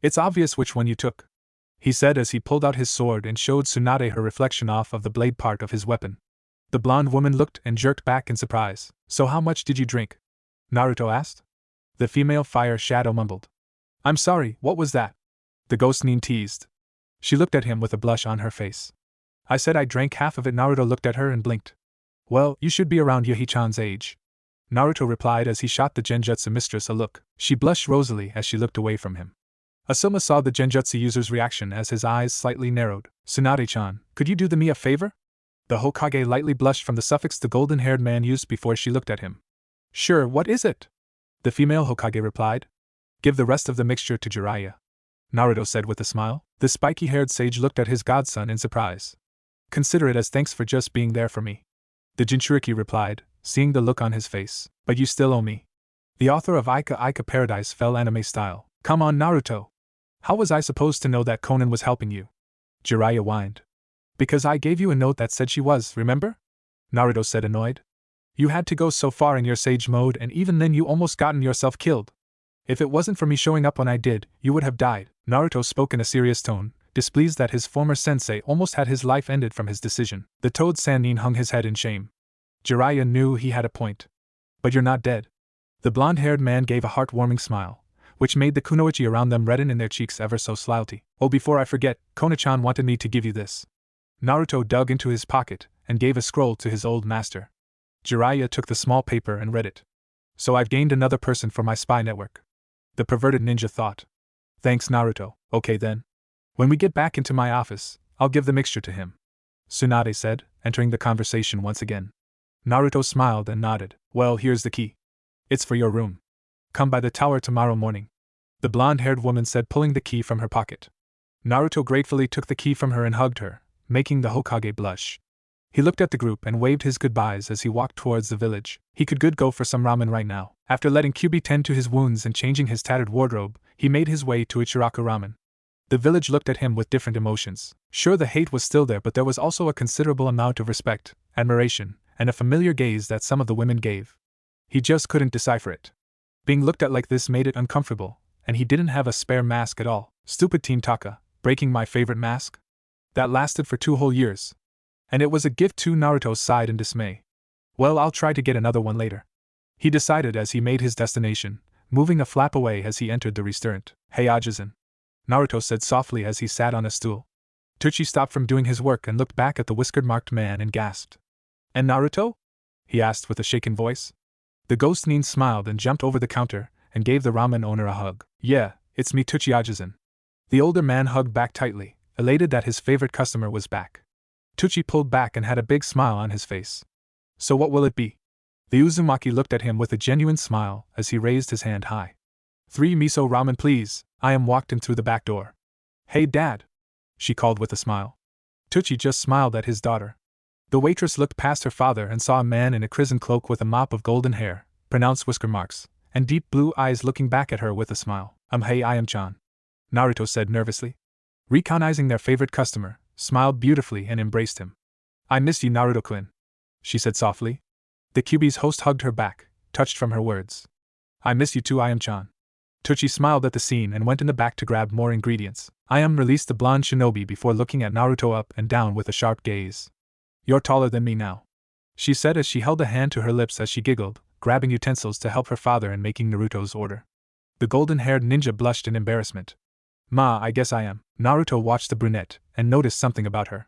It's obvious which one you took, he said as he pulled out his sword and showed Tsunade her reflection off of the blade part of his weapon. The blonde woman looked and jerked back in surprise. So how much did you drink? Naruto asked. The female fire shadow mumbled. I'm sorry, what was that? The ghost nin teased. She looked at him with a blush on her face. I said I drank half of it. Naruto looked at her and blinked. Well, you should be around Yahi-chan's age, Naruto replied as he shot the Genjutsu mistress a look. She blushed rosily as she looked away from him. Asuma saw the Genjutsu user's reaction as his eyes slightly narrowed. Tsunade-chan, could you do me a favor? The Hokage lightly blushed from the suffix the golden-haired man used before she looked at him. Sure, what is it? The female Hokage replied. Give the rest of the mixture to Jiraiya, Naruto said with a smile. The spiky-haired sage looked at his godson in surprise. Consider it as thanks for just being there for me, the Jinchuriki replied, seeing the look on his face. But you still owe me. The author of Ika Ika Paradise fell anime style. Come on, Naruto. How was I supposed to know that Konan was helping you? Jiraiya whined. Because I gave you a note that said she was, remember? Naruto said, annoyed. You had to go so far in your sage mode, and even then you almost gotten yourself killed. If it wasn't for me showing up when I did, you would have died. Naruto spoke in a serious tone, displeased that his former sensei almost had his life ended from his decision. The toad Sannin hung his head in shame. Jiraiya knew he had a point. But you're not dead. The blonde-haired man gave a heartwarming smile, which made the kunoichi around them redden in their cheeks ever so slightly. Oh, before I forget, Kona-chan wanted me to give you this. Naruto dug into his pocket and gave a scroll to his old master. Jiraiya took the small paper and read it. So I've gained another person for my spy network, the perverted ninja thought. Thanks, Naruto. Okay then. When we get back into my office, I'll give the mixture to him, Tsunade said, entering the conversation once again. Naruto smiled and nodded. Well, here's the key. It's for your room. Come by the tower tomorrow morning, the blonde-haired woman said, pulling the key from her pocket. Naruto gratefully took the key from her and hugged her, making the Hokage blush. He looked at the group and waved his goodbyes as he walked towards the village. He could go for some ramen right now. After letting Kyuubi tend to his wounds and changing his tattered wardrobe, he made his way to Ichiraku Ramen. The village looked at him with different emotions. Sure, the hate was still there, but there was also a considerable amount of respect, admiration, and a familiar gaze that some of the women gave. He just couldn't decipher it. Being looked at like this made it uncomfortable, and he didn't have a spare mask at all. Stupid Team Taka, breaking my favorite mask? That lasted for 2 whole years. And it was a gift too. Naruto sighed in dismay. Well, I'll try to get another one later, he decided as he made his destination, moving a flap away as he entered the restaurant. Hey Ajisen, Naruto said softly as he sat on a stool. Tsuchi stopped from doing his work and looked back at the whiskered-marked man and gasped. And Naruto? He asked with a shaken voice. The ghost nin smiled and jumped over the counter and gave the ramen owner a hug. Yeah, it's me, Tuchiajizan. The older man hugged back tightly, elated that his favorite customer was back. Tucci pulled back and had a big smile on his face. So what will it be? The Uzumaki looked at him with a genuine smile as he raised his hand high. 3 miso ramen please. I walked in through the back door. Hey Dad, she called with a smile. Tucci just smiled at his daughter. The waitress looked past her father and saw a man in a crimson cloak with a mop of golden hair, pronounced whisker marks, and deep blue eyes looking back at her with a smile. Hey, I am Chan. Naruto said nervously. Recognizing their favorite customer, smiled beautifully and embraced him. I miss you, Naruto-kun, she said softly. The Kyuubi's host hugged her back, touched from her words. I miss you too, I am Chan. Tucci smiled at the scene and went in the back to grab more ingredients. I released the blonde shinobi before looking at Naruto up and down with a sharp gaze. You're taller than me now, she said as she held a hand to her lips as she giggled, grabbing utensils to help her father in making Naruto's order. The golden-haired ninja blushed in embarrassment. Ma, I guess I am. Naruto watched the brunette and noticed something about her.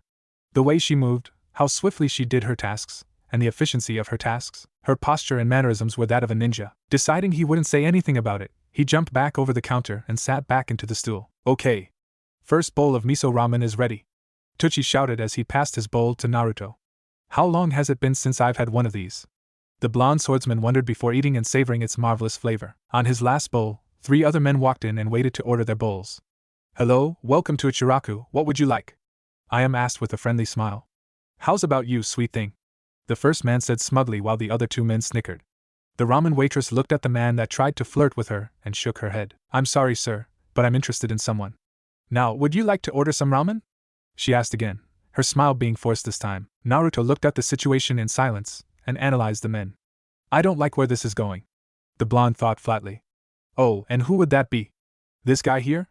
The way she moved, how swiftly she did her tasks, and the efficiency of her tasks, her posture and mannerisms were that of a ninja. Deciding he wouldn't say anything about it, he jumped back over the counter and sat back into the stool. Okay. First bowl of miso ramen is ready, Tucci shouted as he passed his bowl to Naruto. How long has it been since I've had one of these? The blonde swordsman wondered before eating and savoring its marvelous flavor. On his last bowl, 3 other men walked in and waited to order their bowls. Hello, welcome to Ichiraku, what would you like? I asked with a friendly smile. How's about you, sweet thing? The first man said smugly while the other 2 men snickered. The ramen waitress looked at the man that tried to flirt with her and shook her head. I'm sorry, sir, but I'm interested in someone. Now, would you like to order some ramen? She asked again, her smile being forced this time. Naruto looked at the situation in silence and analyzed the men. I don't like where this is going, the blonde thought flatly. Oh, and who would that be? This guy here?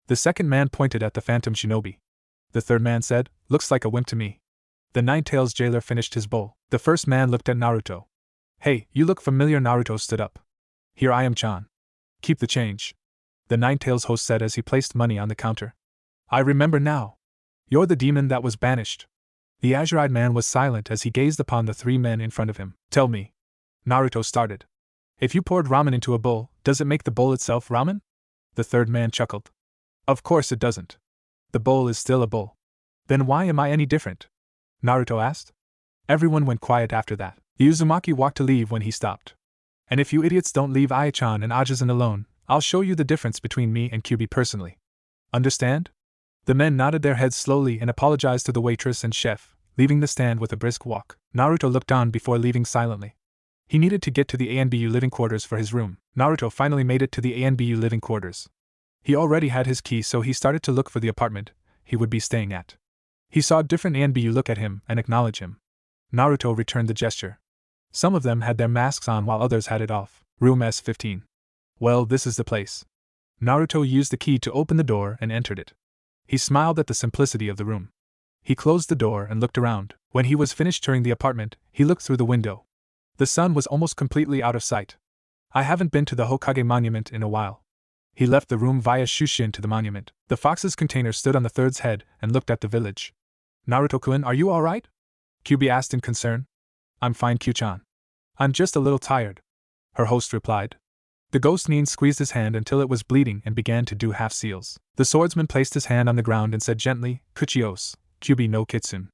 The second man pointed at the phantom shinobi. The third man said, looks like a wimp to me. The Nine-Tails jailer finished his bowl. The first man looked at Naruto. Hey, you look familiar. Naruto stood up. Here I am, Chan. Keep the change, the Nine-Tails host said as he placed money on the counter. I remember now. You're the demon that was banished. The azure-eyed man was silent as he gazed upon the 3 men in front of him. Tell me. Naruto started. If you poured ramen into a bowl, does it make the bowl itself ramen? The third man chuckled. Of course it doesn't. The bowl is still a bowl. Then why am I any different? Naruto asked. Everyone went quiet after that. The Uzumaki walked to leave when he stopped. And if you idiots don't leave Ai-chan and Ajizan alone, I'll show you the difference between me and Kyuubi personally. Understand? The men nodded their heads slowly and apologized to the waitress and chef, leaving the stand with a brisk walk. Naruto looked on before leaving silently. He needed to get to the ANBU living quarters for his room. Naruto finally made it to the ANBU living quarters. He already had his key, so he started to look for the apartment he would be staying at. He saw different ANBU look at him and acknowledge him. Naruto returned the gesture. Some of them had their masks on while others had it off. Room S15. Well, this is the place. Naruto used the key to open the door and entered it. He smiled at the simplicity of the room. He closed the door and looked around. When he was finished touring the apartment, he looked through the window. The sun was almost completely out of sight. I haven't been to the Hokage monument in a while. He left the room via Shushin to the monument. The fox's container stood on the third's head and looked at the village. Naruto-kun, are you alright? Kyuubi asked in concern. I'm fine, Kyu-chan. I'm just a little tired, her host replied. The ghost nin squeezed his hand until it was bleeding and began to do half seals. The swordsman placed his hand on the ground and said gently, Kuchios, Kyuubi no Kitsune.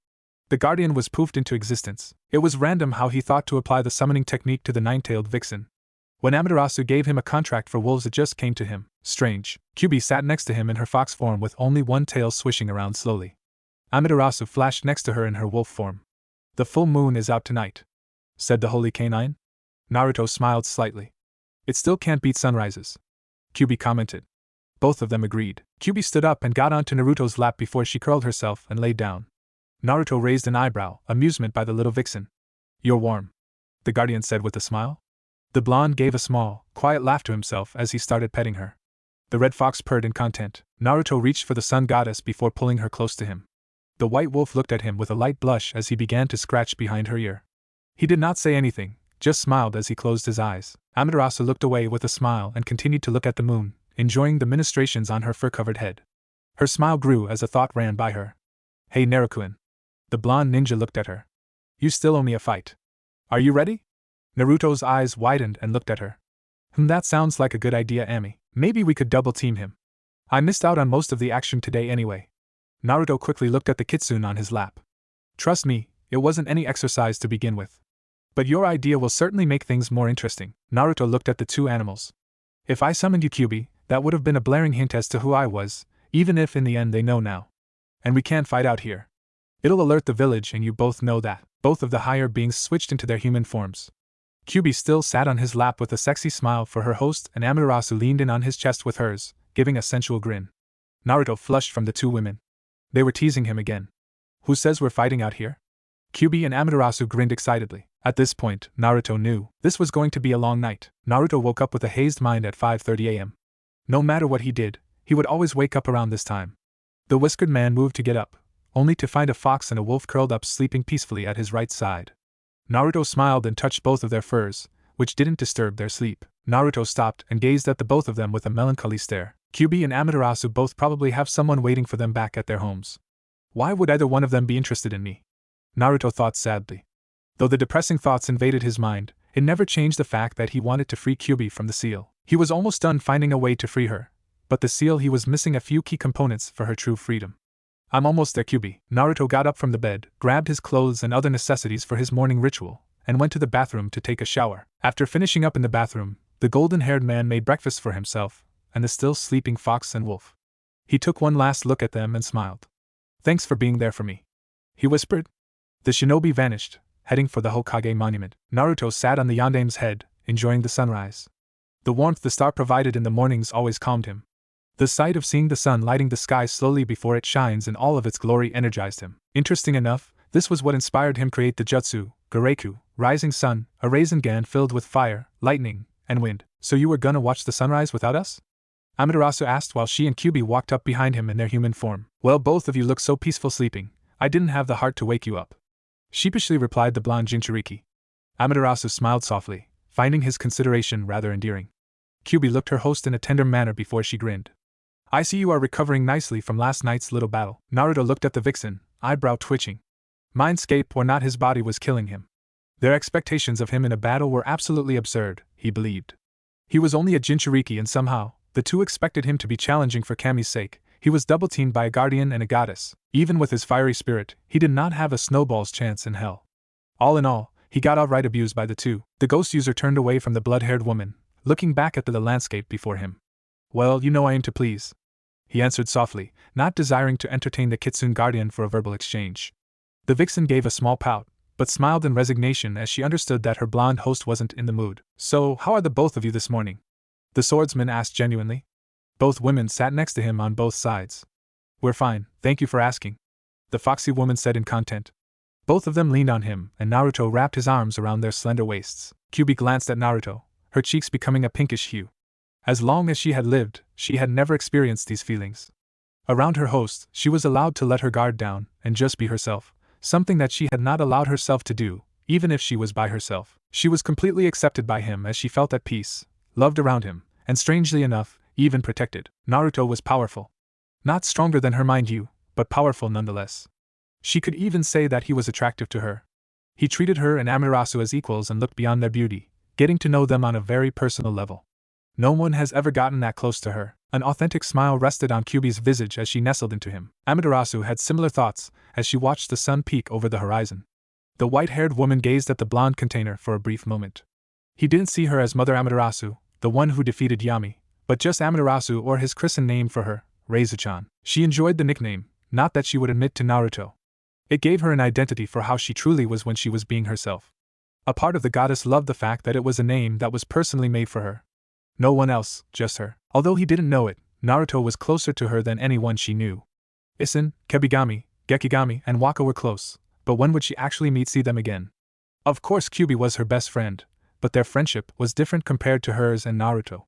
The guardian was poofed into existence. It was random how he thought to apply the summoning technique to the 9-tailed vixen. When Amaterasu gave him a contract for wolves, it just came to him. Strange. Kyuubi sat next to him in her fox form with only one tail swishing around slowly. Amaterasu flashed next to her in her wolf form. The full moon is out tonight, said the holy canine. Naruto smiled slightly. It still can't beat sunrises, Kyuubi commented. Both of them agreed. Kyuubi stood up and got onto Naruto's lap before she curled herself and laid down. Naruto raised an eyebrow, amusement by the little vixen. You're warm, the guardian said with a smile. The blonde gave a small, quiet laugh to himself as he started petting her. The red fox purred in content. Naruto reached for the sun goddess before pulling her close to him. The white wolf looked at him with a light blush as he began to scratch behind her ear. He did not say anything, just smiled as he closed his eyes. Amaterasu looked away with a smile and continued to look at the moon, enjoying the ministrations on her fur-covered head. Her smile grew as a thought ran by her. Hey Naruto-kun. The blonde ninja looked at her. You still owe me a fight. Are you ready? Naruto's eyes widened and looked at her. That sounds like a good idea, Ami. Maybe we could double team him. I missed out on most of the action today anyway. Naruto quickly looked at the kitsune on his lap. Trust me, it wasn't any exercise to begin with. But your idea will certainly make things more interesting. Naruto looked at the two animals. If I summoned you, Kyuubi, that would have been a blaring hint as to who I was, even if in the end they know now. And we can't fight out here. It'll alert the village, and you both know that. Both of the higher beings switched into their human forms. Kyuubi still sat on his lap with a sexy smile for her host, and Amaterasu leaned in on his chest with hers, giving a sensual grin. Naruto flushed from the two women. They were teasing him again. Who says we're fighting out here? Kyuubi and Amaterasu grinned excitedly. At this point, Naruto knew this was going to be a long night. Naruto woke up with a hazed mind at 5:30 a.m. No matter what he did, he would always wake up around this time. The whiskered man moved to get up, only to find a fox and a wolf curled up sleeping peacefully at his right side. Naruto smiled and touched both of their furs, which didn't disturb their sleep. Naruto stopped and gazed at the both of them with a melancholy stare. Kyuubi and Amaterasu both probably have someone waiting for them back at their homes. Why would either one of them be interested in me? Naruto thought sadly. Though the depressing thoughts invaded his mind, it never changed the fact that he wanted to free Kyuubi from the seal. He was almost done finding a way to free her, but the seal he was missing a few key components for her true freedom. I'm almost there, Kyuubi. Naruto got up from the bed, grabbed his clothes and other necessities for his morning ritual, and went to the bathroom to take a shower. After finishing up in the bathroom, the golden-haired man made breakfast for himself and the still sleeping fox and wolf. He took one last look at them and smiled. Thanks for being there for me, he whispered. The shinobi vanished, heading for the Hokage monument. Naruto sat on the yandame's head, enjoying the sunrise. The warmth the star provided in the mornings always calmed him. The sight of seeing the sun lighting the sky slowly before it shines in all of its glory energized him. Interesting enough, this was what inspired him create the jutsu, Goreiku, Rising Sun, a Rasengan filled with fire, lightning, and wind. So you were gonna watch the sunrise without us? Amaterasu asked while she and Kyuubi walked up behind him in their human form. Well, both of you look so peaceful sleeping, I didn't have the heart to wake you up, sheepishly replied the blonde Jinchuriki. Amaterasu smiled softly, finding his consideration rather endearing. Kyuubi looked her host in a tender manner before she grinned. I see you are recovering nicely from last night's little battle. Naruto looked at the vixen, eyebrow twitching. Mindscape or not, his body was killing him. Their expectations of him in a battle were absolutely absurd, he believed. He was only a Jinchuriki, and somehow, the two expected him to be challenging for Kami's sake. He was double-teamed by a guardian and a goddess. Even with his fiery spirit, he did not have a snowball's chance in hell. All in all, he got outright abused by the two. The ghost user turned away from the blood-haired woman, looking back at the landscape before him. Well, you know I aim to please, he answered softly, not desiring to entertain the Kitsune guardian for a verbal exchange. The vixen gave a small pout, but smiled in resignation as she understood that her blonde host wasn't in the mood. So, how are the both of you this morning? The swordsman asked genuinely. Both women sat next to him on both sides. We're fine, thank you for asking, the foxy woman said in content. Both of them leaned on him, and Naruto wrapped his arms around their slender waists. Kyuubi glanced at Naruto, her cheeks becoming a pinkish hue. As long as she had lived, she had never experienced these feelings. Around her host, she was allowed to let her guard down and just be herself, something that she had not allowed herself to do, even if she was by herself. She was completely accepted by him as she felt at peace, loved around him, and strangely enough, even protected. Naruto was powerful. Not stronger than her, mind you, but powerful nonetheless. She could even say that he was attractive to her. He treated her and Amaterasu as equals and looked beyond their beauty, getting to know them on a very personal level. No one has ever gotten that close to her. An authentic smile rested on Kyuubi's visage as she nestled into him. Amaterasu had similar thoughts as she watched the sun peek over the horizon. The white-haired woman gazed at the blonde container for a brief moment. He didn't see her as Mother Amaterasu, the one who defeated Yami, but just Amaterasu, or his christened name for her, Reizuchan. She enjoyed the nickname, not that she would admit to Naruto. It gave her an identity for how she truly was when she was being herself. A part of the goddess loved the fact that it was a name that was personally made for her. No one else, just her. Although he didn't know it, Naruto was closer to her than anyone she knew. Isen, Kebigami, Gekigami, and Waka were close, but when would she actually see them again? Of course Kyuubi was her best friend, but their friendship was different compared to hers and Naruto.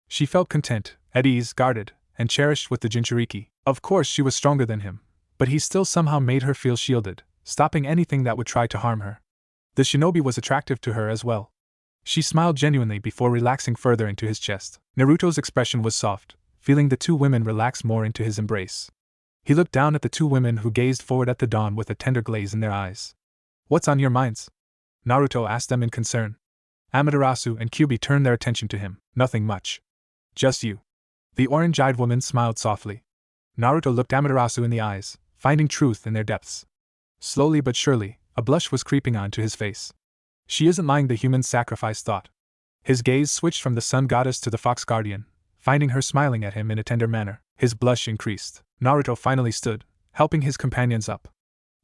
She felt content, at ease, guarded, and cherished with the Jinchuriki. Of course she was stronger than him, but he still somehow made her feel shielded, stopping anything that would try to harm her. The shinobi was attractive to her as well. She smiled genuinely before relaxing further into his chest. Naruto's expression was soft, feeling the two women relax more into his embrace. He looked down at the two women who gazed forward at the dawn with a tender glaze in their eyes. What's on your minds? Naruto asked them in concern. Amaterasu and Kyuubi turned their attention to him. Nothing much. Just you. The orange-eyed woman smiled softly. Naruto looked Amaterasu in the eyes, finding truth in their depths. Slowly but surely, a blush was creeping onto his face. She isn't lying, the human sacrifice thought. His gaze switched from the sun goddess to the fox guardian, finding her smiling at him in a tender manner. His blush increased. Naruto finally stood, helping his companions up.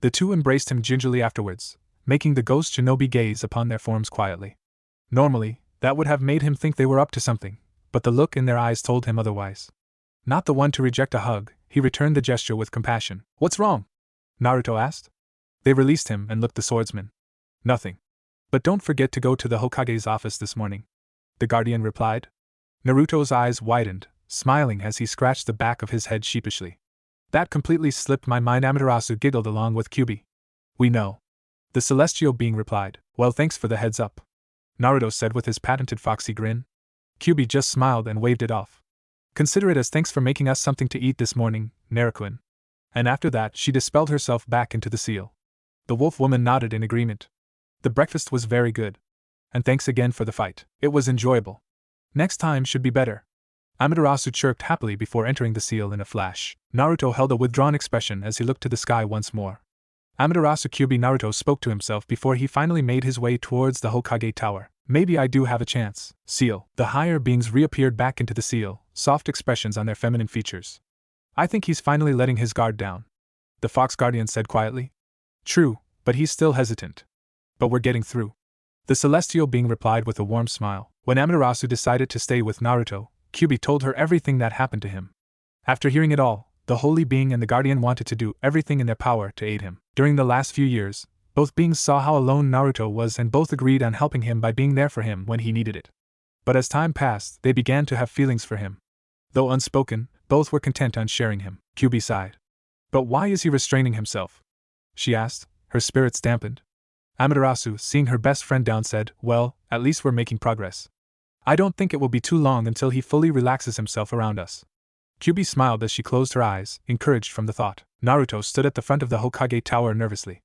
The two embraced him gingerly afterwards, making the ghost shinobi gaze upon their forms quietly. Normally, that would have made him think they were up to something, but the look in their eyes told him otherwise. Not the one to reject a hug, he returned the gesture with compassion. What's wrong? Naruto asked. They released him and looked the swordsman. Nothing. But don't forget to go to the Hokage's office this morning, the guardian replied. Naruto's eyes widened, smiling as he scratched the back of his head sheepishly. That completely slipped my mind, Amaterasu giggled along with Kyuubi. We know. The celestial being replied. Well, thanks for the heads up, Naruto said with his patented foxy grin. Kyuubi just smiled and waved it off. Consider it as thanks for making us something to eat this morning, Naruto. And after that she dispelled herself back into the seal. The wolf woman nodded in agreement. The breakfast was very good. And thanks again for the fight. It was enjoyable. Next time should be better. Amaterasu chirped happily before entering the seal in a flash. Naruto held a withdrawn expression as he looked to the sky once more. Amaterasu Kyuubi Naruto spoke to himself before he finally made his way towards the Hokage Tower. Maybe I do have a chance. Seal. The higher beings reappeared back into the seal, soft expressions on their feminine features. I think he's finally letting his guard down, the Fox Guardian said quietly. True, but he's still hesitant. But we're getting through, the celestial being replied with a warm smile. When Amaterasu decided to stay with Naruto, Kyuubi told her everything that happened to him. After hearing it all, the holy being and the guardian wanted to do everything in their power to aid him. During the last few years, both beings saw how alone Naruto was and both agreed on helping him by being there for him when he needed it. But as time passed, they began to have feelings for him. Though unspoken, both were content on sharing him. Kyuubi sighed. But why is he restraining himself? She asked, her spirits dampened. Amaterasu, seeing her best friend down, said, Well, at least we're making progress. I don't think it will be too long until he fully relaxes himself around us. Kyuubi smiled as she closed her eyes, encouraged from the thought. Naruto stood at the front of the Hokage Tower nervously.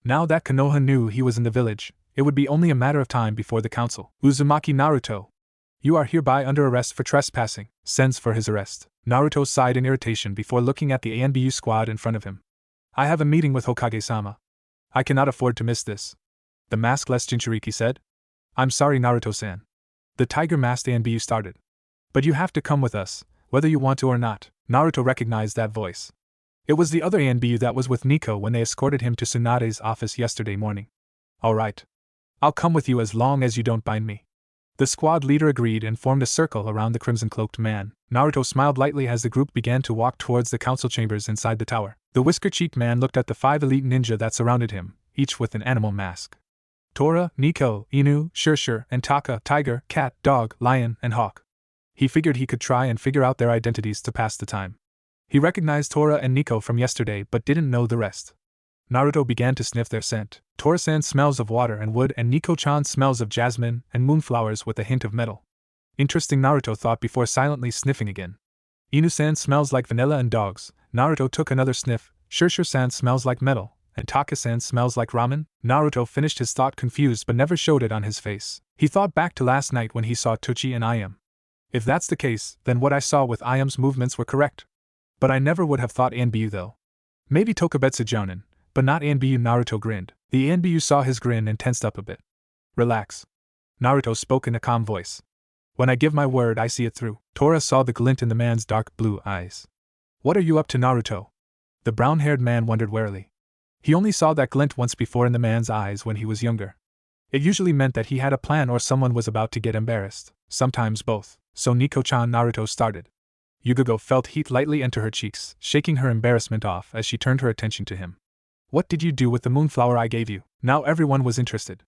Now that Konoha knew he was in the village, it would be only a matter of time before the council. Uzumaki Naruto. You are hereby under arrest for trespassing. Sends for his arrest. Naruto sighed in irritation before looking at the ANBU squad in front of him. I have a meeting with Hokage-sama. I cannot afford to miss this, the maskless Jinchuriki said. I'm sorry, Naruto-san. The tiger-masked ANBU started. But you have to come with us, whether you want to or not. Naruto recognized that voice. It was the other ANBU that was with Nico when they escorted him to Tsunade's office yesterday morning. All right. I'll come with you as long as you don't bind me. The squad leader agreed and formed a circle around the crimson-cloaked man. Naruto smiled lightly as the group began to walk towards the council chambers inside the tower. The whisker-cheeked man looked at the 5 elite ninja that surrounded him, each with an animal mask. Tora, Nico, Inu, Shirshir, and Taka, tiger, cat, dog, lion, and hawk. He figured he could try and figure out their identities to pass the time. He recognized Tora and Nico from yesterday but didn't know the rest. Naruto began to sniff their scent. Tora-san smells of water and wood and Nico-chan smells of jasmine and moonflowers with a hint of metal. Interesting, Naruto thought before silently sniffing again. Inu-san smells like vanilla and dogs. Naruto took another sniff. Shirshir-san smells like metal, and Taka-san smells like ramen. Naruto finished his thought confused but never showed it on his face. He thought back to last night when he saw Tochi and Ayam. If that's the case, then what I saw with Ayam's movements were correct. But I never would have thought Anbyu though. Maybe Tokubetsu Jounin, but not Anbyu. Naruto grinned. The Anbyu saw his grin and tensed up a bit. Relax. Naruto spoke in a calm voice. When I give my word, I see it through. Tora saw the glint in the man's dark blue eyes. What are you up to, Naruto? The brown-haired man wondered warily. He only saw that glint once before in the man's eyes when he was younger. It usually meant that he had a plan or someone was about to get embarrassed, sometimes both. So Nico-chan, Naruto started. Yugogo felt heat lightly enter her cheeks, shaking her embarrassment off as she turned her attention to him. What did you do with the moonflower I gave you? Now everyone was interested.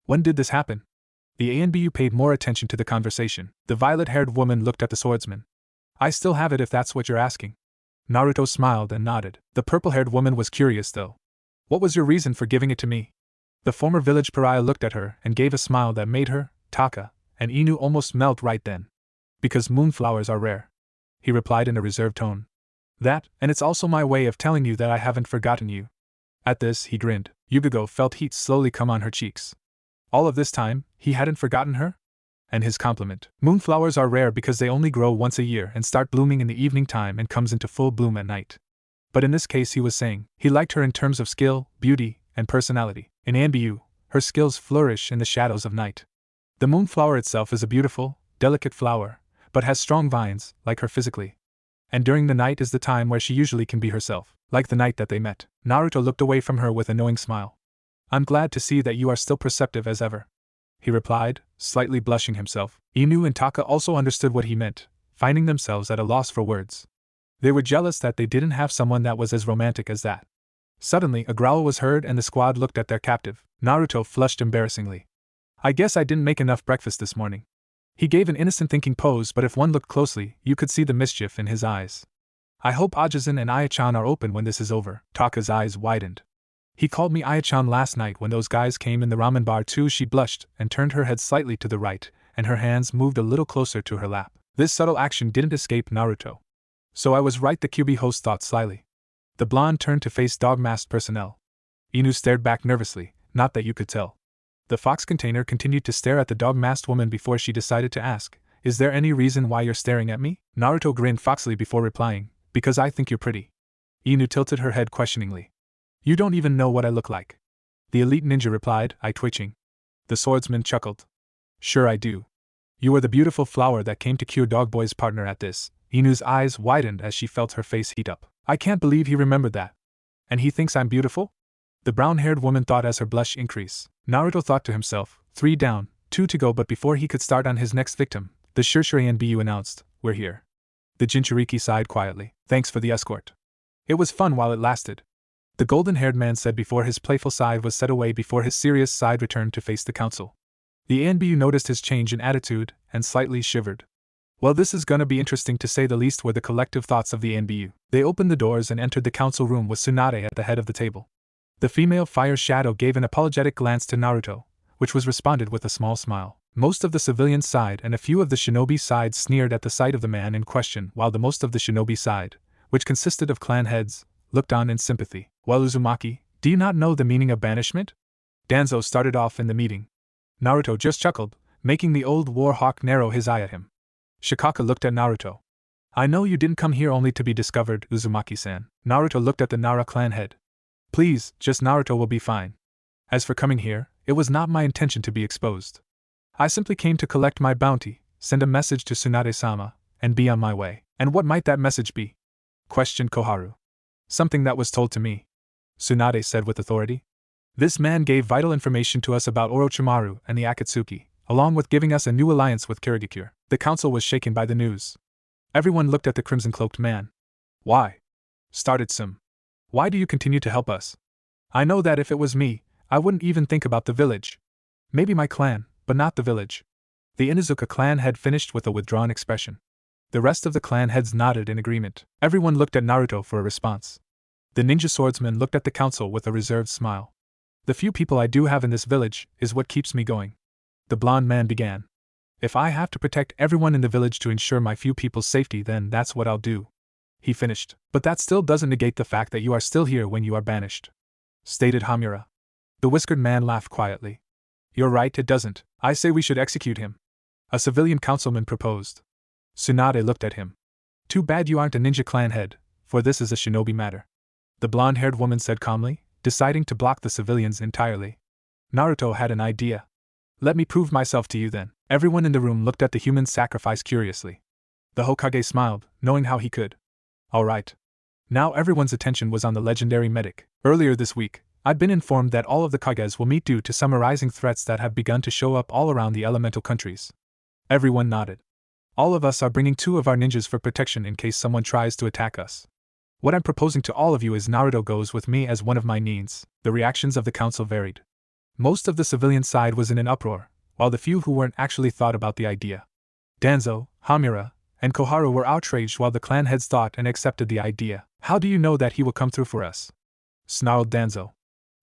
When did this happen? The ANBU paid more attention to the conversation. The violet-haired woman looked at the swordsman. I still have it if that's what you're asking. Naruto smiled and nodded. The purple-haired woman was curious though. What was your reason for giving it to me? The former village pariah looked at her and gave a smile that made her, Taka, and Inu almost melt right then. Because moonflowers are rare, he replied in a reserved tone. That, and it's also my way of telling you that I haven't forgotten you. At this, he grinned. Yubigo felt heat slowly come on her cheeks. All of this time, he hadn't forgotten her? And his compliment. Moonflowers are rare because they only grow once a year and start blooming in the evening time and comes into full bloom at night. But in this case he was saying, he liked her in terms of skill, beauty, and personality. In Anbu, her skills flourish in the shadows of night. The moonflower itself is a beautiful, delicate flower, but has strong vines, like her physically. And during the night is the time where she usually can be herself, like the night that they met. Naruto looked away from her with a knowing smile. I'm glad to see that you are still perceptive as ever, he replied, slightly blushing himself. Inu and Taka also understood what he meant, finding themselves at a loss for words. They were jealous that they didn't have someone that was as romantic as that. Suddenly, a growl was heard and the squad looked at their captive. Naruto flushed embarrassingly. I guess I didn't make enough breakfast this morning. He gave an innocent thinking pose, but if one looked closely, you could see the mischief in his eyes. I hope Ajisen and Ayachan are open when this is over. Taka's eyes widened. He called me Ayachan last night when those guys came in the ramen bar too. She blushed and turned her head slightly to the right, and her hands moved a little closer to her lap. This subtle action didn't escape Naruto. So I was right, the QB host thought slyly. The blonde turned to face dog-masked personnel. Inu stared back nervously, not that you could tell. The fox container continued to stare at the dog-masked woman before she decided to ask, is there any reason why you're staring at me? Naruto grinned foxily before replying, because I think you're pretty. Inu tilted her head questioningly. You don't even know what I look like. The elite ninja replied, eye twitching. The swordsman chuckled. Sure I do. You are the beautiful flower that came to cure Dogboy's partner. At this, Inu's eyes widened as she felt her face heat up. I can't believe he remembered that. And he thinks I'm beautiful? The brown-haired woman thought as her blush increased. Naruto thought to himself, 3 down, 2 to go, but before he could start on his next victim, the Shirshirayan Bu announced, we're here. The Jinchuriki sighed quietly. Thanks for the escort. It was fun while it lasted. The golden-haired man said before his playful side was set away before his serious side returned to face the council. The ANBU noticed his change in attitude and slightly shivered. Well, this is gonna be interesting to say the least, were the collective thoughts of the ANBU. They opened the doors and entered the council room with Tsunade at the head of the table. The female fire shadow gave an apologetic glance to Naruto, which was responded with a small smile. Most of the civilian side and a few of the shinobi side sneered at the sight of the man in question, while the most of the shinobi side, which consisted of clan heads, looked on in sympathy. Well, Uzumaki, do you not know the meaning of banishment? Danzo started off in the meeting. Naruto just chuckled, making the old war hawk narrow his eye at him. Shikaka looked at Naruto. I know you didn't come here only to be discovered, Uzumaki-san. Naruto looked at the Nara clan head. Please, just Naruto will be fine. As for coming here, it was not my intention to be exposed. I simply came to collect my bounty, send a message to Tsunade-sama, and be on my way. And what might that message be? Questioned Koharu. Something that was told to me, Tsunade said with authority. This man gave vital information to us about Orochimaru and the Akatsuki, along with giving us a new alliance with Kirigakure. The council was shaken by the news. Everyone looked at the crimson-cloaked man. Why? Started Sum. Why do you continue to help us? I know that if it was me, I wouldn't even think about the village. Maybe my clan, but not the village. The Inuzuka clan head finished with a withdrawn expression. The rest of the clan heads nodded in agreement. Everyone looked at Naruto for a response. The ninja swordsman looked at the council with a reserved smile. The few people I do have in this village is what keeps me going. The blonde man began. If I have to protect everyone in the village to ensure my few people's safety, then that's what I'll do. He finished. But that still doesn't negate the fact that you are still here when you are banished, stated Hamura. The whiskered man laughed quietly. You're right, it doesn't. I say we should execute him. A civilian councilman proposed. Tsunade looked at him. Too bad you aren't a ninja clan head, for this is a shinobi matter. The blonde-haired woman said calmly, deciding to block the civilians entirely. Naruto had an idea. Let me prove myself to you then. Everyone in the room looked at the human sacrifice curiously. The Hokage smiled, knowing how he could. All right. Now everyone's attention was on the legendary medic. Earlier this week, I'd been informed that all of the Kages will meet due to some arising threats that have begun to show up all around the elemental countries. Everyone nodded. All of us are bringing 2 of our ninjas for protection in case someone tries to attack us. What I'm proposing to all of you is Naruto goes with me as one of my neens. The reactions of the council varied. Most of the civilian side was in an uproar, while the few who weren't actually thought about the idea. Danzo, Hamura, and Koharu were outraged while the clan heads thought and accepted the idea. How do you know that he will come through for us? Snarled Danzo.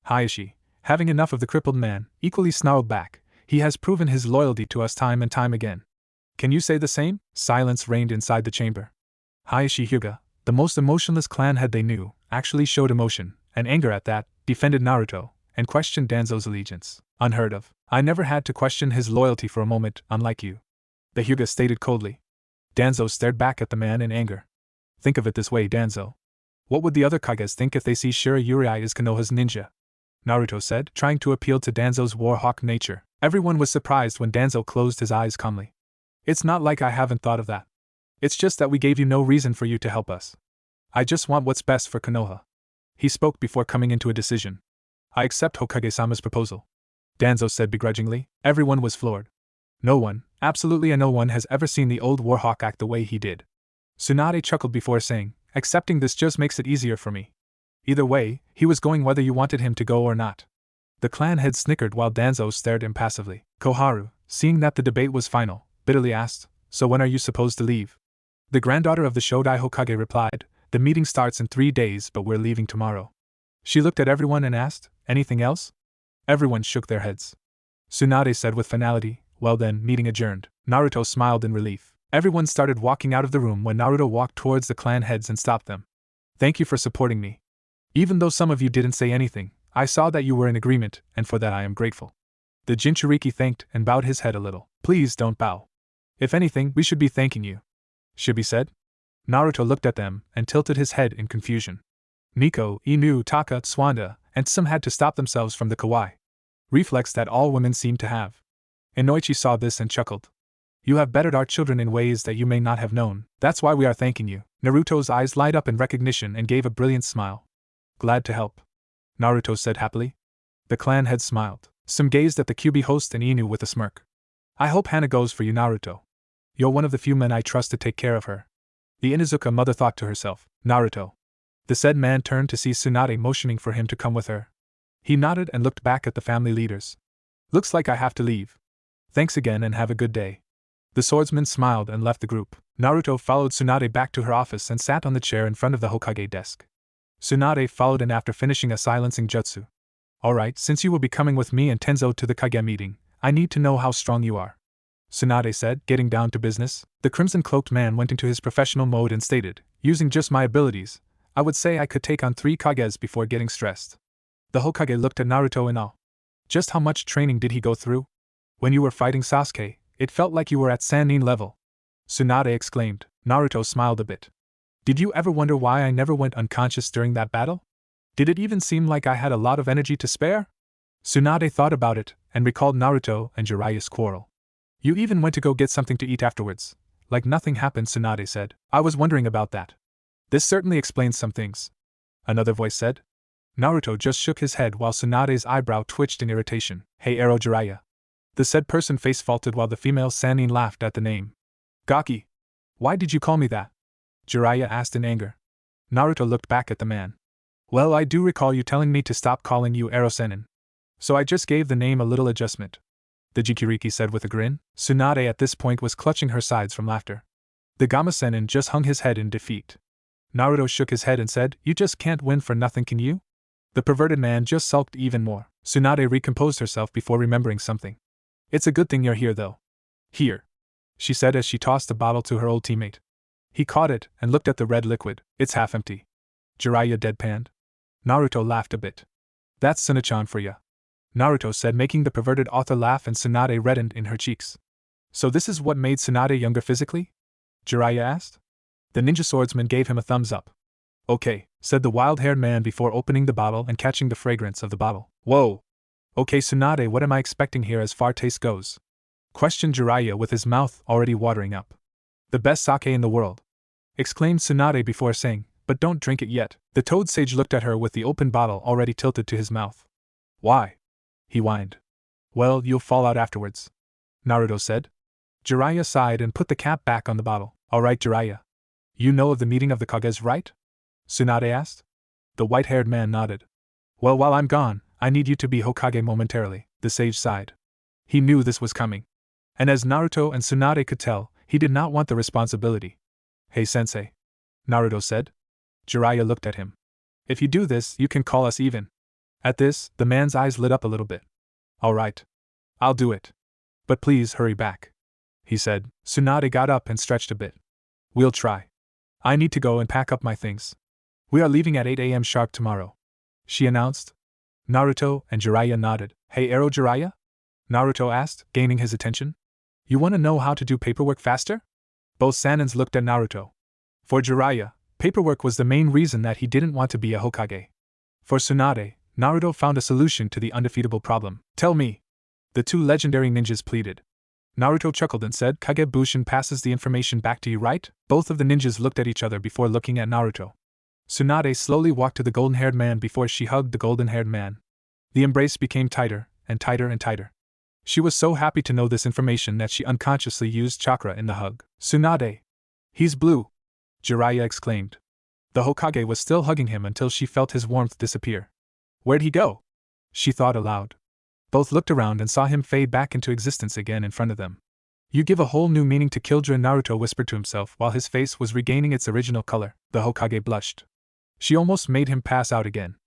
Hayashi, having enough of the crippled man, equally snarled back. He has proven his loyalty to us time and time again. Can you say the same? Silence reigned inside the chamber. Hayashi Hyuga, the most emotionless clan head they knew, actually showed emotion, and anger at that, defended Naruto, and questioned Danzo's allegiance. Unheard of. I never had to question his loyalty for a moment, unlike you. The Hyuga stated coldly. Danzo stared back at the man in anger. Think of it this way, Danzo. What would the other Kages think if they see Shura Uriai is Konoha's ninja? Naruto said, trying to appeal to Danzo's warhawk nature. Everyone was surprised when Danzo closed his eyes calmly. It's not like I haven't thought of that. It's just that we gave you no reason for you to help us. I just want what's best for Konoha. He spoke before coming into a decision. I accept Hokage-sama's proposal. Danzo said begrudgingly. Everyone was floored. No one, absolutely no one has ever seen the old warhawk act the way he did. Tsunade chuckled before saying, accepting this just makes it easier for me. Either way, he was going whether you wanted him to go or not. The clan head snickered while Danzo stared impassively. Koharu, seeing that the debate was final, bitterly asked, so when are you supposed to leave? The granddaughter of the Shodai Hokage replied, the meeting starts in 3 days but we're leaving tomorrow. She looked at everyone and asked, anything else? Everyone shook their heads. Tsunade said with finality, well then, meeting adjourned. Naruto smiled in relief. Everyone started walking out of the room when Naruto walked towards the clan heads and stopped them. Thank you for supporting me. Even though some of you didn't say anything, I saw that you were in agreement, and for that I am grateful. The Jinchuriki thanked and bowed his head a little. Please don't bow. If anything, we should be thanking you. Shibi said. Naruto looked at them and tilted his head in confusion. Nico, Inu, Taka, Swanda, and some had to stop themselves from the kawaii reflex that all women seem to have. Inoichi saw this and chuckled. You have bettered our children in ways that you may not have known. That's why we are thanking you. Naruto's eyes light up in recognition and gave a brilliant smile. Glad to help, Naruto said happily. The clan head smiled. Some gazed at the QB host and Inu with a smirk. I hope Hana goes for you, Naruto. You're one of the few men I trust to take care of her. The Inuzuka mother thought to herself, Naruto. The said man turned to see Tsunade motioning for him to come with her. He nodded and looked back at the family leaders. Looks like I have to leave. Thanks again and have a good day. The swordsman smiled and left the group. Naruto followed Tsunade back to her office and sat on the chair in front of the Hokage desk. Tsunade followed and after finishing a silencing jutsu. Alright, since you will be coming with me and Tenzo to the Kage meeting, I need to know how strong you are. Tsunade said, getting down to business. The crimson-cloaked man went into his professional mode and stated, using just my abilities, I would say I could take on 3 Kages before getting stressed. The Hokage looked at Naruto in awe. Just how much training did he go through? When you were fighting Sasuke, it felt like you were at Sannin level. Tsunade exclaimed. Naruto smiled a bit. Did you ever wonder why I never went unconscious during that battle? Did it even seem like I had a lot of energy to spare? Tsunade thought about it, and recalled Naruto and Jiraiya's quarrel. You even went to go get something to eat afterwards. Like nothing happened, Tsunade said. I was wondering about that. This certainly explains some things. Another voice said. Naruto just shook his head while Tsunade's eyebrow twitched in irritation. Hey Arrow Jiraiya. The said person face faulted while the female Sannin laughed at the name. Gaki. Why did you call me that? Jiraiya asked in anger. Naruto looked back at the man. Well, I do recall you telling me to stop calling you Arrow Sennin. So I just gave the name a little adjustment. The Jinchuriki said with a grin. Tsunade at this point was clutching her sides from laughter. The Gamma Sennin just hung his head in defeat. Naruto shook his head and said, You just can't win for nothing, can you? The perverted man just sulked even more. Tsunade recomposed herself before remembering something. It's a good thing you're here though. Here, she said as she tossed a bottle to her old teammate. He caught it and looked at the red liquid. It's half empty. Jiraiya deadpanned. Naruto laughed a bit. That's Tsunade-chan for ya. Naruto said, making the perverted author laugh, and Tsunade reddened in her cheeks. So this is what made Tsunade younger physically? Jiraiya asked. The ninja swordsman gave him a thumbs up. Okay, said the wild-haired man before opening the bottle and catching the fragrance of the bottle. Whoa! Okay Tsunade, what am I expecting here as far taste goes? Questioned Jiraiya with his mouth already watering up. The best sake in the world. Exclaimed Tsunade before saying, but don't drink it yet. The toad sage looked at her with the open bottle already tilted to his mouth. Why? He whined. Well, you'll fall out afterwards, Naruto said. Jiraiya sighed and put the cap back on the bottle. Alright Jiraiya. You know of the meeting of the Kages, right? Tsunade asked. The white-haired man nodded. Well, while I'm gone, I need you to be Hokage momentarily, the sage sighed. He knew this was coming. And as Naruto and Tsunade could tell, he did not want the responsibility. Hey sensei, Naruto said. Jiraiya looked at him. If you do this, you can call us even. At this, the man's eyes lit up a little bit. Alright. I'll do it. But please hurry back, he said. Tsunade got up and stretched a bit. We'll try. I need to go and pack up my things. We are leaving at 8 a.m. sharp tomorrow, she announced. Naruto and Jiraiya nodded. Hey Arrow Jiraiya? Naruto asked, gaining his attention. You want to know how to do paperwork faster? Both Sanins looked at Naruto. For Jiraiya, paperwork was the main reason that he didn't want to be a Hokage. For Tsunade, Naruto found a solution to the undefeatable problem. Tell me. The two legendary ninjas pleaded. Naruto chuckled and said, Kage Bushin passes the information back to you, right? Both of the ninjas looked at each other before looking at Naruto. Tsunade slowly walked to the golden-haired man before she hugged the golden-haired man. The embrace became tighter, and tighter and tighter. She was so happy to know this information that she unconsciously used chakra in the hug. Tsunade! He's blue! Jiraiya exclaimed. The Hokage was still hugging him until she felt his warmth disappear. Where'd he go? She thought aloud. Both looked around and saw him fade back into existence again in front of them. You give a whole new meaning to Kildra, Naruto whispered to himself while his face was regaining its original color. The Hokage blushed. She almost made him pass out again.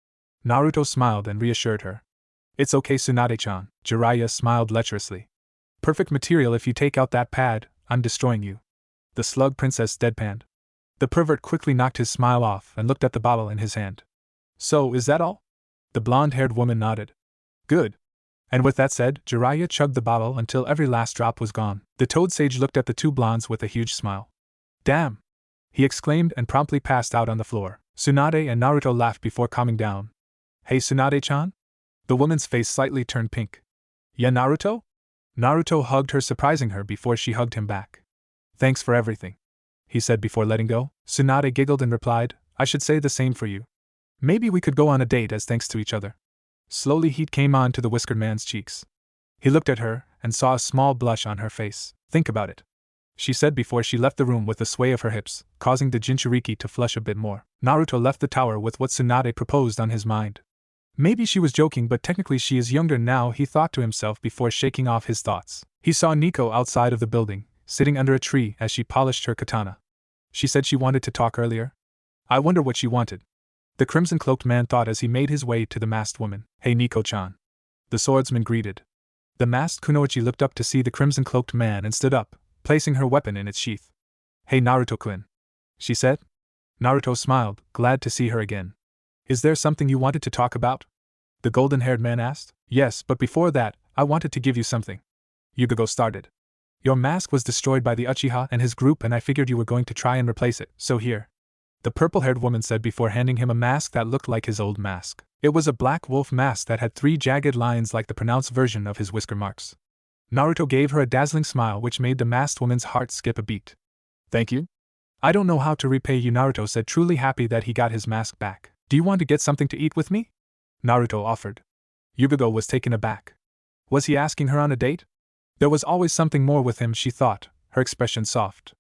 Naruto smiled and reassured her. It's okay Tsunade-chan. Jiraiya smiled lecherously. Perfect material if you take out that pad, I'm destroying you. The slug princess deadpanned. The pervert quickly knocked his smile off and looked at the bottle in his hand. So, is that all? The blonde-haired woman nodded. Good. And with that said, Jiraiya chugged the bottle until every last drop was gone. The Toad Sage looked at the two blondes with a huge smile. Damn! He exclaimed and promptly passed out on the floor. Tsunade and Naruto laughed before calming down. Hey Tsunade-chan? The woman's face slightly turned pink. Yeah, Naruto? Naruto hugged her, surprising her before she hugged him back. Thanks for everything, he said before letting go. Tsunade giggled and replied, I should say the same for you. Maybe we could go on a date as thanks to each other. Slowly heat came on to the whiskered man's cheeks. He looked at her and saw a small blush on her face. Think about it, she said before she left the room with a sway of her hips, causing the Jinchuriki to flush a bit more. Naruto left the tower with what Tsunade proposed on his mind. Maybe she was joking, but technically she is younger now, he thought to himself before shaking off his thoughts. He saw Nico outside of the building, sitting under a tree as she polished her katana. She said she wanted to talk earlier. I wonder what she wanted. The crimson-cloaked man thought as he made his way to the masked woman. Hey Nico-chan. The swordsman greeted. The masked Kunoichi looked up to see the crimson-cloaked man and stood up, placing her weapon in its sheath. Hey Naruto-kun, she said. Naruto smiled, glad to see her again. Is there something you wanted to talk about? The golden-haired man asked. Yes, but before that, I wanted to give you something. Yugogo started. Your mask was destroyed by the Uchiha and his group, and I figured you were going to try and replace it, so here. The purple-haired woman said before handing him a mask that looked like his old mask. It was a black wolf mask that had 3 jagged lines like the pronounced version of his whisker marks. Naruto gave her a dazzling smile which made the masked woman's heart skip a beat. Thank you? I don't know how to repay you, Naruto said, truly happy that he got his mask back. Do you want to get something to eat with me? Naruto offered. Yugogo was taken aback. Was he asking her on a date? There was always something more with him, she thought, her expression soft.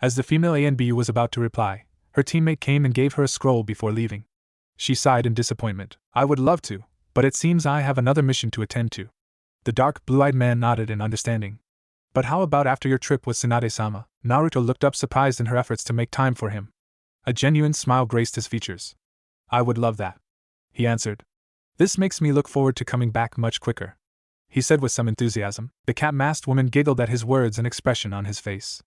As the female ANBU was about to reply, her teammate came and gave her a scroll before leaving. She sighed in disappointment. I would love to, but it seems I have another mission to attend to. The dark blue-eyed man nodded in understanding. But how about after your trip with Tsunade-sama? Naruto looked up surprised in her efforts to make time for him. A genuine smile graced his features. I would love that, he answered. This makes me look forward to coming back much quicker, he said with some enthusiasm. The cat-masked woman giggled at his words and expression on his face.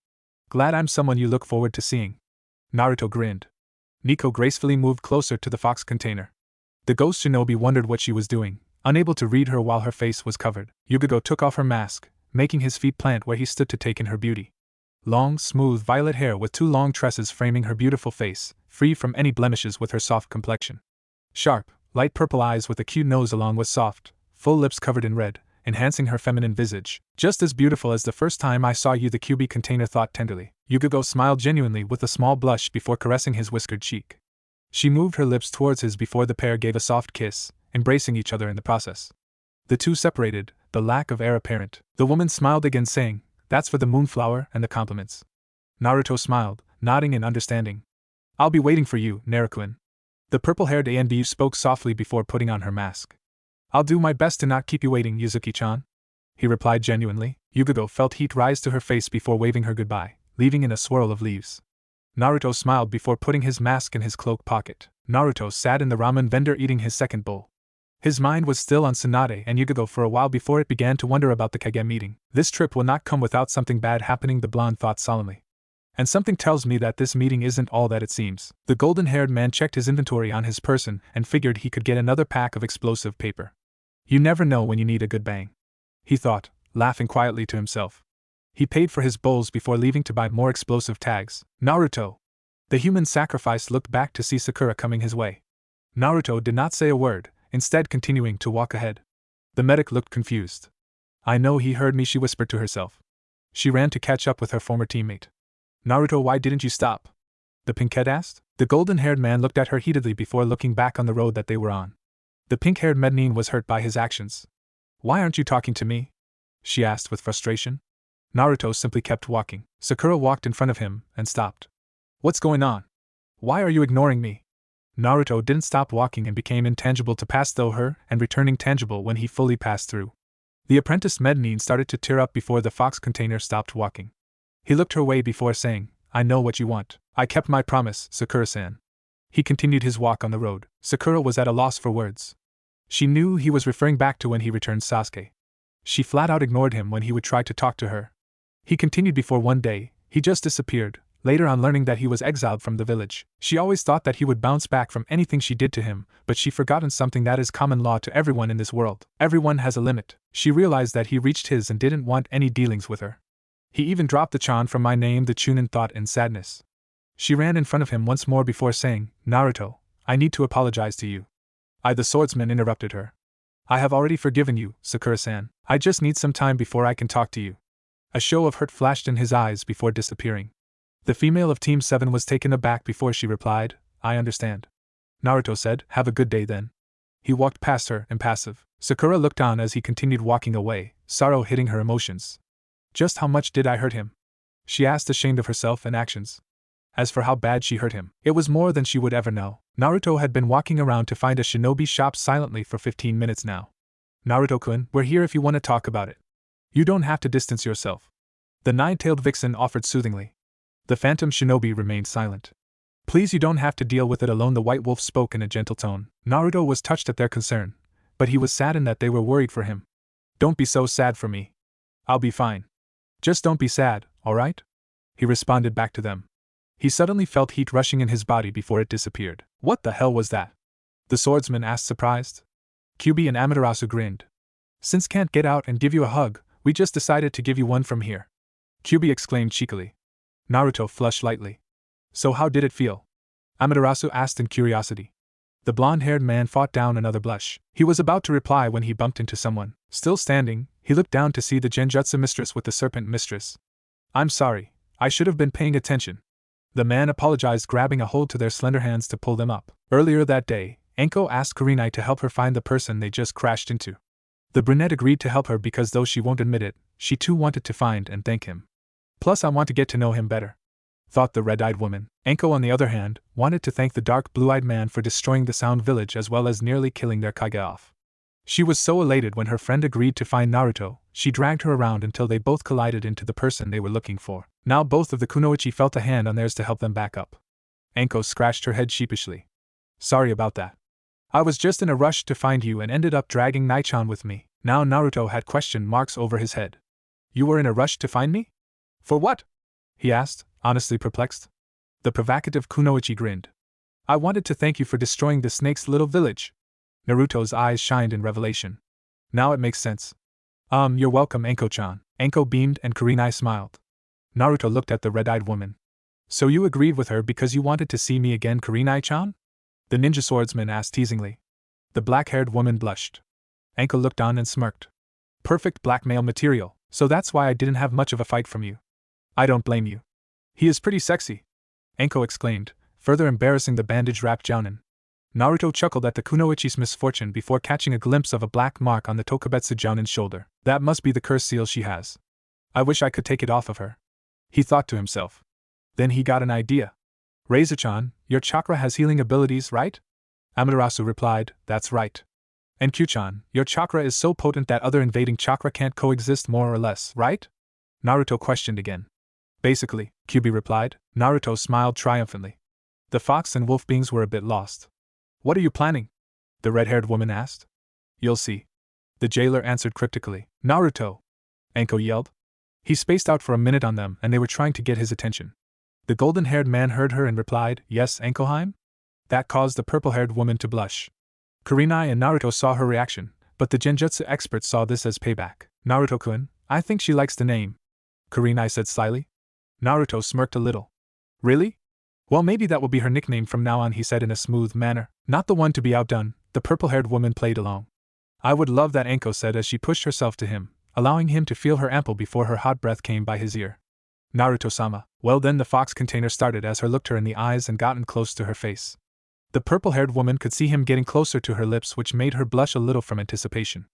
Glad I'm someone you look forward to seeing. Naruto grinned. Nico gracefully moved closer to the fox container. The ghost shinobi wondered what she was doing, unable to read her while her face was covered. Yugogo took off her mask, making his feet plant where he stood to take in her beauty. Long, smooth violet hair with 2 long tresses framing her beautiful face, free from any blemishes with her soft complexion. Sharp, light purple eyes with a cute nose along with soft, full lips covered in red, enhancing her feminine visage. Just as beautiful as the first time I saw you, the QB container thought tenderly. Yugogo smiled genuinely with a small blush before caressing his whiskered cheek. She moved her lips towards his before the pair gave a soft kiss, embracing each other in the process. The two separated, the lack of heir apparent. The woman smiled again saying, That's for the moonflower and the compliments. Naruto smiled, nodding in understanding. I'll be waiting for you, Naruto-kun. The purple-haired ANBU spoke softly before putting on her mask. I'll do my best to not keep you waiting, Yuzuki-chan, he replied genuinely. Yugogo felt heat rise to her face before waving her goodbye, leaving in a swirl of leaves. Naruto smiled before putting his mask in his cloak pocket. Naruto sat in the ramen vendor eating his second bowl. His mind was still on Tsunade and Yugogo for a while before it began to wonder about the Kage meeting. This trip will not come without something bad happening, the blonde thought solemnly. And something tells me that this meeting isn't all that it seems. The golden-haired man checked his inventory on his person and figured he could get another pack of explosive paper. You never know when you need a good bang, he thought, laughing quietly to himself. He paid for his bowls before leaving to buy more explosive tags. Naruto! The human sacrifice looked back to see Sakura coming his way. Naruto did not say a word, instead continuing to walk ahead. The medic looked confused. I know he heard me, she whispered to herself. She ran to catch up with her former teammate. Naruto, why didn't you stop? The pink-head asked. The golden-haired man looked at her heatedly before looking back on the road that they were on. The pink-haired Mednin was hurt by his actions. Why aren't you talking to me? She asked with frustration. Naruto simply kept walking. Sakura walked in front of him and stopped. What's going on? Why are you ignoring me? Naruto didn't stop walking and became intangible to pass through her and returning tangible when he fully passed through. The apprentice Mednin started to tear up before the fox container stopped walking. He looked her way before saying, I know what you want. I kept my promise, Sakura-san. He continued his walk on the road. Sakura was at a loss for words. She knew he was referring back to when he returned Sasuke. She flat out ignored him when he would try to talk to her. He continued before one day, he just disappeared, later on learning that he was exiled from the village. She always thought that he would bounce back from anything she did to him, but she forgotten something that is common law to everyone in this world. Everyone has a limit. She realized that he reached his and didn't want any dealings with her. He even dropped the Chan from my name, the Chunin thought in sadness. She ran in front of him once more before saying, Naruto, I need to apologize to you. The swordsman interrupted her. I have already forgiven you, Sakura-san. I just need some time before I can talk to you. A show of hurt flashed in his eyes before disappearing. The female of Team 7 was taken aback before she replied, I understand. Naruto said, have a good day then. He walked past her, impassive. Sakura looked on as he continued walking away, sorrow hitting her emotions. Just how much did I hurt him? She asked, ashamed of herself and actions. As for how bad she hurt him, it was more than she would ever know. Naruto had been walking around to find a shinobi shop silently for 15 minutes now. Naruto-kun, we're here if you want to talk about it. You don't have to distance yourself. The nine-tailed vixen offered soothingly. The phantom shinobi remained silent. Please, you don't have to deal with it alone, the white wolf spoke in a gentle tone. Naruto was touched at their concern, but he was saddened that they were worried for him. Don't be so sad for me. I'll be fine. Just don't be sad, alright? He responded back to them. He suddenly felt heat rushing in his body before it disappeared. What the hell was that? The swordsman asked, surprised. Kyuubi and Amaterasu grinned. Since can't get out and give you a hug, we just decided to give you one from here. Kyuubi exclaimed cheekily. Naruto flushed lightly. So how did it feel? Amaterasu asked in curiosity. The blonde-haired man fought down another blush. He was about to reply when he bumped into someone. Still standing, he looked down to see the Genjutsu mistress with the serpent mistress. I'm sorry, I should have been paying attention. The man apologized, grabbing a hold to their slender hands to pull them up. Earlier that day, Enko asked Kurenai to help her find the person they just crashed into. The brunette agreed to help her because though she won't admit it, she too wanted to find and thank him. Plus I want to get to know him better, thought the red-eyed woman. Enko, on the other hand, wanted to thank the dark blue-eyed man for destroying the Sound Village as well as nearly killing their Kage off. She was so elated when her friend agreed to find Naruto, she dragged her around until they both collided into the person they were looking for. Now both of the kunoichi felt a hand on theirs to help them back up. Enko scratched her head sheepishly. Sorry about that. I was just in a rush to find you and ended up dragging Nai-chan with me. Now Naruto had question marks over his head. You were in a rush to find me? For what? He asked, honestly perplexed. The provocative kunoichi grinned. I wanted to thank you for destroying the snake's little village. Naruto's eyes shined in revelation. Now it makes sense. You're welcome, Enko-chan. Enko beamed and Kurenai smiled. Naruto looked at the red-eyed woman. So you agreed with her because you wanted to see me again, Kurenai-chan? The ninja swordsman asked teasingly. The black-haired woman blushed. Enko looked on and smirked. Perfect blackmail material, so that's why I didn't have much of a fight from you. I don't blame you. He is pretty sexy, Enko exclaimed, further embarrassing the bandage-wrapped jounin. Naruto chuckled at the kunoichi's misfortune before catching a glimpse of a black mark on the Tokubetsu jounin's shoulder. That must be the curse seal she has. I wish I could take it off of her, he thought to himself. Then he got an idea. Razor-chan, your chakra has healing abilities, right? Amaterasu replied, that's right. And Q-chan, your chakra is so potent that other invading chakra can't coexist, more or less, right? Naruto questioned again. Basically, Kyuubi replied. Naruto smiled triumphantly. The fox and wolf beings were a bit lost. What are you planning? The red-haired woman asked. You'll see. The jailer answered cryptically. Naruto! Enko yelled. He spaced out for a minute on them and they were trying to get his attention. The golden-haired man heard her and replied, "Yes, Ankoheim?" That caused the purple-haired woman to blush. Kurenai and Naruto saw her reaction, but the genjutsu expert saw this as payback. "Naruto-kun, I think she likes the name," Kurenai said slyly. Naruto smirked a little. "Really? Well, maybe that will be her nickname from now on," he said in a smooth manner. Not the one to be outdone, the purple-haired woman played along. "I would love that," Anko said as she pushed herself to him, allowing him to feel her ample before her hot breath came by his ear. "Naruto-sama." Well, then the fox container started as her looked her in the eyes and gotten close to her face. The purple-haired woman could see him getting closer to her lips, which made her blush a little from anticipation.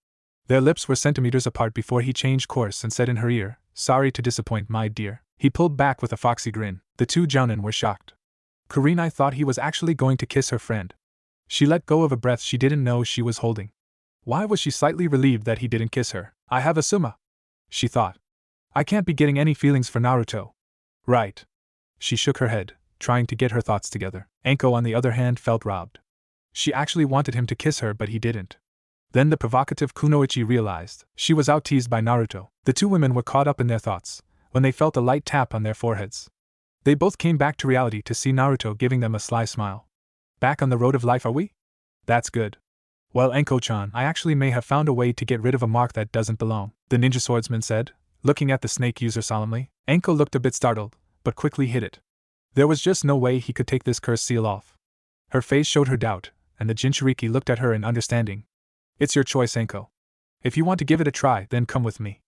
Their lips were centimeters apart before he changed course and said in her ear, "Sorry to disappoint, my dear." He pulled back with a foxy grin. The two jounin were shocked. Kurenai thought he was actually going to kiss her friend. She let go of a breath she didn't know she was holding. Why was she slightly relieved that he didn't kiss her? "I have a summa," she thought. "I can't be getting any feelings for Naruto." "Right." She shook her head, trying to get her thoughts together. Anko, on the other hand, felt robbed. She actually wanted him to kiss her, but he didn't. Then the provocative Kunoichi realized she was out-teased by Naruto. The two women were caught up in their thoughts when they felt a light tap on their foreheads. They both came back to reality to see Naruto giving them a sly smile. "Back on the road of life, are we? That's good. Well, Anko-chan, I actually may have found a way to get rid of a mark that doesn't belong," the ninja swordsman said, looking at the snake user solemnly. Anko looked a bit startled, but quickly hid it. There was just no way he could take this cursed seal off. Her face showed her doubt, and the Jinchuriki looked at her in understanding. "It's your choice, Anko. If you want to give it a try, then come with me,"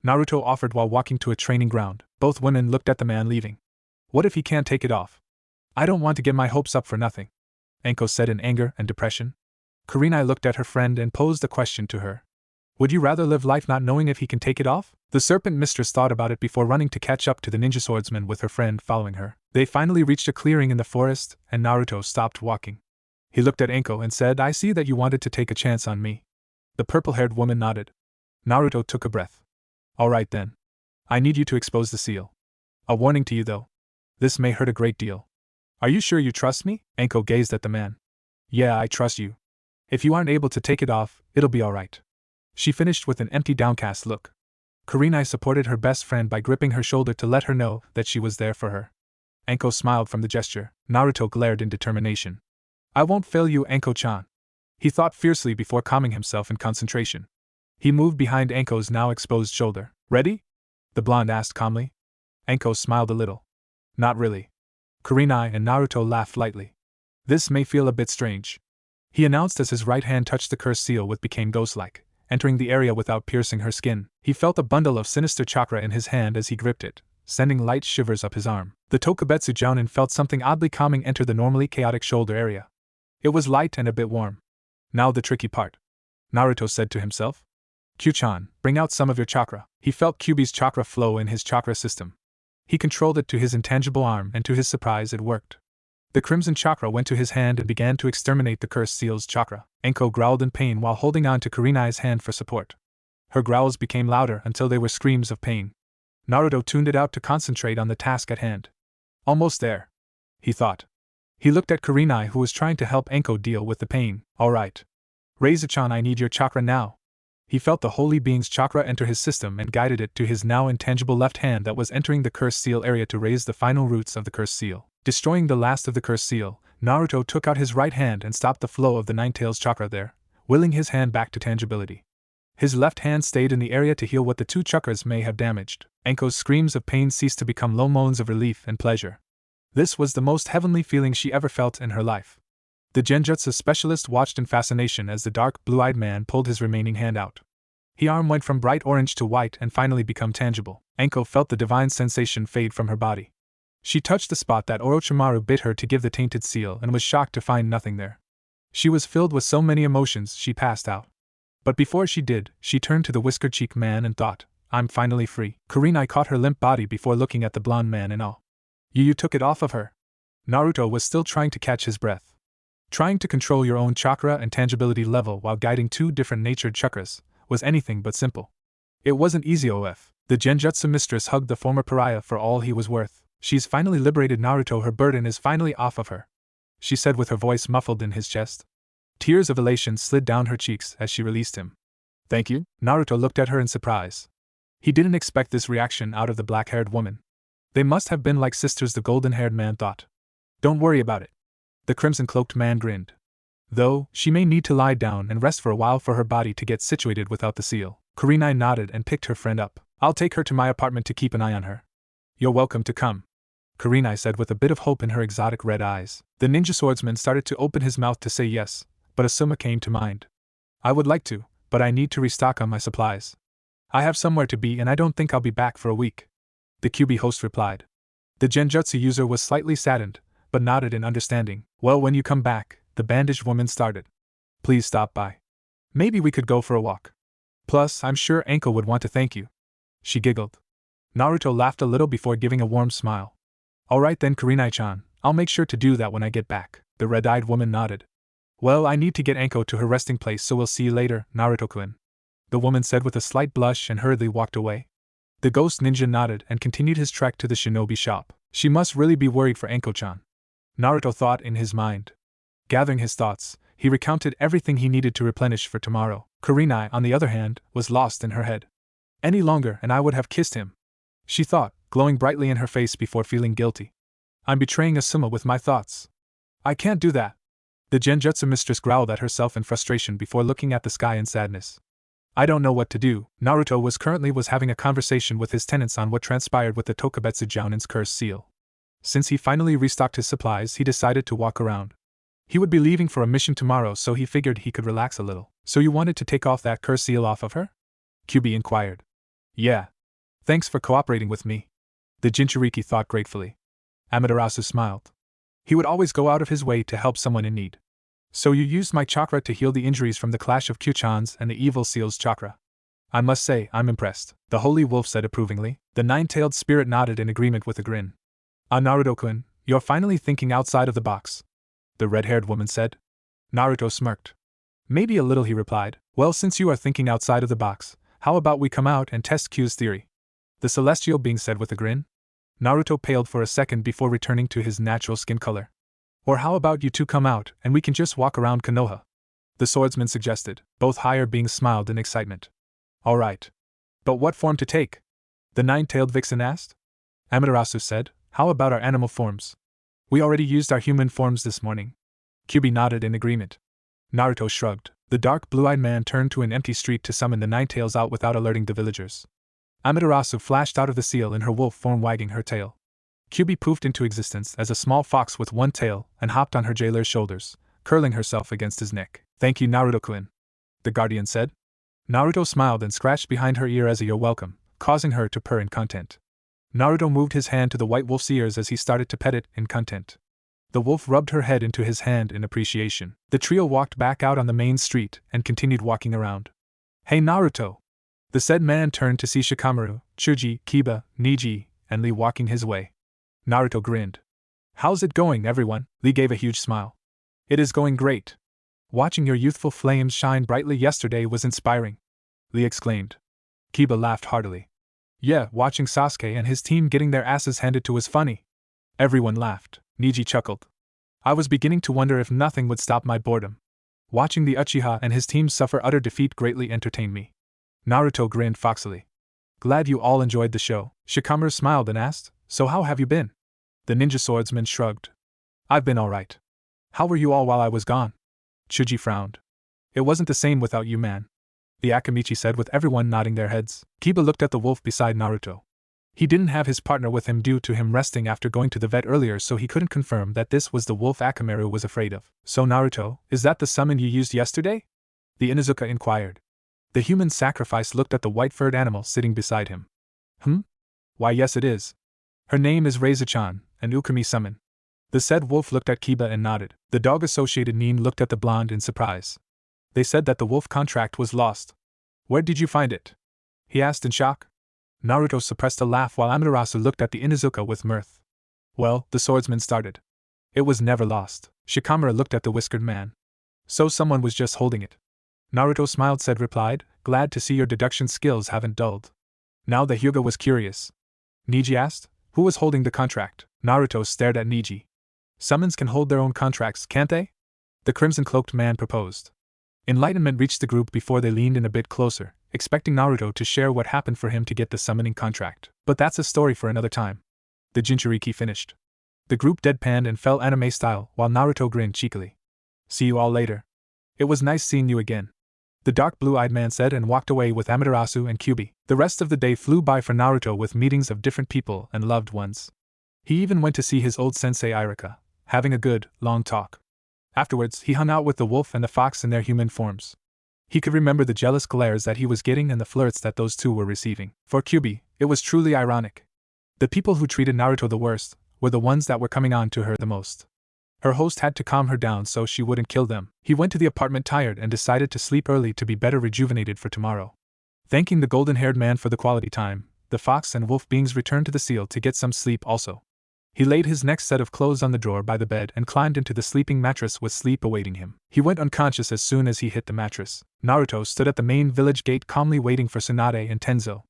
Naruto offered while walking to a training ground. Both women looked at the man leaving. "What if he can't take it off?" "I don't want to get my hopes up for nothing," Anko said in anger and depression. Kurenai looked at her friend and posed a question to her. "Would you rather live life not knowing if he can take it off?" The serpent mistress thought about it before running to catch up to the ninja swordsman with her friend following her. They finally reached a clearing in the forest, and Naruto stopped walking. He looked at Anko and said, "I see that you wanted to take a chance on me." The purple-haired woman nodded. Naruto took a breath. "All right then. I need you to expose the seal. A warning to you though. This may hurt a great deal." "Are you sure you trust me?" Anko gazed at the man. "Yeah, I trust you. If you aren't able to take it off, it'll be alright," she finished with an empty, downcast look. Kurenai supported her best friend by gripping her shoulder to let her know that she was there for her. Anko smiled from the gesture. Naruto glared in determination. "I won't fail you, Anko-chan," he thought fiercely before calming himself in concentration. He moved behind Anko's now exposed shoulder. "Ready?" the blonde asked calmly. Anko smiled a little. "Not really." Kurenai and Naruto laughed lightly. "This may feel a bit strange," he announced as his right hand touched the cursed seal, which became ghost-like, entering the area without piercing her skin. He felt a bundle of sinister chakra in his hand as he gripped it, sending light shivers up his arm. The Tokubetsu Jounin felt something oddly calming enter the normally chaotic shoulder area. It was light and a bit warm. "Now the tricky part," Naruto said to himself. "Q-chan, bring out some of your chakra." He felt Kyuubi's chakra flow in his chakra system. He controlled it to his intangible arm, and to his surprise it worked. The crimson chakra went to his hand and began to exterminate the cursed seal's chakra. Anko growled in pain while holding on to Kurenai's hand for support. Her growls became louder until they were screams of pain. Naruto tuned it out to concentrate on the task at hand. "Almost there," he thought. He looked at Kurenai, who was trying to help Anko deal with the pain. "All right. Reiza-chan, I need your chakra now." He felt the holy being's chakra enter his system and guided it to his now intangible left hand that was entering the cursed seal area to raise the final roots of the cursed seal. Destroying the last of the cursed seal, Naruto took out his right hand and stopped the flow of the Ninetales chakra there, willing his hand back to tangibility. His left hand stayed in the area to heal what the two chakras may have damaged. Anko's screams of pain ceased to become low moans of relief and pleasure. This was the most heavenly feeling she ever felt in her life. The genjutsu specialist watched in fascination as the dark, blue-eyed man pulled his remaining hand out. His arm went from bright orange to white and finally become tangible. Anko felt the divine sensation fade from her body. She touched the spot that Orochimaru bit her to give the tainted seal and was shocked to find nothing there. She was filled with so many emotions she passed out. But before she did, she turned to the whiskered-cheeked man and thought, "I'm finally free." Kurenai caught her limp body before looking at the blonde man in awe. You took it off of her?" Naruto was still trying to catch his breath. Trying to control your own chakra and tangibility level while guiding two different natured chakras was anything but simple. It wasn't easy. The genjutsu mistress hugged the former pariah for all he was worth. "She's finally liberated Naruto. Her burden is finally off of her," she said with her voice muffled in his chest. Tears of elation slid down her cheeks as she released him. "Thank you?" Naruto looked at her in surprise. He didn't expect this reaction out of the black-haired woman. They must have been like sisters, the golden-haired man thought. Don't worry about it. The crimson-cloaked man grinned. Though, she may need to lie down and rest for a while for her body to get situated without the seal. Kurenai nodded and picked her friend up. I'll take her to my apartment to keep an eye on her. You're welcome to come, Kurenai said with a bit of hope in her exotic red eyes. The ninja swordsman started to open his mouth to say yes, but Asuma came to mind. I would like to, but I need to restock on my supplies. I have somewhere to be and I don't think I'll be back for a week, the QB host replied. The genjutsu user was slightly saddened, but nodded in understanding. Well, when you come back, the bandaged woman started. Please stop by. Maybe we could go for a walk. Plus, I'm sure Anko would want to thank you. She giggled. Naruto laughed a little before giving a warm smile. Alright then, Kurenai-chan, I'll make sure to do that when I get back. The red-eyed woman nodded. Well, I need to get Anko to her resting place, so we'll see you later, Naruto-kun, the woman said with a slight blush and hurriedly walked away. The ghost ninja nodded and continued his trek to the shinobi shop. She must really be worried for Anko-chan, Naruto thought in his mind. Gathering his thoughts, he recounted everything he needed to replenish for tomorrow. Kurenai, on the other hand, was lost in her head. Any longer and I would have kissed him, she thought, glowing brightly in her face before feeling guilty. I'm betraying Asuma with my thoughts. I can't do that. The genjutsu mistress growled at herself in frustration before looking at the sky in sadness. I don't know what to do. Naruto was currently having a conversation with his tenants on what transpired with the Tokubetsu Jounin's cursed seal. Since he finally restocked his supplies, he decided to walk around. He would be leaving for a mission tomorrow, so he figured he could relax a little. So you wanted to take off that cursed seal off of her? Kyubi inquired. Yeah. Thanks for cooperating with me, the Jinchuriki thought gratefully. Amaterasu smiled. He would always go out of his way to help someone in need. So you used my chakra to heal the injuries from the clash of Kyuchan's and the evil seal's chakra. I must say, I'm impressed, the holy wolf said approvingly. The nine-tailed spirit nodded in agreement with a grin. Ah, Naruto-kun, you're finally thinking outside of the box, the red-haired woman said. Naruto smirked. Maybe a little, he replied. Well, since you are thinking outside of the box, how about we come out and test Q's theory? The celestial being said with a grin. Naruto paled for a second before returning to his natural skin color. Or how about you two come out and we can just walk around Konoha? The swordsman suggested. Both higher beings smiled in excitement. All right. But what form to take? The nine-tailed vixen asked. Amaterasu said, how about our animal forms? We already used our human forms this morning. Kyubi nodded in agreement. Naruto shrugged. The dark blue-eyed man turned to an empty street to summon the nine-tails out without alerting the villagers. Amaterasu flashed out of the seal in her wolf form, wagging her tail. Kyubi poofed into existence as a small fox with one tail and hopped on her jailer's shoulders, curling herself against his neck. Thank you, Naruto-kun, the guardian said. Naruto smiled and scratched behind her ear as a "you're welcome," causing her to purr in content. Naruto moved his hand to the white wolf's ears as he started to pet it in content. The wolf rubbed her head into his hand in appreciation. The trio walked back out on the main street and continued walking around. Hey Naruto! The said man turned to see Shikamaru, Chuji, Kiba, Niji, and Lee walking his way. Naruto grinned. How's it going, everyone? Lee gave a huge smile. It is going great. Watching your youthful flames shine brightly yesterday was inspiring, Lee exclaimed. Kiba laughed heartily. Yeah, watching Sasuke and his team getting their asses handed to was funny. Everyone laughed. Niji chuckled. I was beginning to wonder if nothing would stop my boredom. Watching the Uchiha and his team suffer utter defeat greatly entertained me. Naruto grinned foxily. Glad you all enjoyed the show. Shikamaru smiled and asked, so how have you been? The ninja swordsman shrugged. I've been alright. How were you all while I was gone? Chuji frowned. It wasn't the same without you, man, the Akamichi said with everyone nodding their heads. Kiba looked at the wolf beside Naruto. He didn't have his partner with him due to him resting after going to the vet earlier, so he couldn't confirm that this was the wolf Akamaru was afraid of. So Naruto, is that the summon you used yesterday? The Inuzuka inquired. The human sacrifice looked at the white-furred animal sitting beside him. Why, yes it is. Her name is Reiza-chan, an Ukami summon. The said wolf looked at Kiba and nodded. The dog-associated Nin looked at the blonde in surprise. They said that the wolf contract was lost. Where did you find it? He asked in shock. Naruto suppressed a laugh while Amaterasu looked at the Inuzuka with mirth. Well, the swordsman started. It was never lost. Shikamaru looked at the whiskered man. So someone was just holding it. Naruto smiled, replied, glad to see your deduction skills haven't dulled. Now the Hyuga was curious. Niji asked, who was holding the contract? Naruto stared at Niji. Summons can hold their own contracts, can't they? The crimson-cloaked man proposed. Enlightenment reached the group before they leaned in a bit closer, expecting Naruto to share what happened for him to get the summoning contract. But that's a story for another time. The Jinchuriki finished. The group deadpanned and fell anime style while Naruto grinned cheekily. See you all later. It was nice seeing you again. The dark blue-eyed man said and walked away with Amaterasu and Kyubi. The rest of the day flew by for Naruto with meetings of different people and loved ones. He even went to see his old sensei Irika, having a good, long talk. Afterwards, he hung out with the wolf and the fox in their human forms. He could remember the jealous glares that he was getting and the flirts that those two were receiving. For Kyubi, it was truly ironic. The people who treated Naruto the worst were the ones that were coming on to her the most. Her host had to calm her down so she wouldn't kill them. He went to the apartment tired and decided to sleep early to be better rejuvenated for tomorrow. Thanking the golden-haired man for the quality time, the fox and wolf beings returned to the seal to get some sleep also. He laid his next set of clothes on the drawer by the bed and climbed into the sleeping mattress with sleep awaiting him. He went unconscious as soon as he hit the mattress. Naruto stood at the main village gate calmly waiting for Tsunade and Tenzo.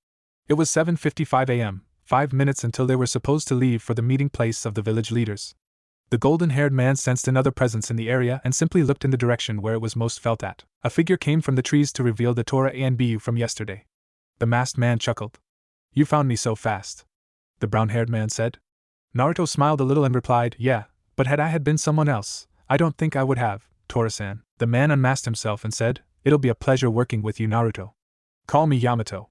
It was 7:55 a.m., 5 minutes until they were supposed to leave for the meeting place of the village leaders. The golden-haired man sensed another presence in the area and simply looked in the direction where it was most felt at. A figure came from the trees to reveal the Tora and Bu from yesterday. The masked man chuckled. You found me so fast, the brown-haired man said. Naruto smiled a little and replied, yeah, but had I been someone else, I don't think I would have, Tora-san. The man unmasked himself and said, it'll be a pleasure working with you, Naruto. Call me Yamato.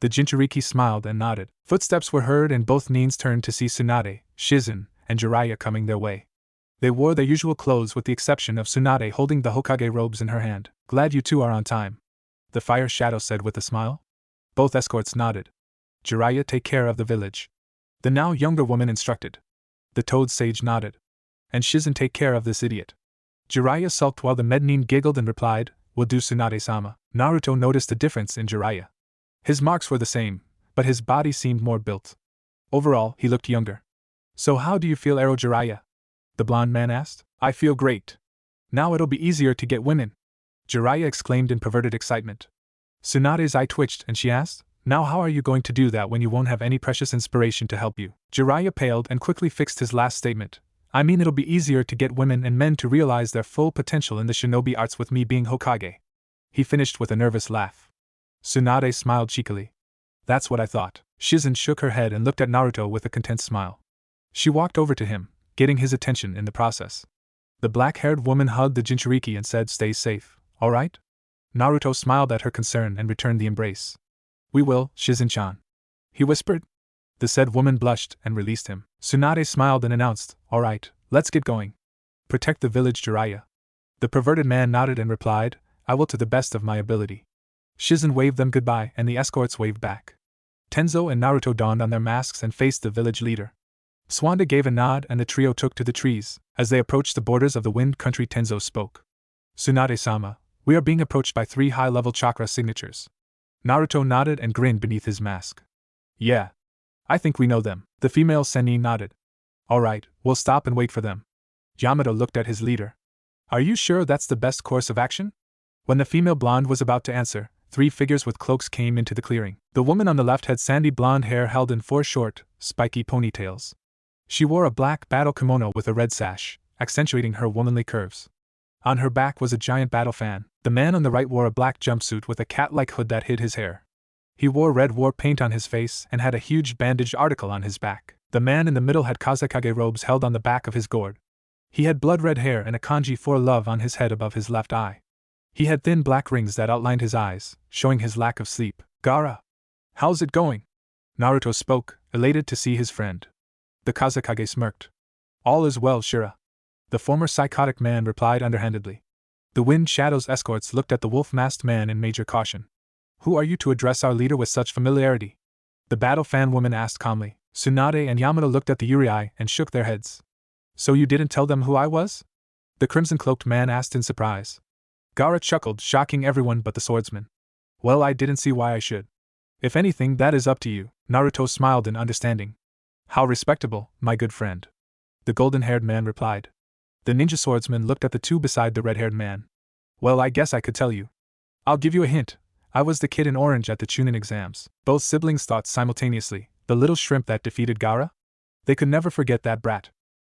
The Jinchuriki smiled and nodded. Footsteps were heard and both Nins turned to see Tsunade, Shizen, and Jiraiya coming their way. They wore their usual clothes with the exception of Tsunade holding the Hokage robes in her hand. Glad you two are on time, the Fire Shadow said with a smile. Both escorts nodded. Jiraiya, take care of the village, the now younger woman instructed. The Toad Sage nodded. And Shizen, take care of this idiot. Jiraiya sulked while the Mednin giggled and replied, will do, Tsunade-sama. Naruto noticed a difference in Jiraiya. His marks were the same, but his body seemed more built. Overall, he looked younger. So how do you feel, Ero Jiraiya? The blonde man asked. I feel great. Now it'll be easier to get women, Jiraiya exclaimed in perverted excitement. Tsunade's eye twitched and she asked, now how are you going to do that when you won't have any precious inspiration to help you? Jiraiya paled and quickly fixed his last statement. I mean, it'll be easier to get women and men to realize their full potential in the shinobi arts with me being Hokage. He finished with a nervous laugh. Tsunade smiled cheekily. That's what I thought. Shizen shook her head and looked at Naruto with a content smile. She walked over to him, getting his attention in the process. The black-haired woman hugged the Jinchuriki and said, stay safe, alright? Naruto smiled at her concern and returned the embrace. We will, Shizen-chan, he whispered. The said woman blushed and released him. Tsunade smiled and announced, alright, let's get going. Protect the village, Jiraiya. The perverted man nodded and replied, I will to the best of my ability. Shizen waved them goodbye and the escorts waved back. Tenzo and Naruto donned on their masks and faced the village leader. Swanda gave a nod and the trio took to the trees. As they approached the borders of the Wind Country, Tenzo spoke. Tsunade-sama, we are being approached by 3 high-level chakra signatures. Naruto nodded and grinned beneath his mask. Yeah. I think we know them. The female Sennin nodded. Alright, we'll stop and wait for them. Yamato looked at his leader. Are you sure that's the best course of action? When the female blonde was about to answer, 3 figures with cloaks came into the clearing. The woman on the left had sandy blonde hair held in 4 short, spiky ponytails. She wore a black battle kimono with a red sash, accentuating her womanly curves. On her back was a giant battle fan. The man on the right wore a black jumpsuit with a cat-like hood that hid his hair. He wore red war paint on his face and had a huge bandaged article on his back. The man in the middle had Kazekage robes held on the back of his gourd. He had blood-red hair and a kanji for love on his head above his left eye. He had thin black rings that outlined his eyes, showing his lack of sleep. Gaara! How's it going? Naruto spoke, elated to see his friend. The Kazekage smirked. All is well, Shira. The former psychotic man replied underhandedly. The Wind Shadow's escorts looked at the wolf-masked man in major caution. Who are you to address our leader with such familiarity? The battle fan woman asked calmly. Tsunade and Yamato looked at the Uriai and shook their heads. So you didn't tell them who I was? The crimson-cloaked man asked in surprise. Gaara chuckled, shocking everyone but the swordsman. Well, I didn't see why I should. If anything, that is up to you. Naruto smiled in understanding. How respectable, my good friend. The golden-haired man replied. The ninja swordsman looked at the two beside the red-haired man. Well, I guess I could tell you. I'll give you a hint. I was the kid in orange at the Chunin exams. Both siblings thought simultaneously, the little shrimp that defeated Gaara? They could never forget that brat.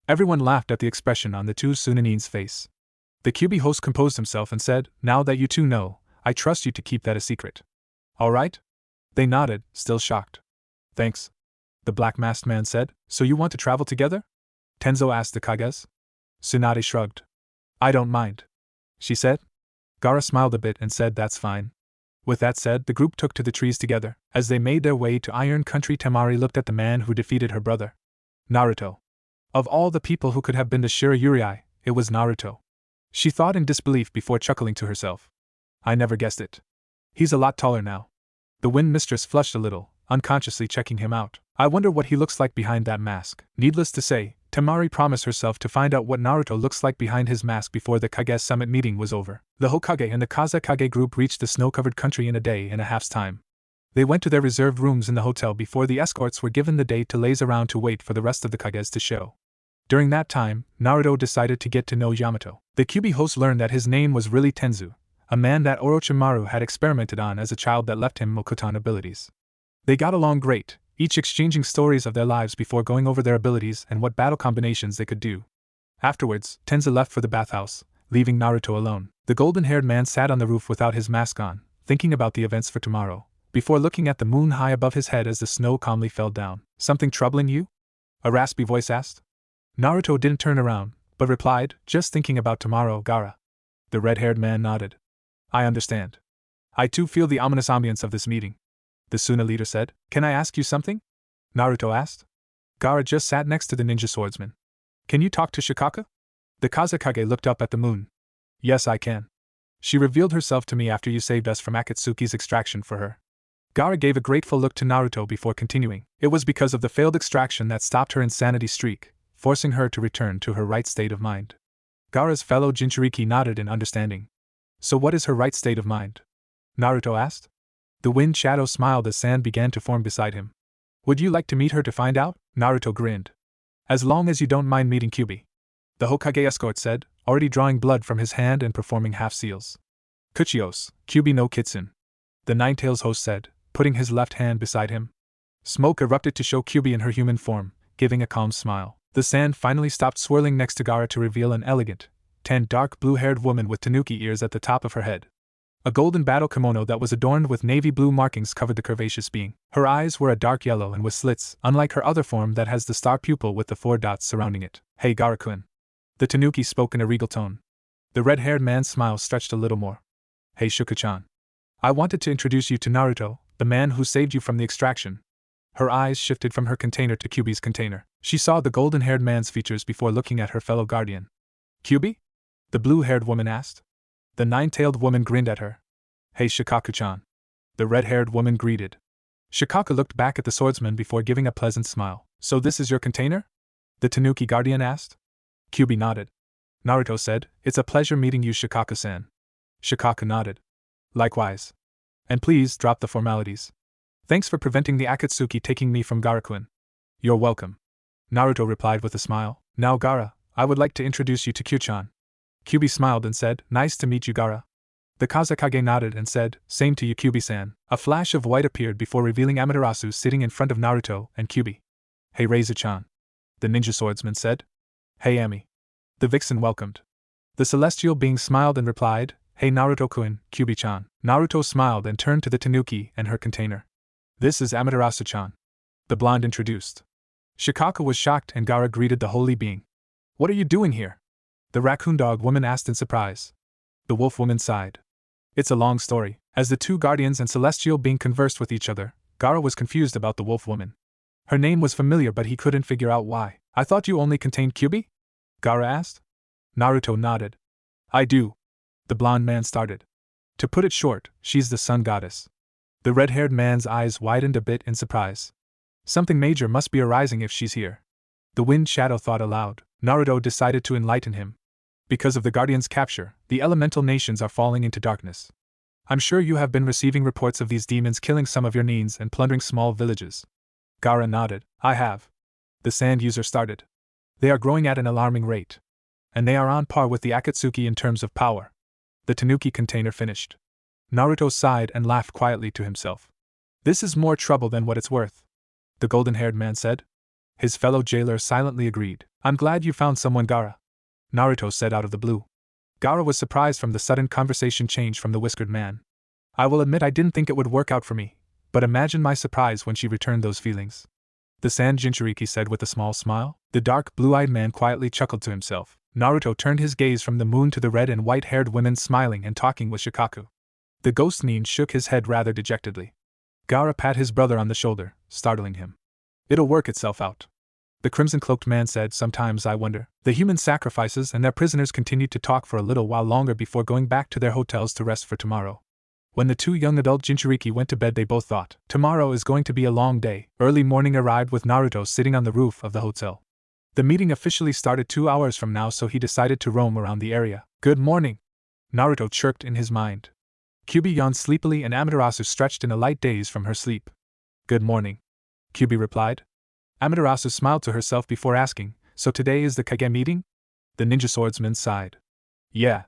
Everyone laughed at the expression on the two Sunanin's face. The QB host composed himself and said, now that you two know, I trust you to keep that a secret. All right? They nodded, still shocked. Thanks. the black-masked man said. So you want to travel together? Tenzo asked the Kages. Tsunade shrugged. I don't mind, she said. Gaara smiled a bit and said that's fine. With that said, the group took to the trees together. As they made their way to Iron Country, Temari looked at the man who defeated her brother. Naruto. Of all the people who could have been the Shira Yurei, it was Naruto. She thought in disbelief before chuckling to herself. I never guessed it. He's a lot taller now. The Wind Mistress flushed a little, unconsciously checking him out. I wonder what he looks like behind that mask. Needless to say, Temari promised herself to find out what Naruto looks like behind his mask before the Kage summit meeting was over. The Hokage and the Kazekage group reached the snow-covered country in a day and a half's time. They went to their reserved rooms in the hotel before the escorts were given the day to laze around to wait for the rest of the Kages to show. During that time, Naruto decided to get to know Yamato. The Kyuubi host learned that his name was really Tenzu, a man that Orochimaru had experimented on as a child that left him Mokutan abilities. They got along great, each exchanging stories of their lives before going over their abilities and what battle combinations they could do. Afterwards, Tenzu left for the bathhouse, leaving Naruto alone. The golden-haired man sat on the roof without his mask on, thinking about the events for tomorrow, before looking at the moon high above his head as the snow calmly fell down. Something troubling you? A raspy voice asked. Naruto didn't turn around, but replied, just thinking about tomorrow, Gaara. The red-haired man nodded. I understand. I too feel the ominous ambience of this meeting. The Suna leader said. Can I ask you something? Naruto asked. Gaara just sat next to the ninja swordsman. Can you talk to Shikaka? The Kazekage looked up at the moon. Yes, I can. She revealed herself to me after you saved us from Akatsuki's extraction for her. Gaara gave a grateful look to Naruto before continuing. It was because of the failed extraction that stopped her insanity streak, forcing her to return to her right state of mind. Gaara's fellow Jinchuriki nodded in understanding. So what is her right state of mind? Naruto asked. The wind shadow smiled as sand began to form beside him. Would you like to meet her to find out? Naruto grinned. As long as you don't mind meeting Kyuubi. The Hokage escort said, already drawing blood from his hand and performing half-seals. Kuchios, Kyuubi no Kitsune. The Ninetales host said, putting his left hand beside him. Smoke erupted to show Kyuubi in her human form, giving a calm smile. The sand finally stopped swirling next to Gaara to reveal an elegant, tan dark blue-haired woman with tanuki ears at the top of her head. A golden battle kimono that was adorned with navy blue markings covered the curvaceous being. Her eyes were a dark yellow and with slits, unlike her other form that has the star pupil with the 4 dots surrounding it. Hey Gaara-kun. The tanuki spoke in a regal tone. The red-haired man's smile stretched a little more. Hey Shuka-chan. I wanted to introduce you to Naruto, the man who saved you from the extraction. Her eyes shifted from her container to Kyuubi's container. She saw the golden-haired man's features before looking at her fellow guardian. Kyuubi? The blue-haired woman asked. The 9-tailed woman grinned at her. Hey Shikaku-chan. The red-haired woman greeted. Shikaka looked back at the swordsman before giving a pleasant smile. So this is your container? The Tanuki guardian asked. Kyuubi nodded. Naruto said, it's a pleasure meeting you, Shikaka-san. Shikaka nodded. Likewise. And please drop the formalities. Thanks for preventing the Akatsuki taking me from Gaara-kun. You're welcome. Naruto replied with a smile. Now Gaara, I would like to introduce you to Kyu-chan. Kyuubi smiled and said, nice to meet you, Gaara. The Kazekage nodded and said, same to you, Kyuubi-san. A flash of white appeared before revealing Amaterasu sitting in front of Naruto and Kyuubi. Hey Reizu-chan. The ninja swordsman said. Hey Ami. The vixen welcomed. The celestial being smiled and replied, hey Naruto-kun, Kyuubi-chan. Naruto smiled and turned to the tanuki and her container. This is Amaterasu-chan. The blonde introduced. Shikaka was shocked and Gaara greeted the holy being. What are you doing here? The raccoon dog woman asked in surprise. The wolf woman sighed. It's a long story. As the two guardians and celestial being conversed with each other, Gaara was confused about the wolf woman. Her name was familiar but he couldn't figure out why. I thought you only contained Kyuubi? Gaara asked. Naruto nodded. I do. The blonde man started. To put it short, she's the sun goddess. The red-haired man's eyes widened a bit in surprise. Something major must be arising if she's here. The wind shadow thought aloud. Naruto decided to enlighten him. Because of the Guardian's capture, the elemental nations are falling into darkness. I'm sure you have been receiving reports of these demons killing some of your nins and plundering small villages. Gaara nodded. I have. The sand user started. They are growing at an alarming rate. And they are on par with the Akatsuki in terms of power. The tanuki container finished. Naruto sighed and laughed quietly to himself. This is more trouble than what it's worth. The golden-haired man said. His fellow jailer silently agreed. I'm glad you found someone, Gaara. Naruto said out of the blue. Gaara was surprised from the sudden conversation change from the whiskered man. I will admit I didn't think it would work out for me, but imagine my surprise when she returned those feelings. The Sand Jinchuriki said with a small smile. The dark, blue-eyed man quietly chuckled to himself. Naruto turned his gaze from the moon to the red and white-haired women smiling and talking with Shikaku. The ghost Nin shook his head rather dejectedly. Gaara pat his brother on the shoulder, startling him. It'll work itself out. The crimson-cloaked man said, sometimes I wonder. The human sacrifices and their prisoners continued to talk for a little while longer before going back to their hotels to rest for tomorrow. When the two young adult Jinchuriki went to bed, they both thought, tomorrow is going to be a long day. Early morning arrived with Naruto sitting on the roof of the hotel. The meeting officially started 2 hours from now, so he decided to roam around the area. Good morning, Naruto chirped in his mind. Kyubi yawned sleepily and Amaterasu stretched in a light daze from her sleep. Good morning, Kyubi replied. Amaterasu smiled to herself before asking, so today is the Kage meeting? The ninja swordsman sighed. Yeah.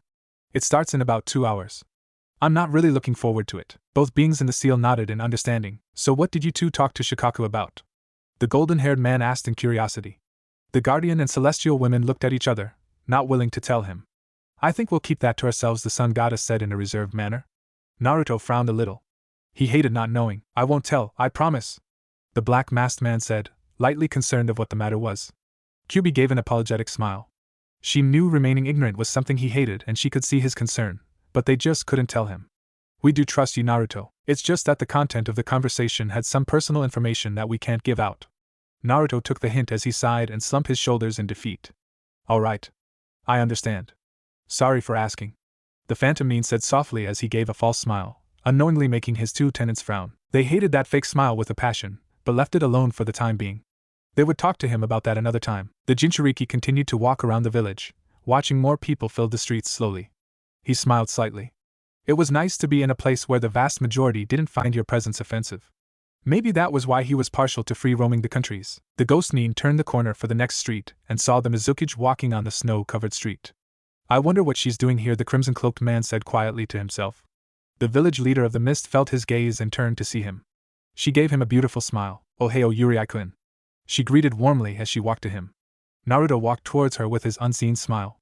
It starts in about 2 hours. I'm not really looking forward to it. Both beings in the seal nodded in understanding. So what did you two talk to Shikaku about? The golden-haired man asked in curiosity. The guardian and celestial women looked at each other, not willing to tell him. I think we'll keep that to ourselves, the sun goddess said in a reserved manner. Naruto frowned a little. He hated not knowing. I won't tell, I promise. The black-masked man said, lightly concerned of what the matter was. Kyubi gave an apologetic smile. She knew remaining ignorant was something he hated and she could see his concern, but they just couldn't tell him. We do trust you, Naruto. It's just that the content of the conversation had some personal information that we can't give out. Naruto took the hint as he sighed and slumped his shoulders in defeat. All right. I understand. Sorry for asking. The Phantom Mean said softly as he gave a false smile, unknowingly making his two tenants frown. They hated that fake smile with a passion, but left it alone for the time being. They would talk to him about that another time. The Jinchuriki continued to walk around the village, watching more people fill the streets slowly. He smiled slightly. It was nice to be in a place where the vast majority didn't find your presence offensive. Maybe that was why he was partial to free roaming the countries. The ghost Nin turned the corner for the next street and saw the Mizukage walking on the snow-covered street. I wonder what she's doing here, the crimson-cloaked man said quietly to himself. The village leader of the mist felt his gaze and turned to see him. She gave him a beautiful smile. Ohio Yuri-kun. She greeted warmly as she walked to him. Naruto walked towards her with his unseen smile.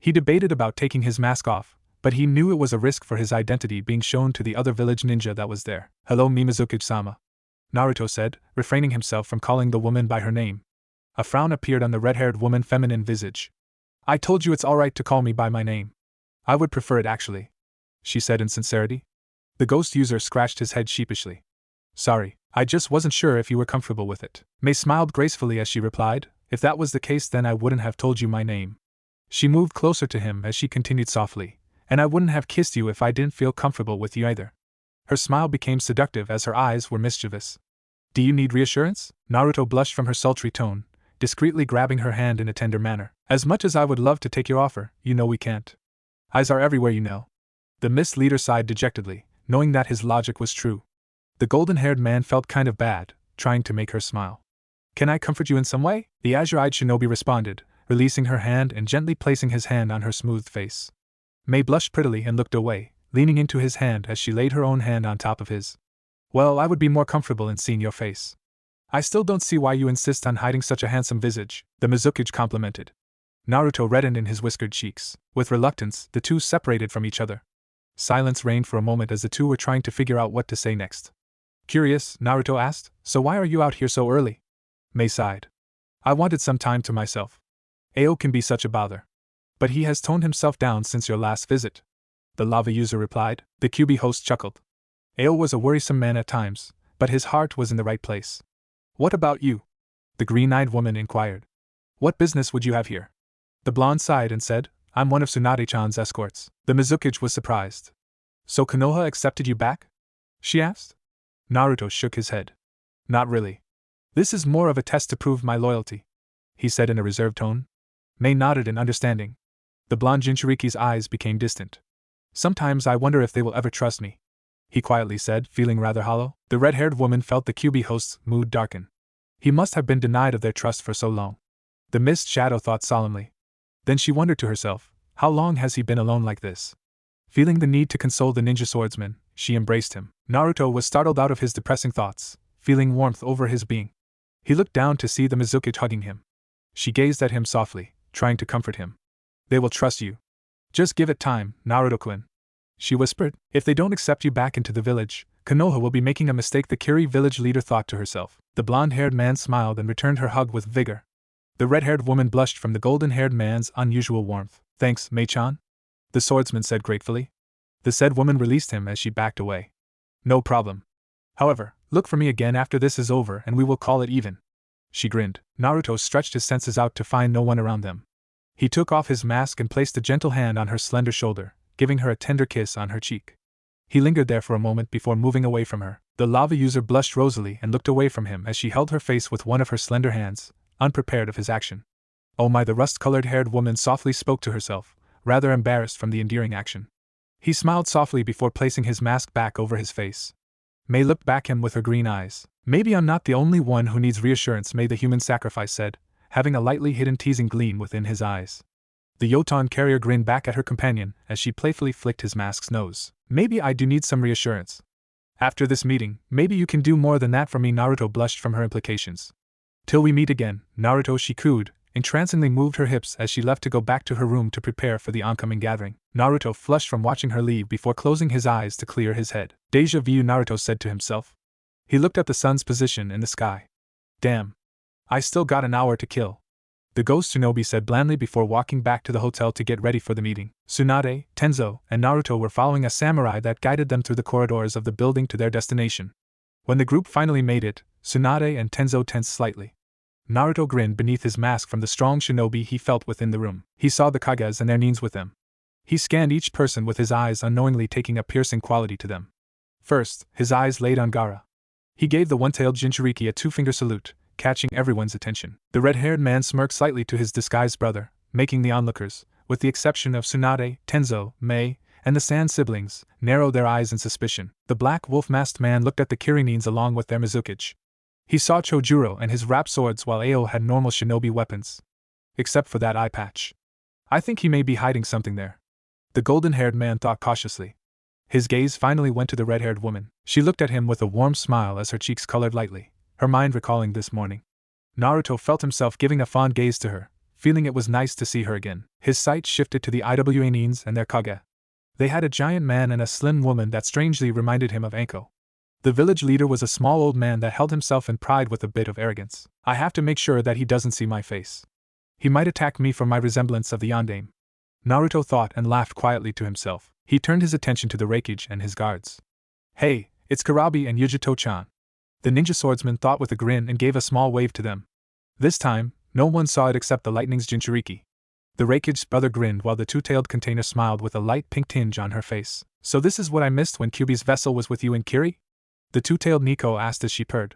He debated about taking his mask off, but he knew it was a risk for his identity being shown to the other village ninja that was there. Hello, Mimizukage-sama, Naruto said, refraining himself from calling the woman by her name. A frown appeared on the red-haired woman's feminine visage. I told you it's alright to call me by my name. I would prefer it actually, she said in sincerity. The ghost user scratched his head sheepishly. Sorry, I just wasn't sure if you were comfortable with it. Mei smiled gracefully as she replied, if that was the case then I wouldn't have told you my name. She moved closer to him as she continued softly, and I wouldn't have kissed you if I didn't feel comfortable with you either. Her smile became seductive as her eyes were mischievous. Do you need reassurance? Naruto blushed from her sultry tone, discreetly grabbing her hand in a tender manner. As much as I would love to take your offer, you know we can't. Eyes are everywhere, you know. The mist leader sighed dejectedly, knowing that his logic was true. The golden-haired man felt kind of bad, trying to make her smile. Can I comfort you in some way? The azure-eyed shinobi responded, releasing her hand and gently placing his hand on her smooth face. Mei blushed prettily and looked away, leaning into his hand as she laid her own hand on top of his. Well, I would be more comfortable in seeing your face. I still don't see why you insist on hiding such a handsome visage, the Mizukage complimented. Naruto reddened in his whiskered cheeks. With reluctance, the two separated from each other. Silence reigned for a moment as the two were trying to figure out what to say next. Curious, Naruto asked, so why are you out here so early? Mei sighed. I wanted some time to myself. Ao can be such a bother. But he has toned himself down since your last visit. The lava user replied. The QB host chuckled. Ao was a worrisome man at times, but his heart was in the right place. What about you? The green-eyed woman inquired. What business would you have here? The blonde sighed and said, I'm one of Tsunade-chan's escorts. The Mizukage was surprised. So Konoha accepted you back? She asked. Naruto shook his head. Not really. This is more of a test to prove my loyalty, he said in a reserved tone. Mei nodded in understanding. The blonde Jinchuriki's eyes became distant. Sometimes I wonder if they will ever trust me, he quietly said, feeling rather hollow. The red-haired woman felt the QB host's mood darken. He must have been denied of their trust for so long. The mist shadow thought solemnly. Then she wondered to herself, how long has he been alone like this? Feeling the need to console the ninja swordsman, she embraced him. Naruto was startled out of his depressing thoughts, feeling warmth over his being. He looked down to see the Mizukage hugging him. She gazed at him softly, trying to comfort him. They will trust you. Just give it time, Naruto-kun. she whispered. If they don't accept you back into the village, Konoha will be making a mistake, the Kiri village leader thought to herself. The blonde-haired man smiled and returned her hug with vigor. The red-haired woman blushed from the golden-haired man's unusual warmth. Thanks, Mei-chan, the swordsman said gratefully. The said woman released him as she backed away. No problem. However, look for me again after this is over and we will call it even. She grinned. Naruto stretched his senses out to find no one around them. He took off his mask and placed a gentle hand on her slender shoulder, giving her a tender kiss on her cheek. He lingered there for a moment before moving away from her. The lava user blushed rosily and looked away from him as she held her face with one of her slender hands, unprepared of his action. Oh my, the rust-colored haired woman softly spoke to herself, rather embarrassed from the endearing action. He smiled softly before placing his mask back over his face. May looked back him with her green eyes. Maybe I'm not the only one who needs reassurance, May the human sacrifice said, having a lightly hidden teasing gleam within his eyes. The Yotan carrier grinned back at her companion as she playfully flicked his mask's nose. Maybe I do need some reassurance. After this meeting, maybe you can do more than that for me, Naruto blushed from her implications. Till we meet again, Naruto, she cooed, entrancingly moved her hips as she left to go back to her room to prepare for the oncoming gathering. Naruto flushed from watching her leave before closing his eyes to clear his head. Deja vu, Naruto said to himself. He looked at the sun's position in the sky. Damn. I still got an hour to kill. The ghost Shinobi said blandly before walking back to the hotel to get ready for the meeting. Tsunade, Tenzo, and Naruto were following a samurai that guided them through the corridors of the building to their destination. When the group finally made it, Tsunade and Tenzo tensed slightly. Naruto grinned beneath his mask from the strong shinobi he felt within the room. He saw the Kages and their nins with them. He scanned each person with his eyes, unknowingly taking a piercing quality to them. First, his eyes laid on Gaara. He gave the one-tailed Jinchuriki a two-finger salute, catching everyone's attention. The red-haired man smirked slightly to his disguised brother, making the onlookers, with the exception of Tsunade, Tenzo, Mei, and the Sand siblings, narrow their eyes in suspicion. The black wolf-masked man looked at the Kirinins along with their Mizukage. He saw Chojuro and his rap swords while Ao had normal shinobi weapons. Except for that eye patch. I think he may be hiding something there. The golden-haired man thought cautiously. His gaze finally went to the red-haired woman. She looked at him with a warm smile as her cheeks colored lightly, her mind recalling this morning. Naruto felt himself giving a fond gaze to her, feeling it was nice to see her again. His sight shifted to the Iwa Nins and their Kage. They had a giant man and a slim woman that strangely reminded him of Anko. The village leader was a small old man that held himself in pride with a bit of arrogance. I have to make sure that he doesn't see my face. He might attack me for my resemblance of the yondaime. Naruto thought and laughed quietly to himself. He turned his attention to the Reikage and his guards. Hey, it's Karabi and Yujito-chan. The ninja swordsman thought with a grin and gave a small wave to them. This time, no one saw it except the lightning's Jinchuriki. The Reikage's brother grinned while the two-tailed container smiled with a light pink tinge on her face. So this is what I missed when Kyuubi's vessel was with you in Kiri? The two-tailed Nico asked as she purred.